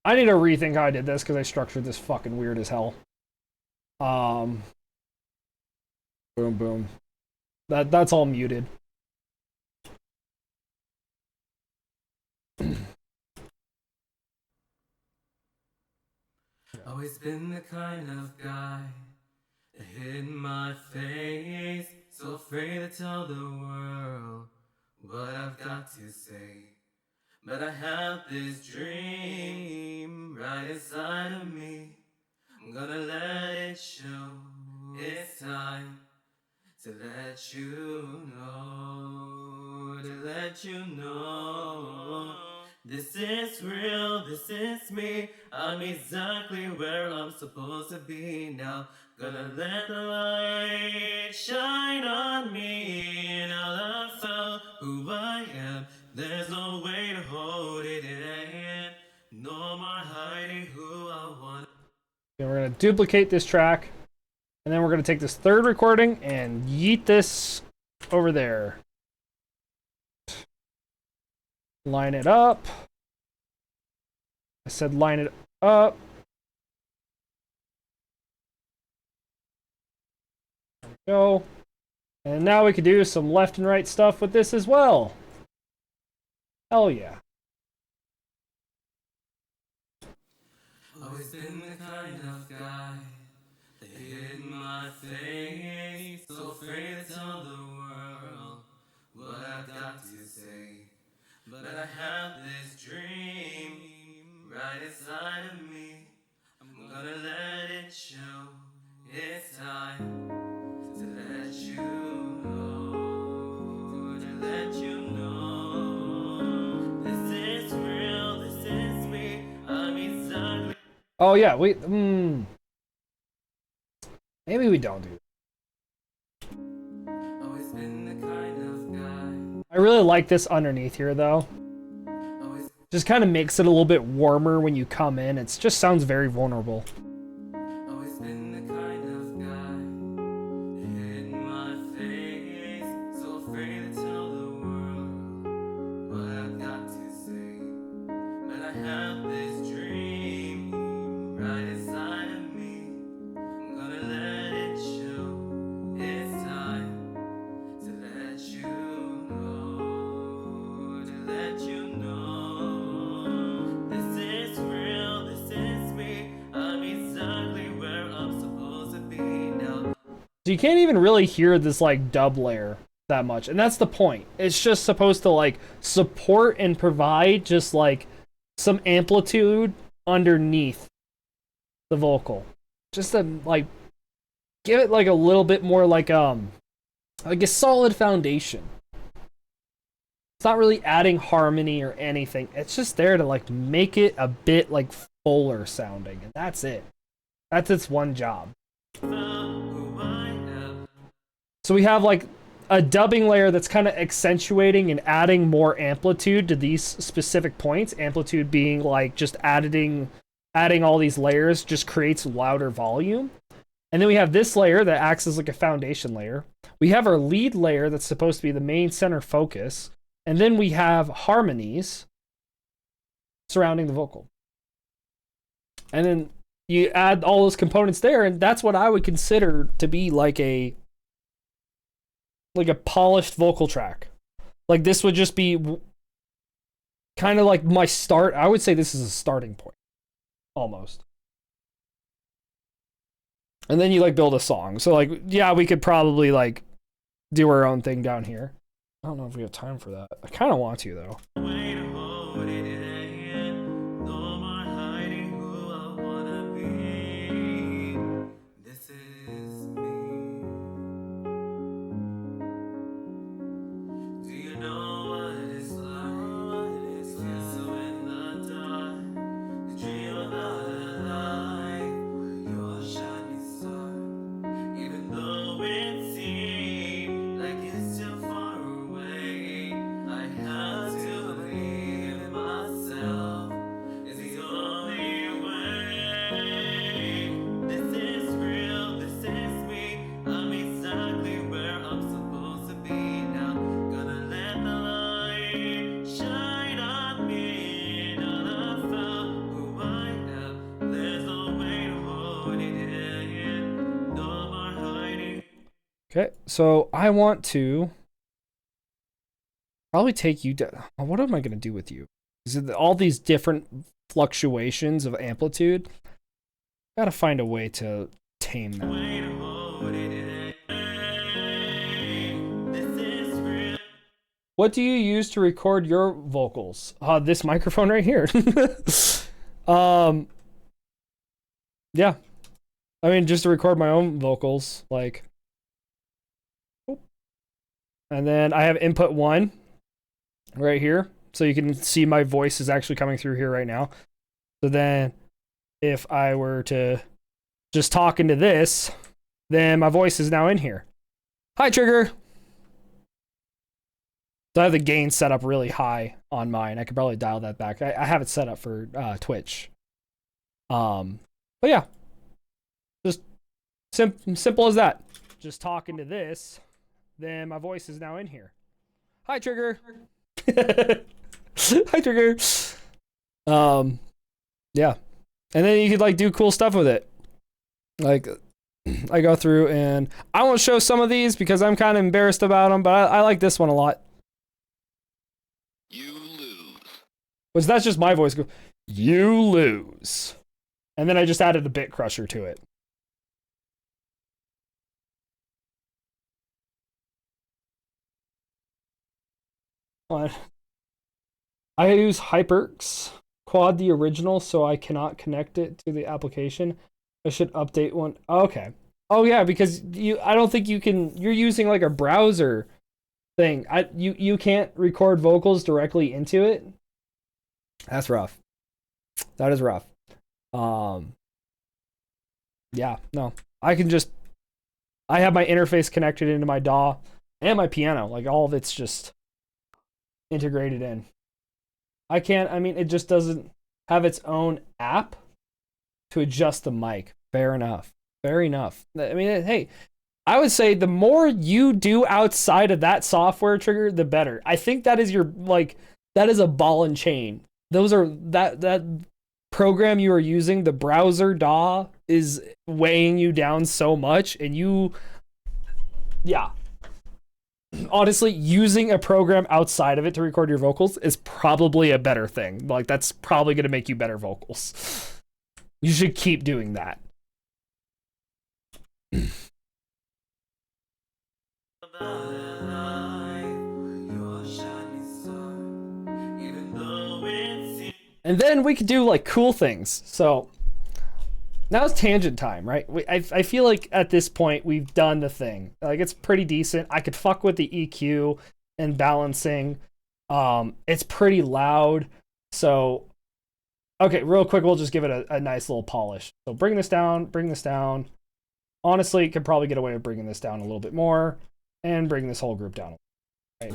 E: I need to rethink how I did this because I structured this fucking weird as hell. Boom, boom. That's all muted.
F: Always been the kind of guy that hid my face, so afraid to tell the world what I've got to say. But I have this dream right inside of me. I'm gonna let it show. It's time to let you know, to let you know. This is real, this is me. I'm exactly where I'm supposed to be now. Gonna let the light shine on me. Now that I found who I am, there's no way to hold it in. No more hiding who I want.
E: And we're gonna duplicate this track, and then we're gonna take this third recording and yeet this over there. Line it up. I said line it up. There we go. And now we could do some left and right stuff with this as well. Hell yeah.
F: Always been the kind of guy that hid my face, so afraid to tell the world what I've got to say. But I have this dream right inside of me. I'm gonna let it show. It's time to let you know, to let you know. This is real, this is me. I'm exactly.
E: Oh yeah, maybe we don't do that.
F: Always been the kind of guy.
E: I really like this underneath here though.
F: Always,
E: Just kind of makes it a little bit warmer when you come in. It just sounds very vulnerable.
F: always been the kind of guy that hid my face, so afraid to tell the world what I've got to say. But I have this dream right inside of me. I'm gonna let it show. It's time to let you know, to let you know. This is real, this is me. I'm exactly where I'm supposed to be now.
E: So you can't even really hear this like dub layer that much. And that's the point. It's just supposed to like support and provide just like some amplitude underneath the vocal. Just to like give it like a little bit more like a solid foundation. It's not really adding harmony or anything. It's just there to like make it a bit like fuller sounding, and that's it. That's its one job.
F: Who I am.
E: So we have like a dubbing layer that's kind of accentuating and adding more amplitude to these specific points. Amplitude being like just adding all these layers just creates louder volume. And then we have this layer that acts as like a foundation layer. We have our lead layer that's supposed to be the main center focus. And then we have harmonies surrounding the vocal. And then you add all those components there, and that's what I would consider to be like a polished vocal track. Like this would just be kind of like my start. I would say this is a starting point almost. And then you like build a song. So like, yeah, we could probably like do our own thing down here. I don't know if we have time for that. I kind of want to though.
F: Way to hold it in. No more hiding who I wanna be. This is me. Do you know what it's like? Feel so in the dark. To dream about a life where you're a shining star. Even though it seems like it's too far away, I have to believe in myself. It's the only way. This is real, this is me. I'm exactly where I'm supposed to be now. Gonna let the light shine on me. Not about who I am. There's no way to hold it in. No more hiding.
E: Okay, so I want to probably take you down. What am I going to do with you? Is it all these different fluctuations of amplitude? Gotta find a way to tame that.
F: Way to hold it in. This is real.
E: What do you use to record your vocals? This microphone right here. Yeah. I mean, just to record my own vocals, like. And then I have input 1 right here. So you can see my voice is actually coming through here right now. So then if I were to just talk into this, then my voice is now in here. Hi, Trigger. So I have the gain set up really high on mine. I could probably dial that back. I have it set up for Twitch. But yeah, just simple as that. Just talking to this, then my voice is now in here. Hi, Trigger. Hi, Trigger. Yeah. And then you could like do cool stuff with it. Like I go through and I won't show some of these because I'm kind of embarrassed about them, but I like this one a lot.
H: You lose.
E: Was that's just my voice go, you lose. And then I just added a bit crusher to it. What? I use HyperX Quad the original, so I cannot connect it to the application. I should update one. Oh, okay. Oh yeah, because I don't think you can. You're using like a browser thing. You can't record vocals directly into it. That's rough. That is rough. Yeah, no. I have my interface connected into my DAW and my piano. Like all of it's just integrated in. It just doesn't have its own app to adjust the mic. Fair enough. Fair enough. I mean, hey, I would say the more you do outside of that software trigger, the better. I think that is that is a ball and chain. Those are that program you are using, the browser DAW, is weighing you down so much, and honestly, using a program outside of it to record your vocals is probably a better thing. Like, that's probably going to make you better vocals. You should keep doing that. And then we could do like cool things. So now it's tangent time, right? I feel like at this point we've done the thing. Like, it's pretty decent. I could fuck with the EQ and balancing. It's pretty loud. So, okay, real quick, we'll just give it a nice little polish. So bring this down. Honestly, could probably get away with bringing this down a little bit more and bring this whole group down. Right.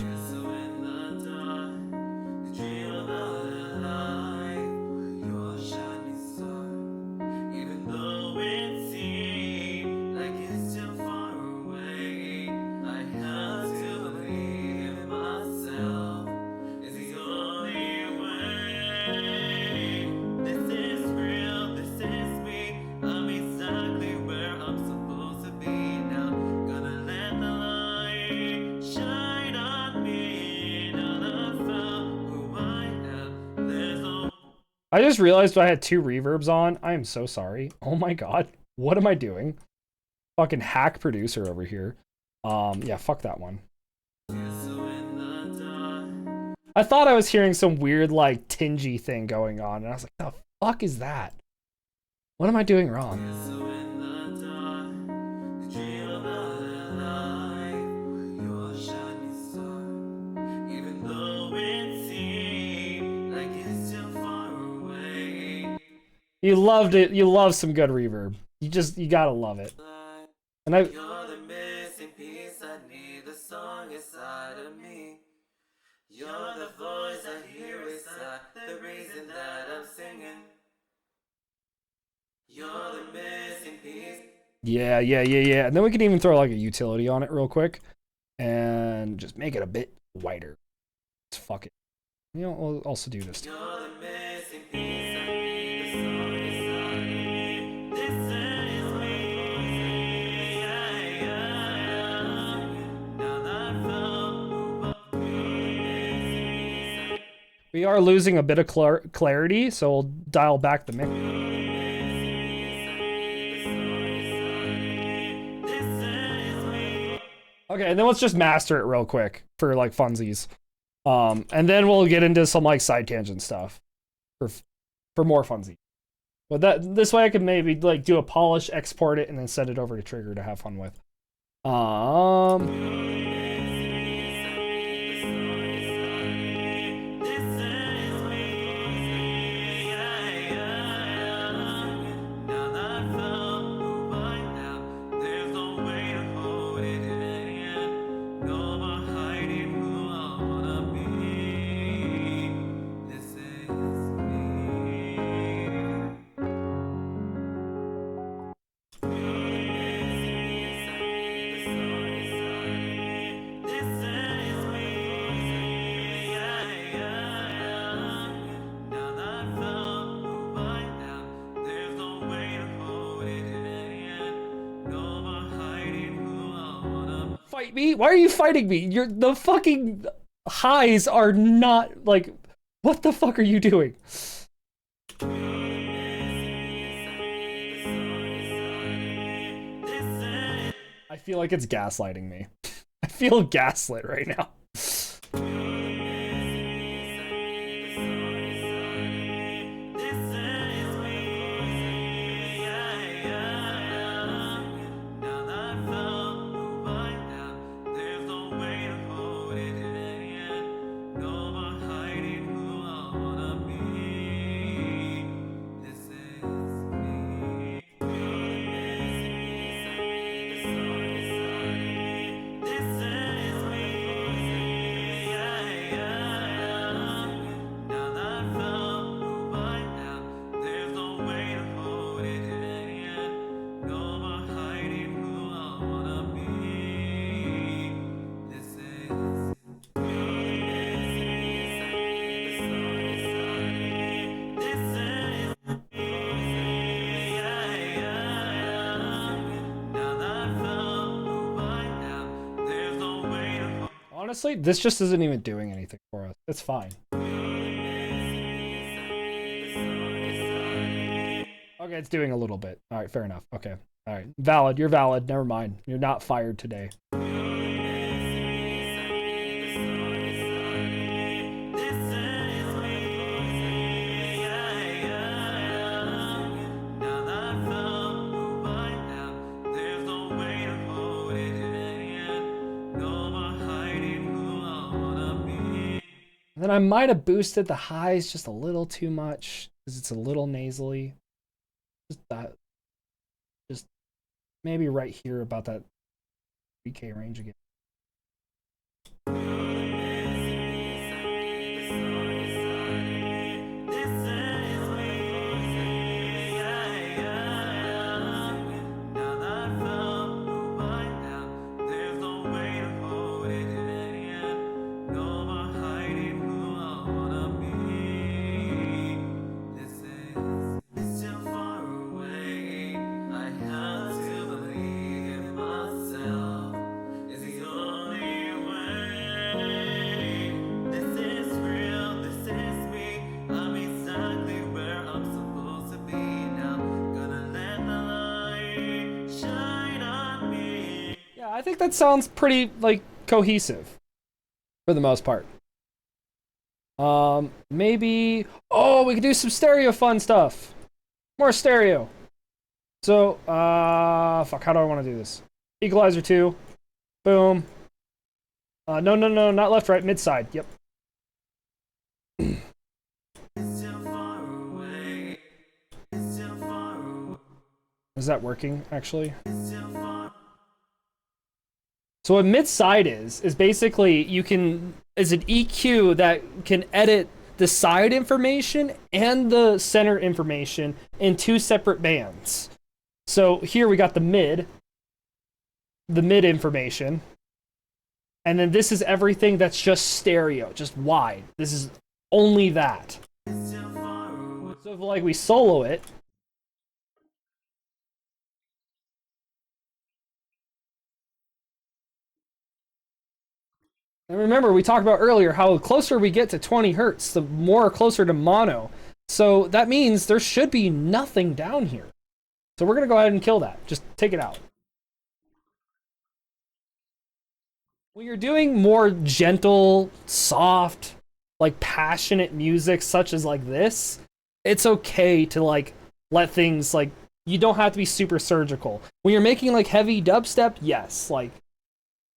E: I just realized I had 2 reverbs on. I am so sorry. Oh my god. What am I doing? Fucking hack producer over here. Yeah, fuck that one. I thought I was hearing some weird, like, tingy thing going on, and I was like, the fuck is that? What am I doing wrong? You loved it. You love some good reverb. You gotta love it. And
F: You're the missing piece. I need the song inside of me. You're the voice I hear inside, the reason that I'm singing. You're the missing piece.
E: Yeah. And then we can even throw like a utility on it real quick and just make it a bit whiter. Let's fuck it. You know, we'll also do this.
F: You're the missing piece. I need the song inside of me. This is me. Now that I found who I am.
E: We are losing a bit of clarity, so we'll dial back the mix. Okay, and then let's just master it real quick for like funsies. And then we'll get into some like side tangent stuff for more funsies. But this way I could maybe like do a polish, export it, and then send it over to Trigger to have fun with. fight me? Why are you fighting me? The fucking highs are not like, what the fuck are you doing? I feel like it's gaslighting me. I feel gaslit right now. Honestly, this just isn't even doing anything for us. It's fine. Okay, it's doing a little bit. All right, fair enough. Okay. All right. Valid. You're valid. Never mind. You're not fired today. Then I might have boosted the highs just a little too much because it's a little nasally. Just maybe right here about that 3K range again. I think that sounds pretty, like, cohesive for the most part. Maybe... Oh, we could do some stereo fun stuff. More stereo. So, fuck, how do I want to do this? Equalizer 2. Boom. No, not left, right, mid side. Yep. Is that working, actually? So what mid-side is basically is an EQ that can edit the side information and the center information in two separate bands. So here we got the mid information, and then this is everything that's just stereo, just wide. This is only that. So if like we solo it, and remember, we talked about earlier how the closer we get to 20 hertz, the more closer to mono. So that means there should be nothing down here. So we're going to go ahead and kill that. Just take it out. When you're doing more gentle, soft, like passionate music such as like this, it's okay to like let things like, you don't have to be super surgical. When you're making like heavy dubstep, yes, like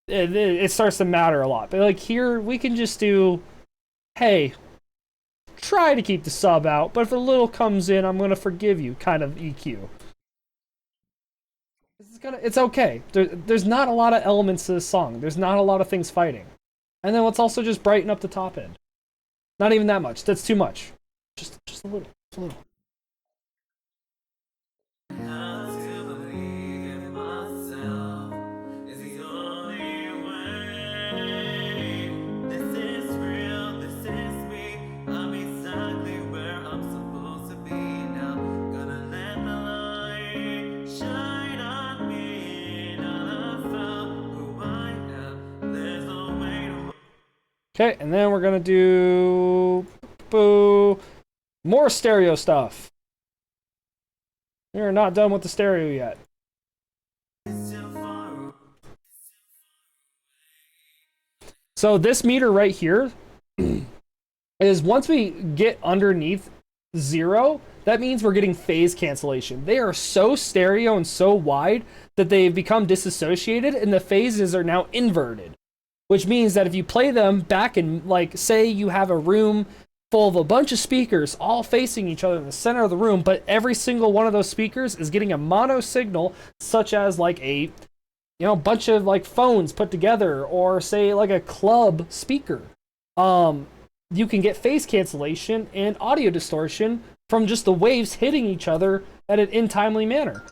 E: it starts to matter a lot. But like here, we can just do, hey, try to keep the sub out, but if a little comes in, I'm going to forgive you kind of EQ. It's okay. There's not a lot of elements to this song. There's not a lot of things fighting. And then let's also just brighten up the top end. Not even that much. That's too much. Just a little. Just a little. Okay, and then we're gonna do more stereo stuff. We're not done with the stereo yet. So this meter right here is once we get underneath 0, that means we're getting phase cancellation. They are so stereo and so wide that they've become disassociated and the phases are now inverted. Which means that if you play them back in, like, say you have a room full of a bunch of speakers all facing each other in the center of the room, but every single one of those speakers is getting a mono signal, such as like a, bunch of like phones put together, or say like a club speaker. You can get phase cancellation and audio distortion from just the waves hitting each other at an untimely manner.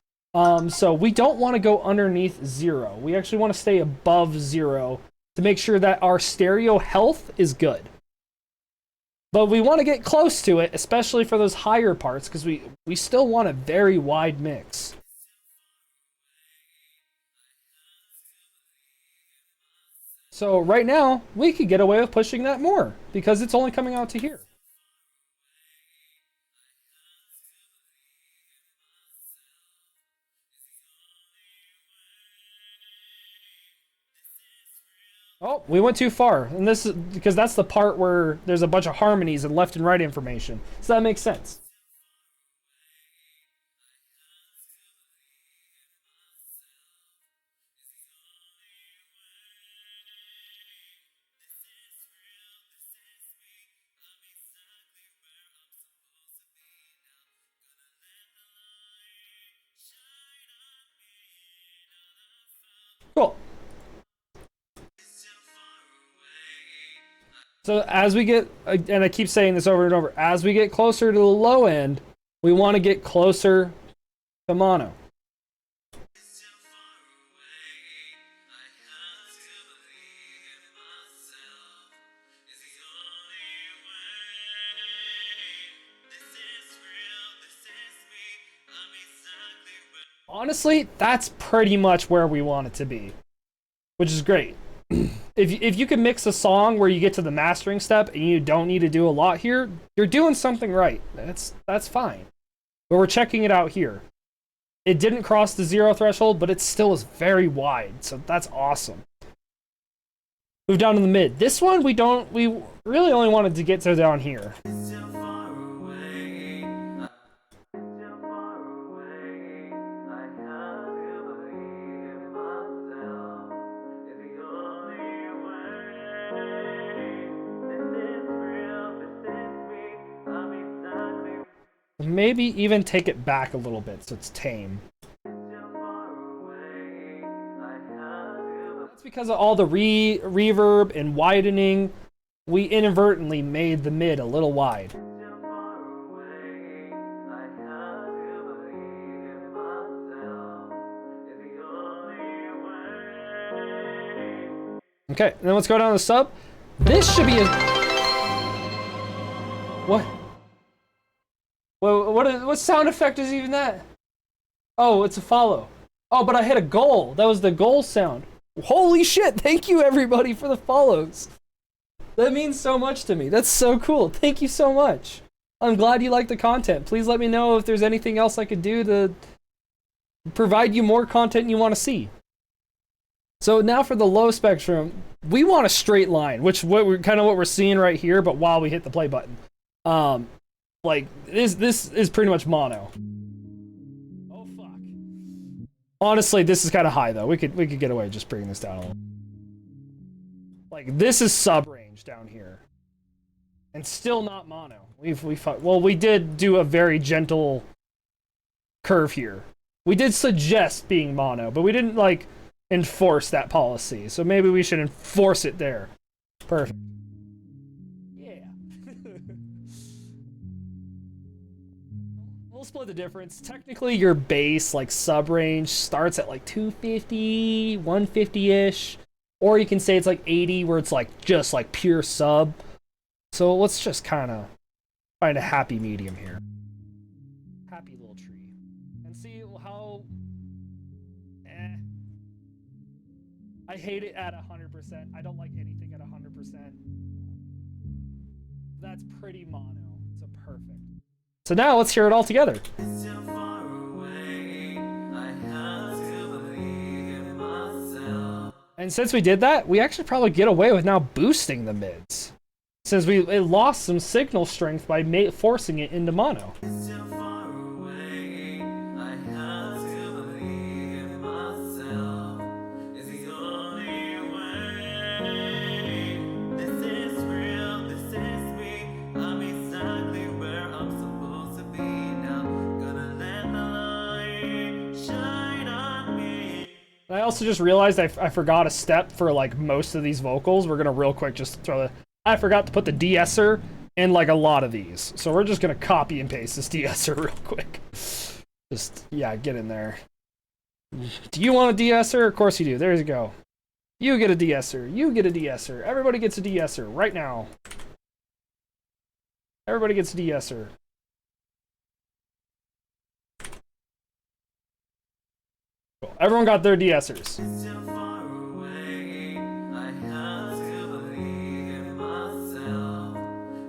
E: So we don't want to go underneath 0. We actually want to stay above 0 to make sure that our stereo health is good. But we want to get close to it, especially for those higher parts, because we still want a very wide mix. So right now, we could get away with pushing that more, because it's only coming out to here. Oh, we went too far. And this is because that's the part where there's a bunch of harmonies and left and right information. So that makes sense. Cool. So as we get, and I keep saying this over and over, as we get closer to the low end, we want to get closer to mono. Honestly, that's pretty much where we want it to be, which is great. If you can mix a song where you get to the mastering step and you don't need to do a lot here, you're doing something right. That's fine. But we're checking it out here. It didn't cross the 0 threshold, but it still is very wide, so that's awesome. Move down to the mid. This one we really only wanted to get to down here. Maybe even take it back a little bit so it's tame. That's because of all the reverb and widening. We inadvertently made the mid a little wide. Okay, and then let's go down to the sub. This should be a... What? What sound effect is even that? Oh, it's a follow. Oh, but I hit a goal. That was the goal sound. Holy shit, thank you everybody for the follows. That means so much to me. That's so cool. Thank you so much. I'm glad you like the content. Please let me know if there's anything else I could do to provide you more content you want to see. So now for the low spectrum, we want a straight line, which what we're seeing right here, but while we hit the play button. Like this is pretty much mono. Oh fuck. Honestly, this is kind of high though. We could get away just bringing this down a little. Like this is sub range down here, and still not mono. We did do a very gentle curve here. We did suggest being mono, but we didn't like enforce that policy. So maybe we should enforce it there. Perfect. We'll split the difference. Technically, your bass, like, sub-range starts at, like, 250, 150-ish. Or you can say it's, like, 80, where it's, like, just, like, pure sub. So let's just kind of find a happy medium here. Happy little tree. And see how... I hate it at 100%. I don't like anything at 100%. That's pretty mono. So perfect. So now let's hear it all together.
F: It's too far away. I have to believe in myself.
E: And since we did that, we actually probably get away with now boosting the mids. Since it lost some signal strength by forcing it into mono.
F: It's too far away. I have to believe in myself. It's the only way. This is real. This is me. I'm exactly where I'm supposed to be now. Gonna let the light shine on me.
E: I also just realized I forgot a step for like most of these vocals. We're gonna real quick just throw the. I forgot to put the de-esser in like a lot of these. So we're just gonna copy and paste this de-esser real quick. Just, yeah, get in there. Do you want a de-esser? Of course you do. There you go. You get a de-esser. You get a de-esser. Everybody gets a de-esser right now. Everybody gets a de-esser. Cool. Everyone got their de-essers.
F: It's too far away. I have to believe in myself.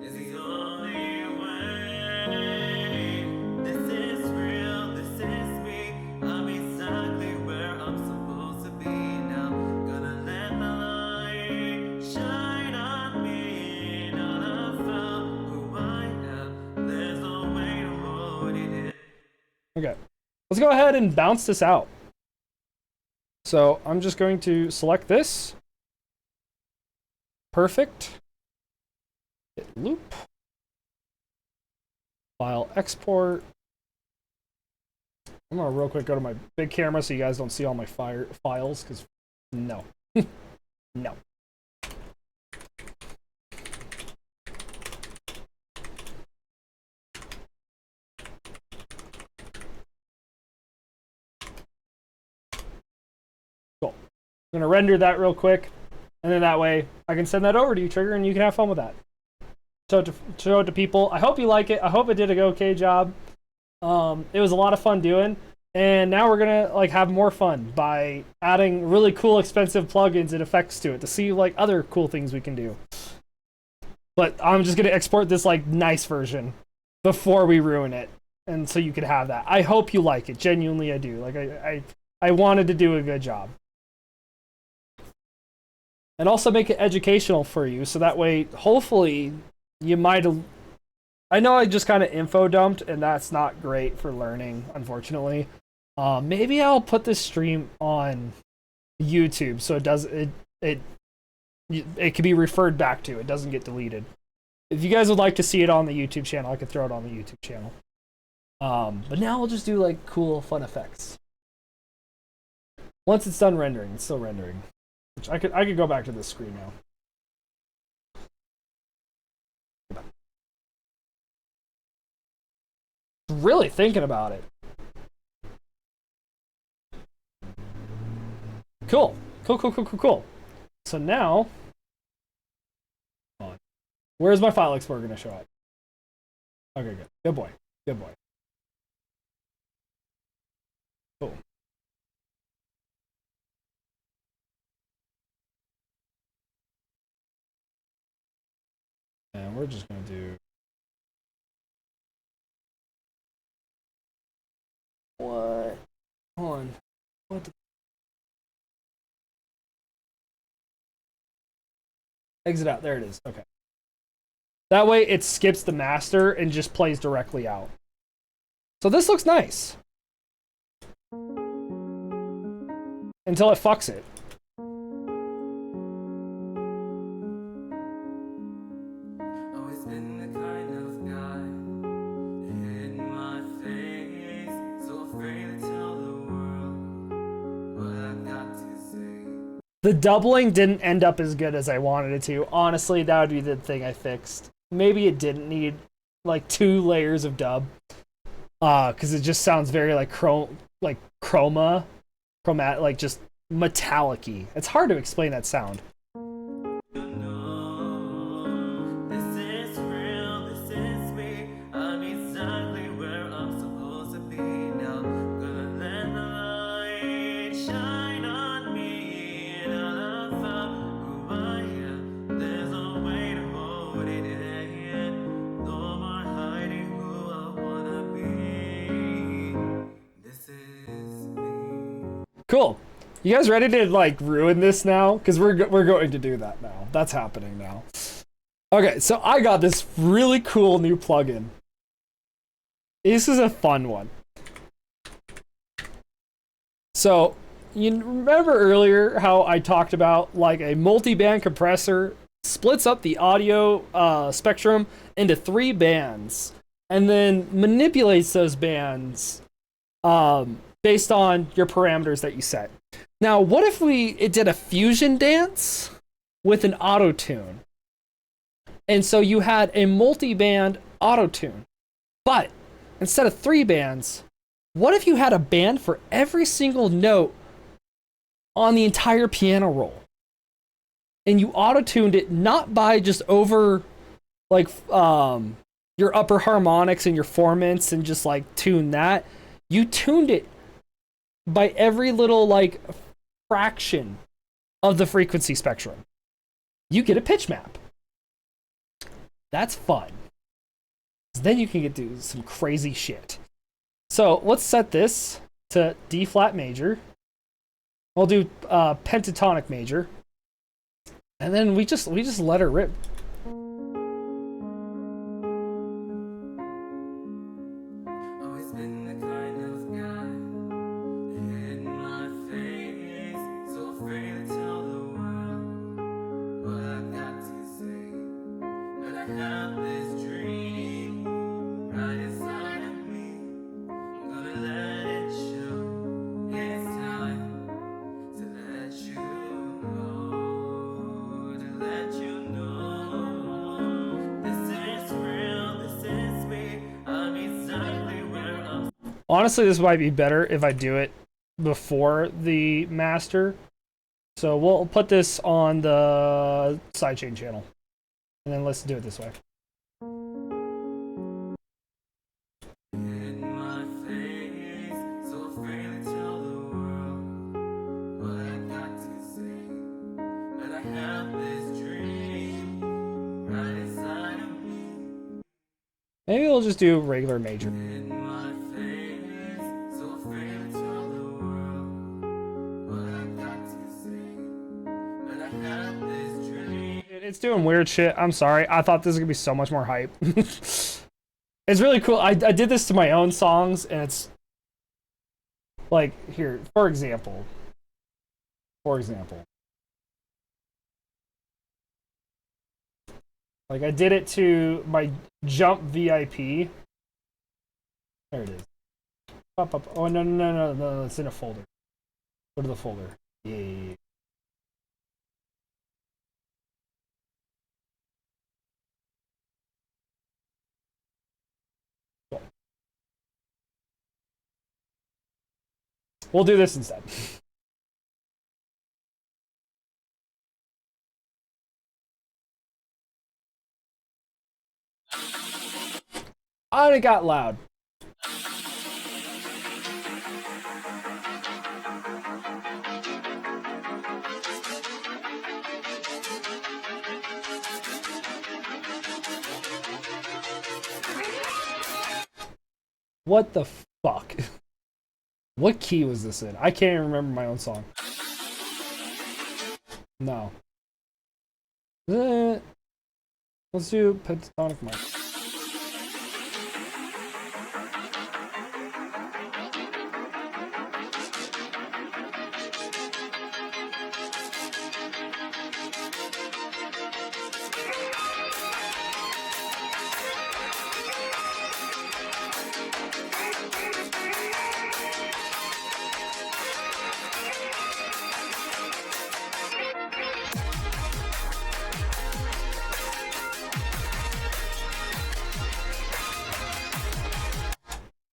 F: It's the only way. This is real. This is me. I'm exactly where I'm supposed to be now. Gonna let the light shine on me. Now I found who I am. There's no way to hold it in.
E: Okay. Let's go ahead and bounce this out. So I'm just going to select this. Perfect. Hit loop. File export. I'm gonna real quick go to my big camera so you guys don't see all my files, because no. No. Cool. I'm gonna render that real quick, and then that way I can send that over to you, Trigger, and you can have fun with that. Show it to people. I hope you like it. I hope it did a okay job. It was a lot of fun doing, and now we're gonna like have more fun by adding really cool, expensive plugins and effects to it to see like other cool things we can do. But I'm just gonna export this like nice version before we ruin it, and so you can have that. I hope you like it. Genuinely, I do. Like I wanted to do a good job. And also make it educational for you, so that way, hopefully, you might. I know I just kind of info dumped, and that's not great for learning, unfortunately. Maybe I'll put this stream on YouTube, so it can be referred back to. It doesn't get deleted. If you guys would like to see it on the YouTube channel, I could throw it on the YouTube channel. But now we'll just do like cool, fun effects. Once it's done rendering, it's still rendering. Which I could go back to this screen now. Really thinking about it. Cool. Cool. So now, where's my file explorer gonna show up? Okay, good. Good boy. Cool. And we're just gonna do what? Hold on. What the exit out. There it is. Okay. That way it skips the master and just plays directly out. So this looks nice. Until it fucks it.
F: Always been the kind of guy hid my face, so afraid to tell the world what I've got to say.
E: The doubling didn't end up as good as I wanted it to. Honestly, that would be the thing I fixed. Maybe it didn't need like 2 layers of dub. Because it just sounds very like chromatic, like just metallic-y. It's hard to explain that sound. Cool. You guys ready to like ruin this now? Because we're going to do that now. That's happening now. Okay, so I got this really cool new plugin. This is a fun one. So you remember earlier how I talked about like a multi-band compressor splits up the audio spectrum into 3 bands and then manipulates those bands based on your parameters that you set. Now, what if it did a fusion dance with an auto tune? And so you had a multi-band auto tune. But instead of 3 bands, what if you had a band for every single note on the entire piano roll? And you auto-tuned it not by just over like your upper harmonics and your formants and just like tune that. You tuned it by every little like fraction of the frequency spectrum. You get a pitch map. That's fun. Then you can do some crazy shit. So let's set this to D flat major. We'll do pentatonic major. And then we just let her rip.
F: Always been the kind of guy hid my face, so afraid to tell the world what I've got to say. But I have this dream right inside of me. I'm gonna let it show. It's time to let you know, to let you know. This is real, this is me. I'm exactly where I'm.
E: Honestly, this might be better if I do it before the master. So we'll put this on the sidechain channel. And then let's do it this way.
F: In my face, so afraid to tell the world what I got to say. But I have this dream right inside of me.
E: Maybe we'll just do regular major.
F: In my face, so afraid to tell the world what I got to say. But I have this dream.
E: It's doing weird shit. I'm sorry. I thought this was gonna be so much more hype. It's really cool. I did this to my own songs, and it's like here, for example. Like I did it to my Jump VIP. There it is. Pop up. Oh no! It's in a folder. Go to the folder. Yeah. Cool. We'll do this instead. It got loud. What the fuck? What key was this in? I can't even remember my own song. No. Let's do pentatonic mark.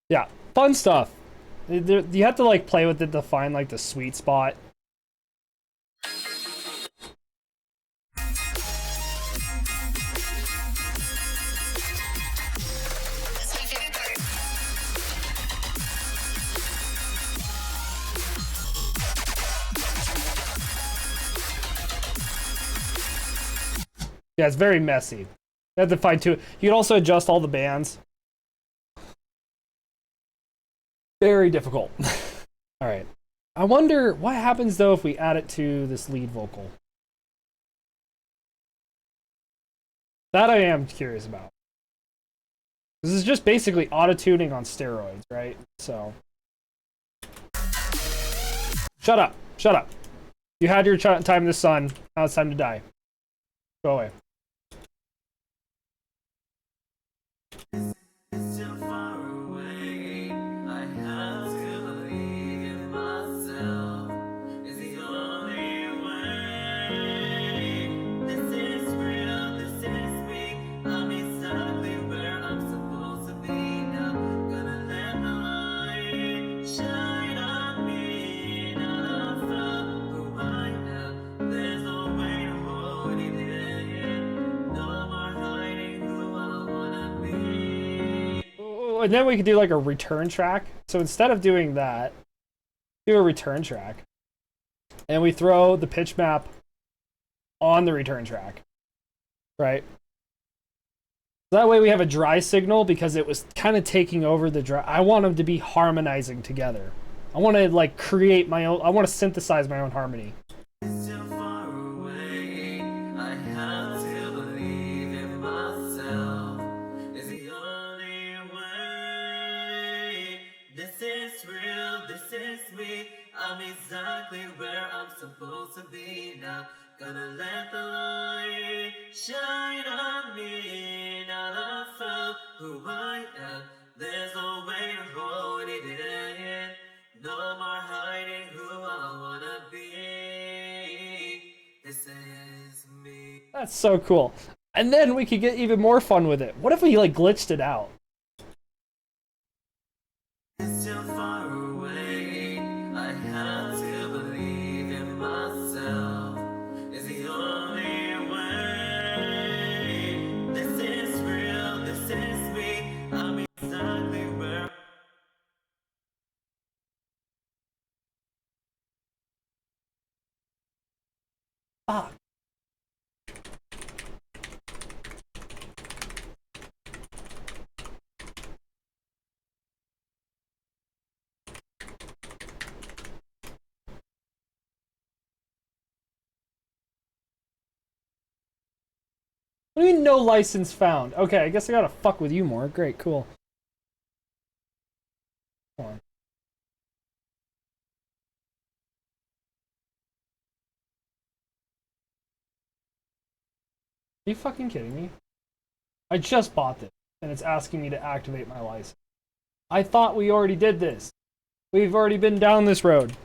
E: Yeah, fun stuff. You have to like play with it to find like the sweet spot. Yeah, it's very messy. You have to find two. You can also adjust all the bands. Very difficult. All right. I wonder what happens though if we add it to this lead vocal. That I am curious about. This is just basically auto-tuning on steroids, right? So. Shut up. Shut up. You had your time in the sun. Now it's time to die. Go away.
F: Still far away. I have to believe in myself. Is the only way. This is real. This is me. I'm exactly where I'm supposed to be now. Gonna let the light shine on me. Now I found who I am. There's no way to hold it in. No more hiding who I wanna be.
E: And then we could do like a return track. So instead of doing that, do a return track. And we throw the pitch map on the return track. Right? That way we have a dry signal because it was kind of taking over the dry. I want them to be harmonizing together. I want to like create my own, I want to synthesize my own harmony.
F: Still far away. I have to believe in myself. Is the only way. This is real. This is me. I'm exactly where I'm supposed to be now. Gonna let the light shine on me. Now I found who I am. There's no way to hold it in. No more hiding who I wanna be. This is me.
E: That's so cool. And then we could get even more fun with it. What if we like glitched it out?
F: Still far away. I have to believe in myself. Is the only way. This is real. This is me. I'm exactly where.
E: Ah. What do you mean no license found? Okay, I guess I gotta fuck with you more. Great, cool. Hold on. Are you fucking kidding me? I just bought this, and it's asking me to activate my license. I thought we already did this. We've already been down this road.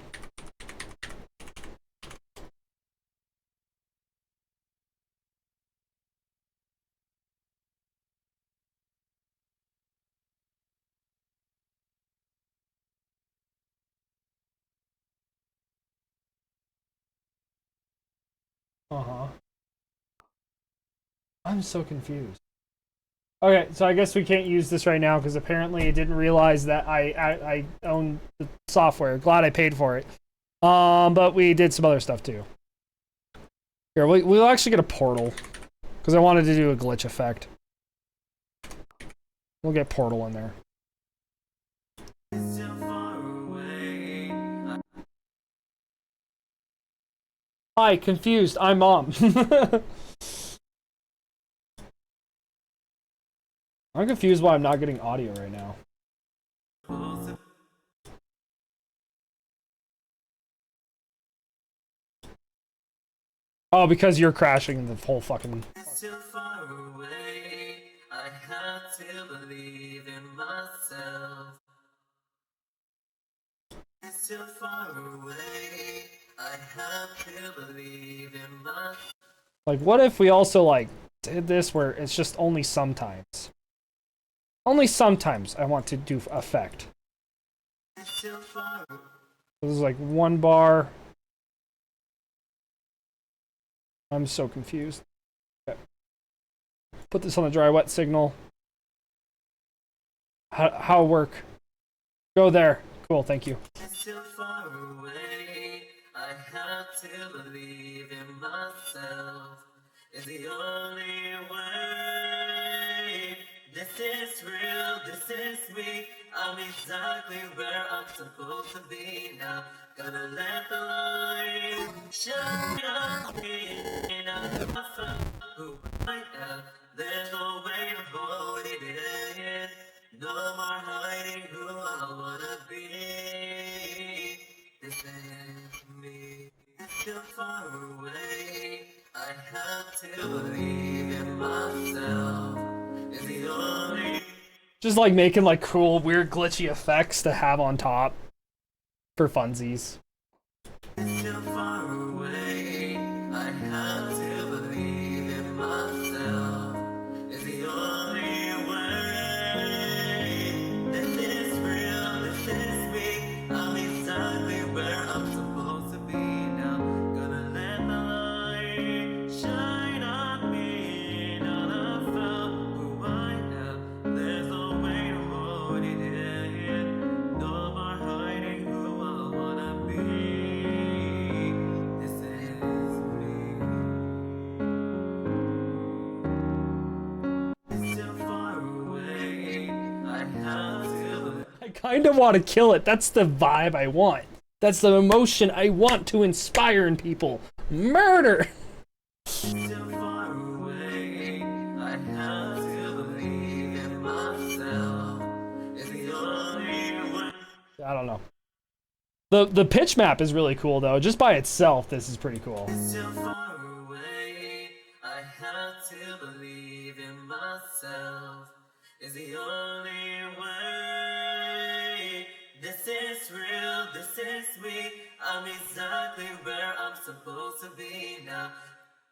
E: Uh-huh. I'm so confused. Okay, so I guess we can't use this right now because apparently it didn't realize that I own the software. Glad I paid for it. But we did some other stuff too. Here, we'll actually get a portal because I wanted to do a glitch effect. We'll get portal in there.
F: Still far away.
E: Hi, confused. I'm mom. I'm confused why I'm not getting audio right now. Oh, because you're crashing the whole fucking...
F: Still far away. I have to believe in myself. Still far away. I have to believe in myself.
E: Like, what if we also, like, did this where it's just only sometimes? Only sometimes I want to do effect.
F: Still far away.
E: This is like 1 bar. I'm so confused. Okay. Put this on the dry wet signal. How work? Go there. Cool, thank you.
F: Still far away. I have to believe in myself. Is the only way. This is real. This is me. I'm exactly where I'm supposed to be now. Gonna let the light shine on me. And I found who I am. There's no way to hold it in. No more hiding who I wanna be. This is me. It's still far away. I have to believe in myself. It's the only.
E: Just like making like cool, weird, glitchy effects to have on top for funsies.
F: It's still far away. I have to believe in myself. It's the only way. This is real. This is me. I'm exactly where I'm supposed to be now. Gonna let the light shine on me. Now I found who I am. There's no way to hold it in. No more hiding who I wanna be. This is me. It's still far away. I have to believe.
E: I kind of want to kill it. That's the vibe I want. That's the emotion I want to inspire in people. Murder!
F: Still far away. I have to believe in myself. It's the only way.
E: I don't know. The pitch map is really cool though. Just by itself, this is pretty cool.
F: Still far away. I have to believe in myself. It's the only way. This is real. This is me. I'm exactly where I'm supposed to be now.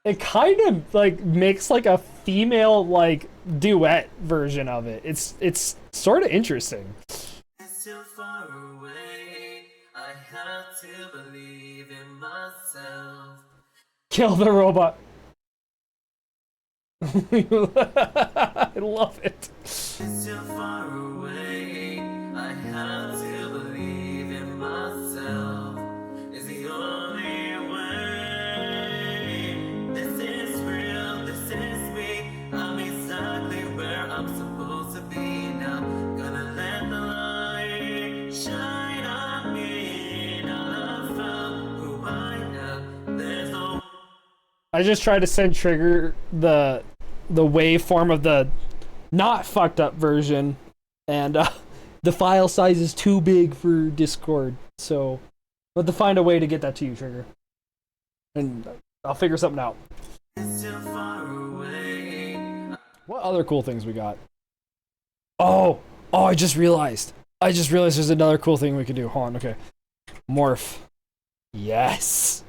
E: It kind of like makes like a female like duet version of it. It's sort of interesting.
F: It's still far away. I have to believe in myself.
E: Kill the robot. I love it.
F: It's still far away. I have to believe in myself. It's the only way. This is real. This is me. I'm exactly where I'm supposed to be now. Gonna let the light shine on me. Now I found who I am. There's no.
E: I just tried to send Trigger the waveform of the not fucked up version, and the file size is too big for Discord. So, I'll have to find a way to get that to you, Trigger, and I'll figure something out.
F: It's still far away.
E: What other cool things we got? Oh, I just realized. There's another cool thing we can do. Hold on, okay. Morph. Yes.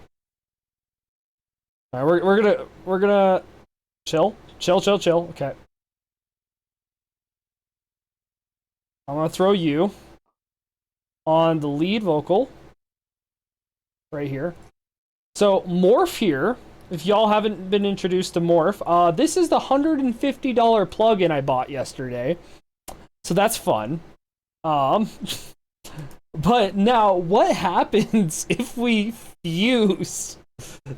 E: All right, we're gonna chill. Okay. I'm gonna throw you on the lead vocal right here. So Morph here. If y'all haven't been introduced to Morph, this is the $150 plugin I bought yesterday. So that's fun. But now what happens if we fuse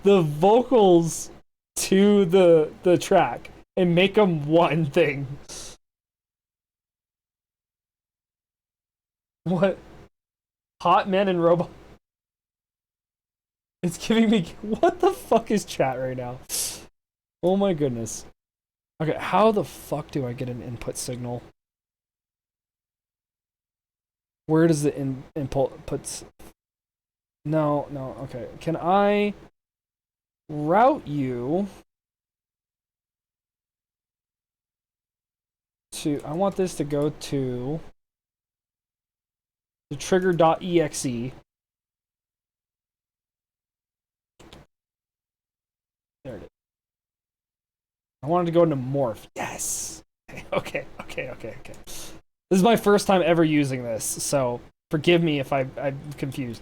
E: the vocals to the track and make them one thing? What? Hot men and robot. It's giving me. What the fuck is chat right now? Oh my goodness. Okay, how the fuck do I get an input signal? Where does the inputs? No, okay. Can I route you to. I want this to go to the trigger.exe. There it is. I wanted to go into morph. Yes. Okay. This is my first time ever using this, so forgive me if I'm confused.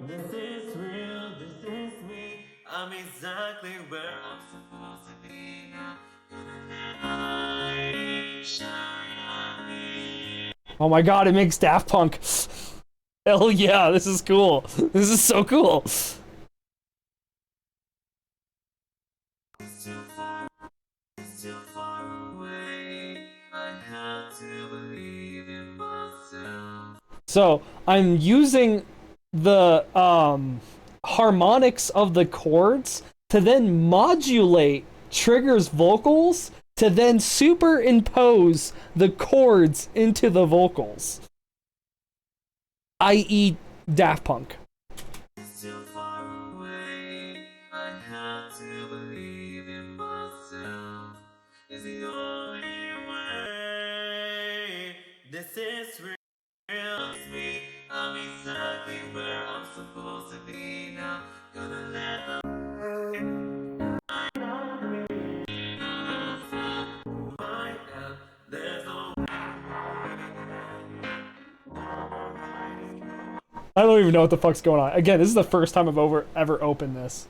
F: This is real, this is me. I'm exactly where I'm supposed to be now. Shine on me.
E: Oh my god, it makes Daft Punk. Hell yeah, this is cool. This is so cool.
F: too far away. I have to believe in myself.
E: So I'm using the harmonics of the chords to then modulate Trigger's vocals to then superimpose the chords into the vocals, i.e. Daft Punk.
F: Too far away. I have to believe in myself. Is the only way. This is real. It's me. I'm exactly where I'm supposed to be now. Gonna let the there's no
E: I don't even know what the fuck's going on. Again, this is the first time I've ever opened this.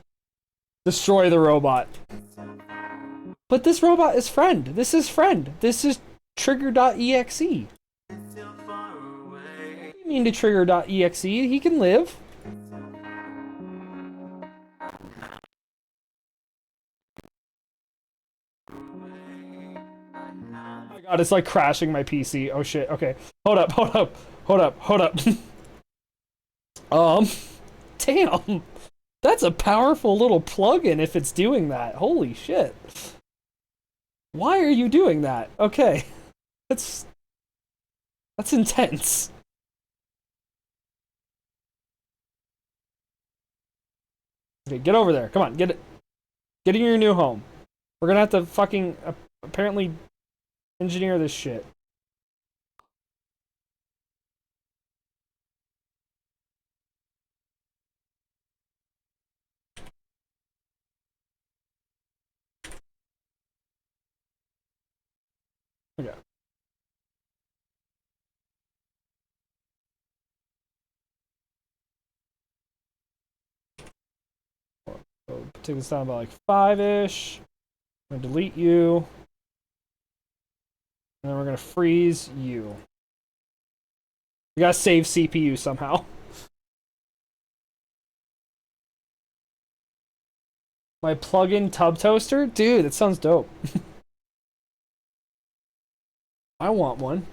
E: Destroy the robot. But this robot is friend. This is friend. This is trigger.exe.
F: still far away.
E: You mean to trigger.exe? He can live. Oh my god, it's like crashing my PC. Oh shit. Okay. Hold up. Damn. That's a powerful little plugin if it's doing that. Holy shit. Why are you doing that? Okay. That's intense. Okay, get over there. Come on, get in your new home. We're gonna have to fucking apparently engineer this shit. Okay. So take this down by like 5-ish. I'm gonna delete you. And then we're gonna freeze you. We gotta save CPU somehow. My plug-in tub toaster? Dude, that sounds dope. I want one.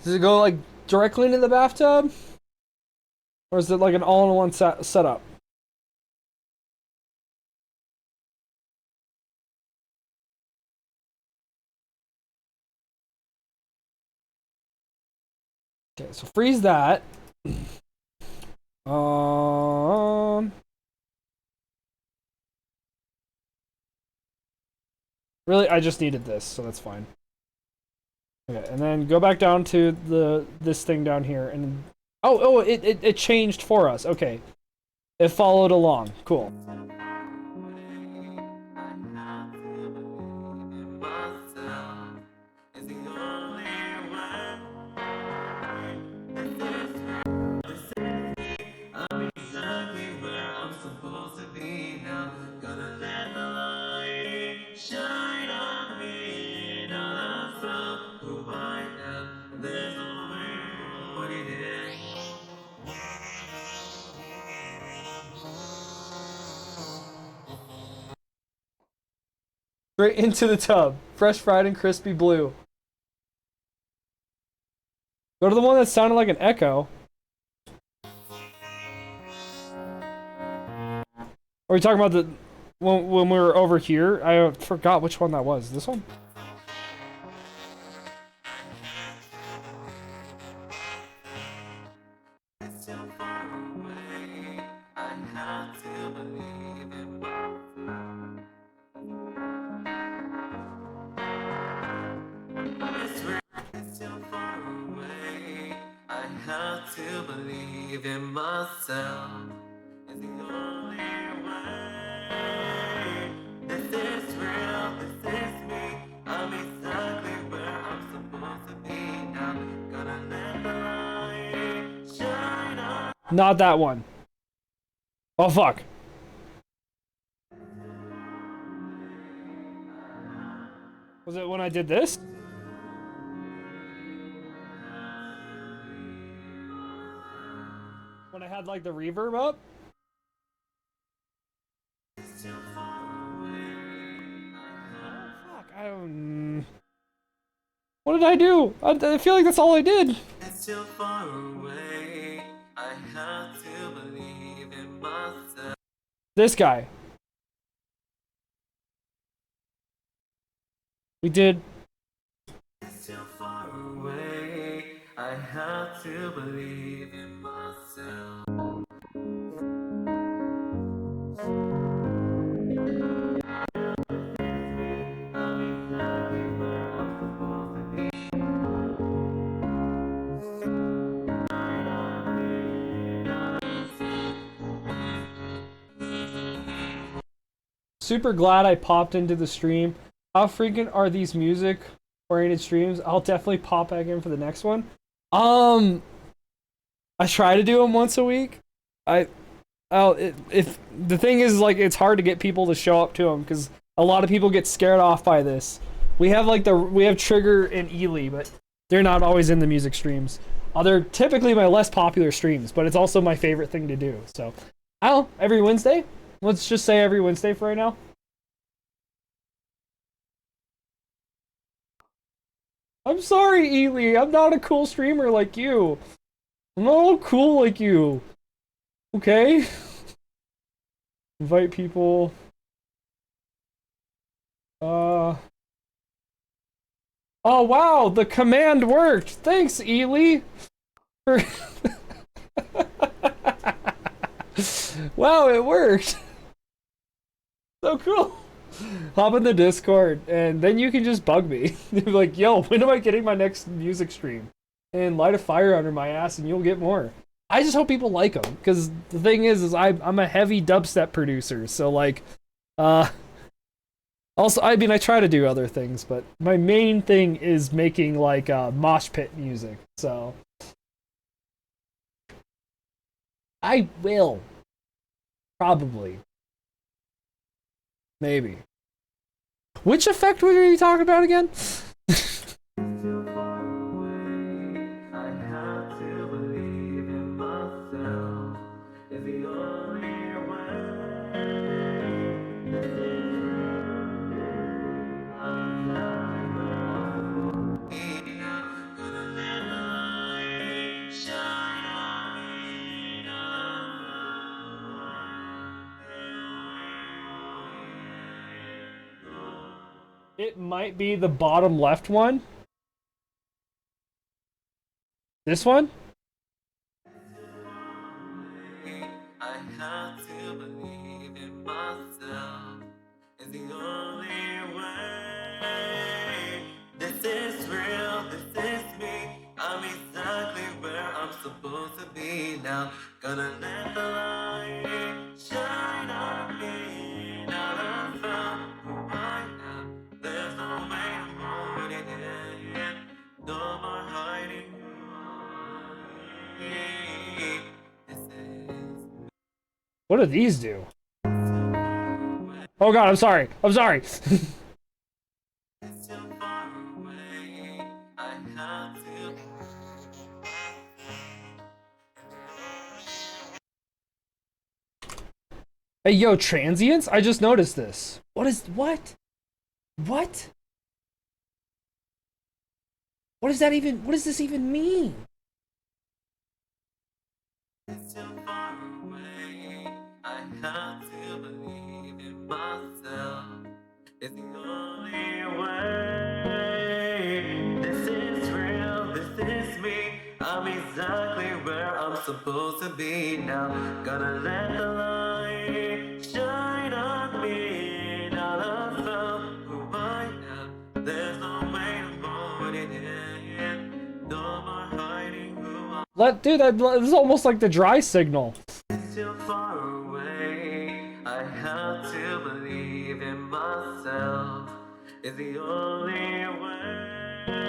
E: Does it go like directly into the bathtub? Or is it like an all-in-one setup? Okay, so freeze that. Really, I just needed this, so that's fine. Okay, and then go back down to this thing down here, and it changed for us. Okay, it followed along. Cool. Straight into the tub. Fresh fried and crispy blue. Go to the one that sounded like an echo. Are we talking about the when we were over here? I forgot which one that was. This one?
F: To believe in myself is the only way. This is real, this is me. I'm exactly where I'm supposed to be now. Gonna let the light shine on.
E: Not that one. Oh fuck. Was it when I did this? when I had like the reverb up. Oh fuck! I don't. What did I do? I feel like that's all I did.
F: It's still far away. I have to believe in myself.
E: This guy. We did.
F: It's still far away. I have to believe in myself.
E: Super glad I popped into the stream. How frequent are these music oriented streams? I'll definitely pop back in for the next one. I try to do them once a week. If the thing is, like, it's hard to get people to show up to them because a lot of people get scared off by this. We have Trigger and Ely, but they're not always in the music streams. They're typically my less popular streams, but it's also my favorite thing to do. So, every Wednesday. Let's just say every Wednesday for right now. I'm sorry, Ely. I'm not a cool streamer like you. I'm not all cool like you. Okay? Invite people. Oh wow, the command worked. Thanks, Ely. Wow, it worked. So cool. Hop in the Discord, and then you can just bug me. Be like, yo, when am I getting my next music stream? And light a fire under my ass, and you'll get more. I just hope people like them, because the thing is I'm a heavy dubstep producer, so like, also, I mean, I try to do other things, but my main thing is making like mosh pit music. So I will probably. Maybe. Which effect were you talking about again? It might be the bottom left one. This one?
F: I have to believe in myself. It's the only way. This is real, this is me. I'm exactly where I'm supposed to be now. Gonna let the light shine on me. Now that I found who I am, there's no way I'm holding it. No more hiding who I am. This is
E: What do these do? Oh god, I'm sorry. I'm sorry. Hey, yo, transients? I just noticed this. What? What? What does this even mean?
F: It's too far away. I have to believe in myself. It's the only way. This is real, this is me. I'm exactly where I'm supposed to be now. Gonna let the light shine on me. Now that I found who I am, there's no way to hold it in. No more hiding who I am.
E: Dude, this is almost like the dry signal.
F: It's too far away. I have to believe in myself. It's the only way.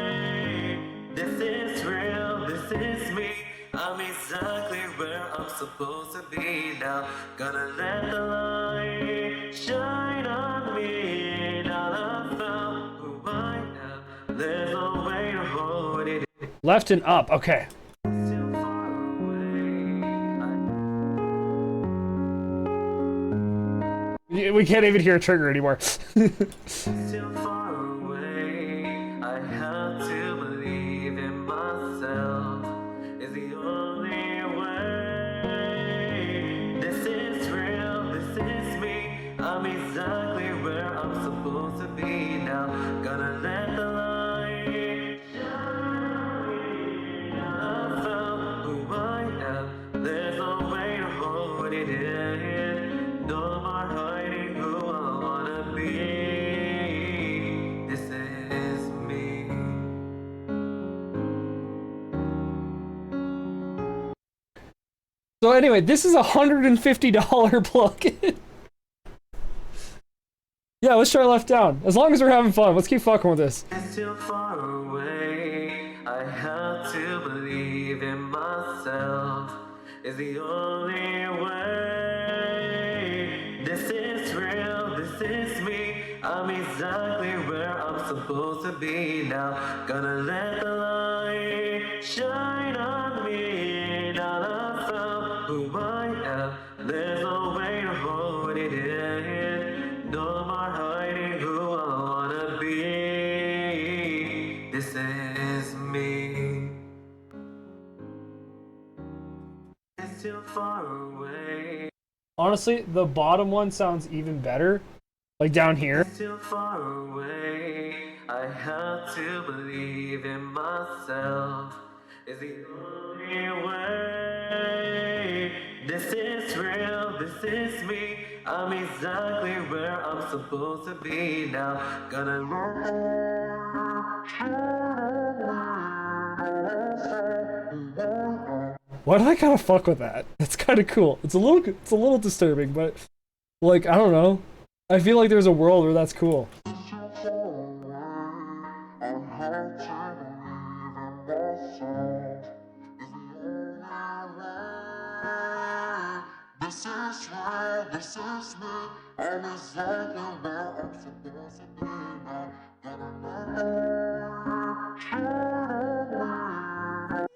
F: This is real, this is me. I'm exactly where I'm supposed to be now. Gonna let the light shine on me. Now that I found who I am, there's no way to hold it.
E: Left and up. Okay.
F: Too far away.
E: We can't even hear a trigger anymore.
F: Still far away. I have to believe in myself is the only way. This is real, this is me. I'm exactly where I'm supposed to be now. Gonna let the light shine. I found who I am. There's no way to hold it in. No more hiding who I wanna be. This is me.
E: So anyway, this is a $150 plugin. Yeah, let's try left down. As long as we're having fun, let's keep fucking with this.
F: Still far away. I have to believe in myself is the only way. This is real, this is me. I'm exactly where I'm supposed to be now. Gonna let the light shine on me. Now I found who I am. There's no way to hold it in. No more hiding who I wanna be. This is me. It's still far away.
E: Honestly, the bottom one sounds even better. Like down here.
F: Still far away. I have to believe in myself is the only way. This is real, this is me. I'm exactly where I'm supposed to be now. Gonna
E: Why do I kind of fuck with that? That's kind of cool. It's a little disturbing, but like I don't know. I feel like there's a world where that's cool.
D: This is why, this is me. I'm exactly where I'm supposed to be now.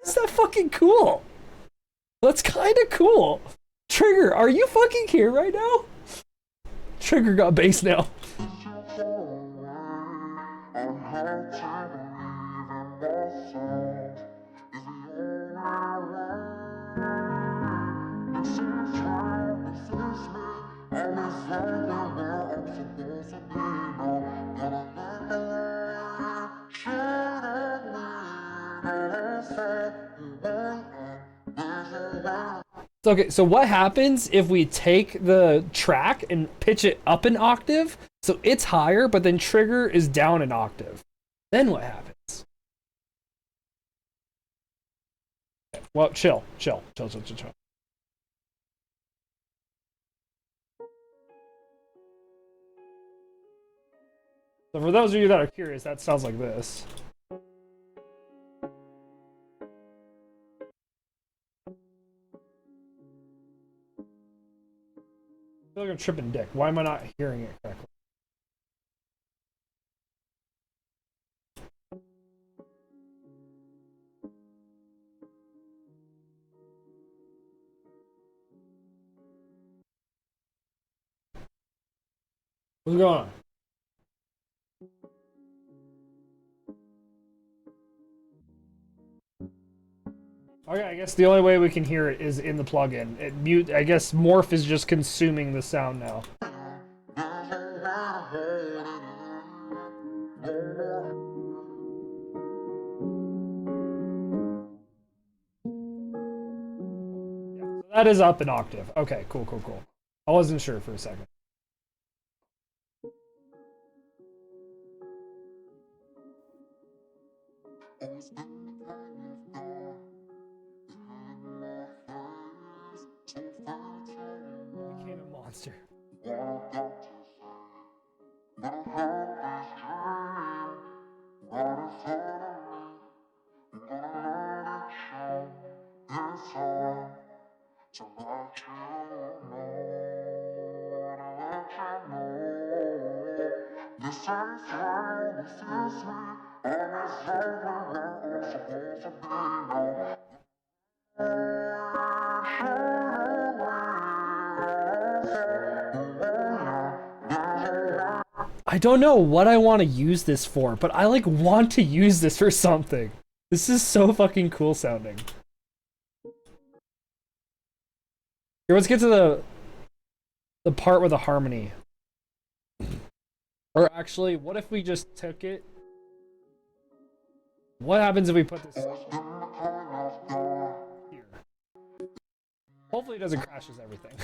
E: Is that fucking cool? That's kind of cool. Trigger, are you fucking here right now? Trigger got bass now. Okay, so what happens if we take the track and pitch it up an octave? So it's higher, but then trigger is down an octave. Then what happens? Well, chill. So for those of you that are curious, that sounds like this. I feel like I'm tripping dick. Why am I not hearing it correctly? What's going on? Okay, I guess the only way we can hear it is in the plugin. I guess Morph is just consuming the sound now. Yeah, so that is up an octave. Okay, cool. I wasn't sure for a second. Became a monster. I don't know what I want to use this for, but I like want to use this for something. This is so fucking cool sounding. Here, let's get to the part with the harmony. Or actually, what if we just took it? What happens if we put this here? Hopefully it doesn't crashes everything.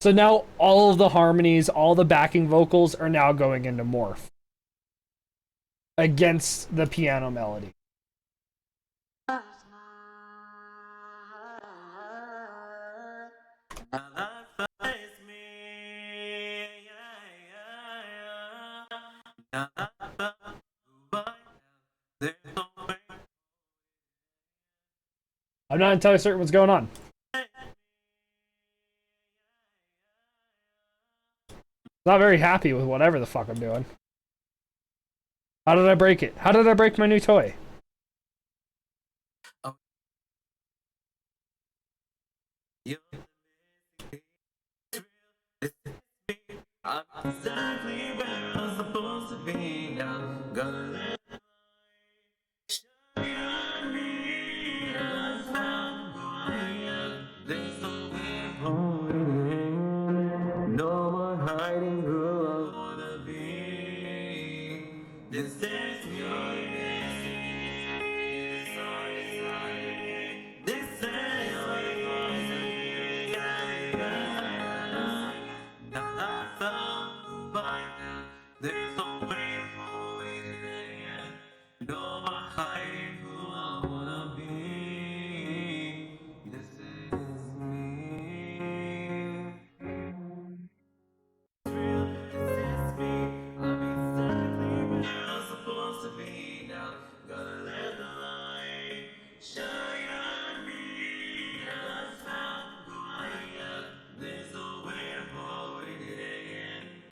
E: So now all of the harmonies, all the backing vocals are now going into morph against the piano melody. I'm not entirely certain what's going on. Not very happy with whatever the fuck I'm doing. How did I break it? How did I break my new toy?
F: No more hiding who I wanna be. This is me. This is me. Now I found by now. There's no way forward. No more hiding who I wanna be. This is me.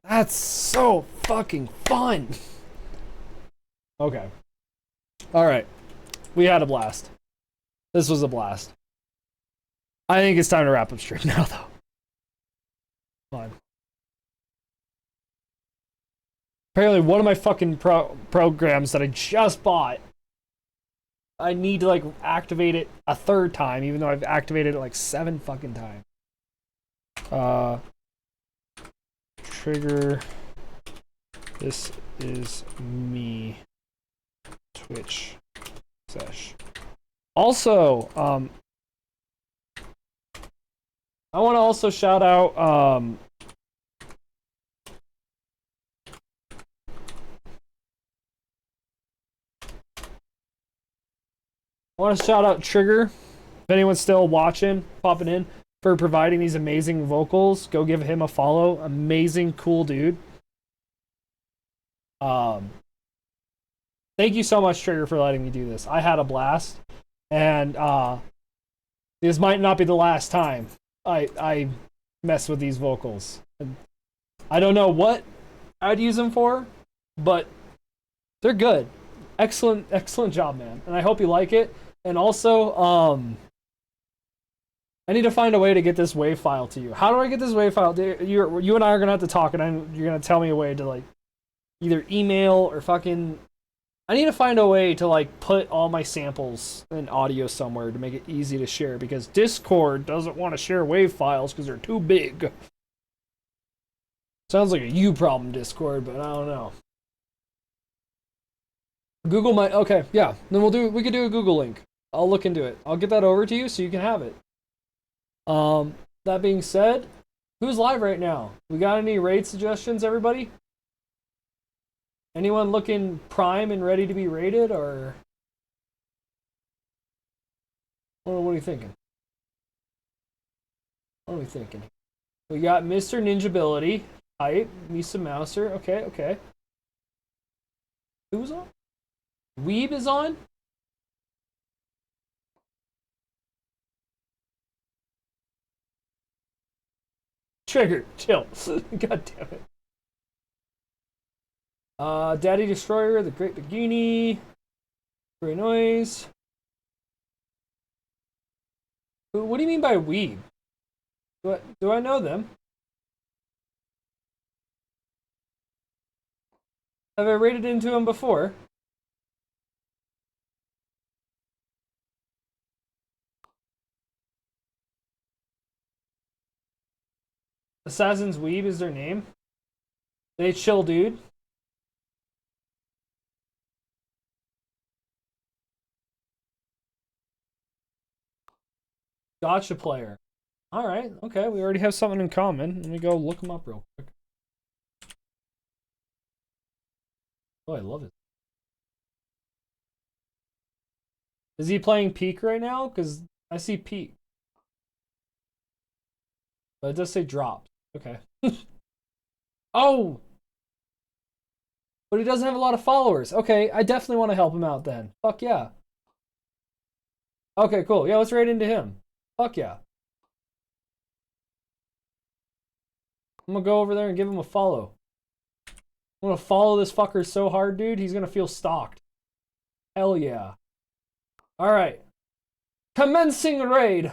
E: That's so fucking fun. Okay. All right. We had a blast. This was a blast. I think it's time to wrap up stream now, though. Fine. Apparently, one of my fucking programs that I just bought, I need to like activate it a third time, even though I've activated it like 7 fucking times. Trigger. This is me. Twitch sesh. Also, I want to also shout out, I want to shout out Trigger. If anyone's still watching, popping in, for providing these amazing vocals. Go give him a follow. Amazing, cool dude. Thank you so much, Trigger, for letting me do this. I had a blast. And this might not be the last time I mess with these vocals. I don't know what I'd use them for, but they're good. Excellent job, man. And I hope you like it. And also, I need to find a way to get this WAV file to you. How do I get this WAV file? You and I are gonna have to talk, and you're gonna tell me a way to like either email or fucking. I need to find a way to like put all my samples and audio somewhere to make it easy to share, because Discord doesn't want to share WAV files because they're too big. Sounds like a you problem, Discord, but I don't know. Google my okay, yeah. Then we could do a Google link. I'll look into it. I'll get that over to you so you can have it. That being said, who's live right now? We got any raid suggestions, everybody? Anyone looking prime and ready to be raided, or what are you thinking? What are we thinking? We got Mr. Ninjability, hype, Misa Mouser. Okay. Who's on? Weeb is on? Trigger, chill. God damn it. Daddy Destroyer, The Great Beginny, Grey Noise. What do you mean by weeb? Do I know them? Have I raided into him before? Assassin's Weeb is their name. They chill, dude. Gotcha player. Alright, okay, we already have something in common. Let me go look him up real quick. Oh, I love it. Is he playing Peak right now? Because I see Peak. But it does say dropped. Okay. Oh! But he doesn't have a lot of followers. Okay, I definitely want to help him out then. Fuck yeah. Okay, cool. Yeah, let's raid into him. Fuck yeah. I'm gonna go over there and give him a follow. I'm gonna follow this fucker so hard, dude, he's gonna feel stalked. Hell yeah. Alright. Commencing raid!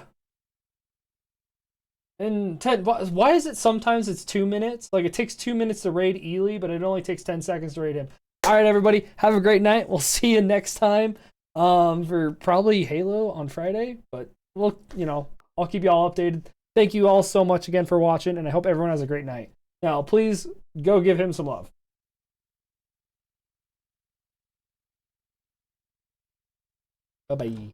E: In 10, why is it sometimes it's 2 minutes? Like, it takes 2 minutes to raid Ely, but it only takes 10 seconds to raid him. Alright, everybody, have a great night. We'll see you next time for probably Halo on Friday, but we'll, you know, I'll keep you all updated. Thank you all so much again for watching, and I hope everyone has a great night. Now, please go give him some love. Bye-bye.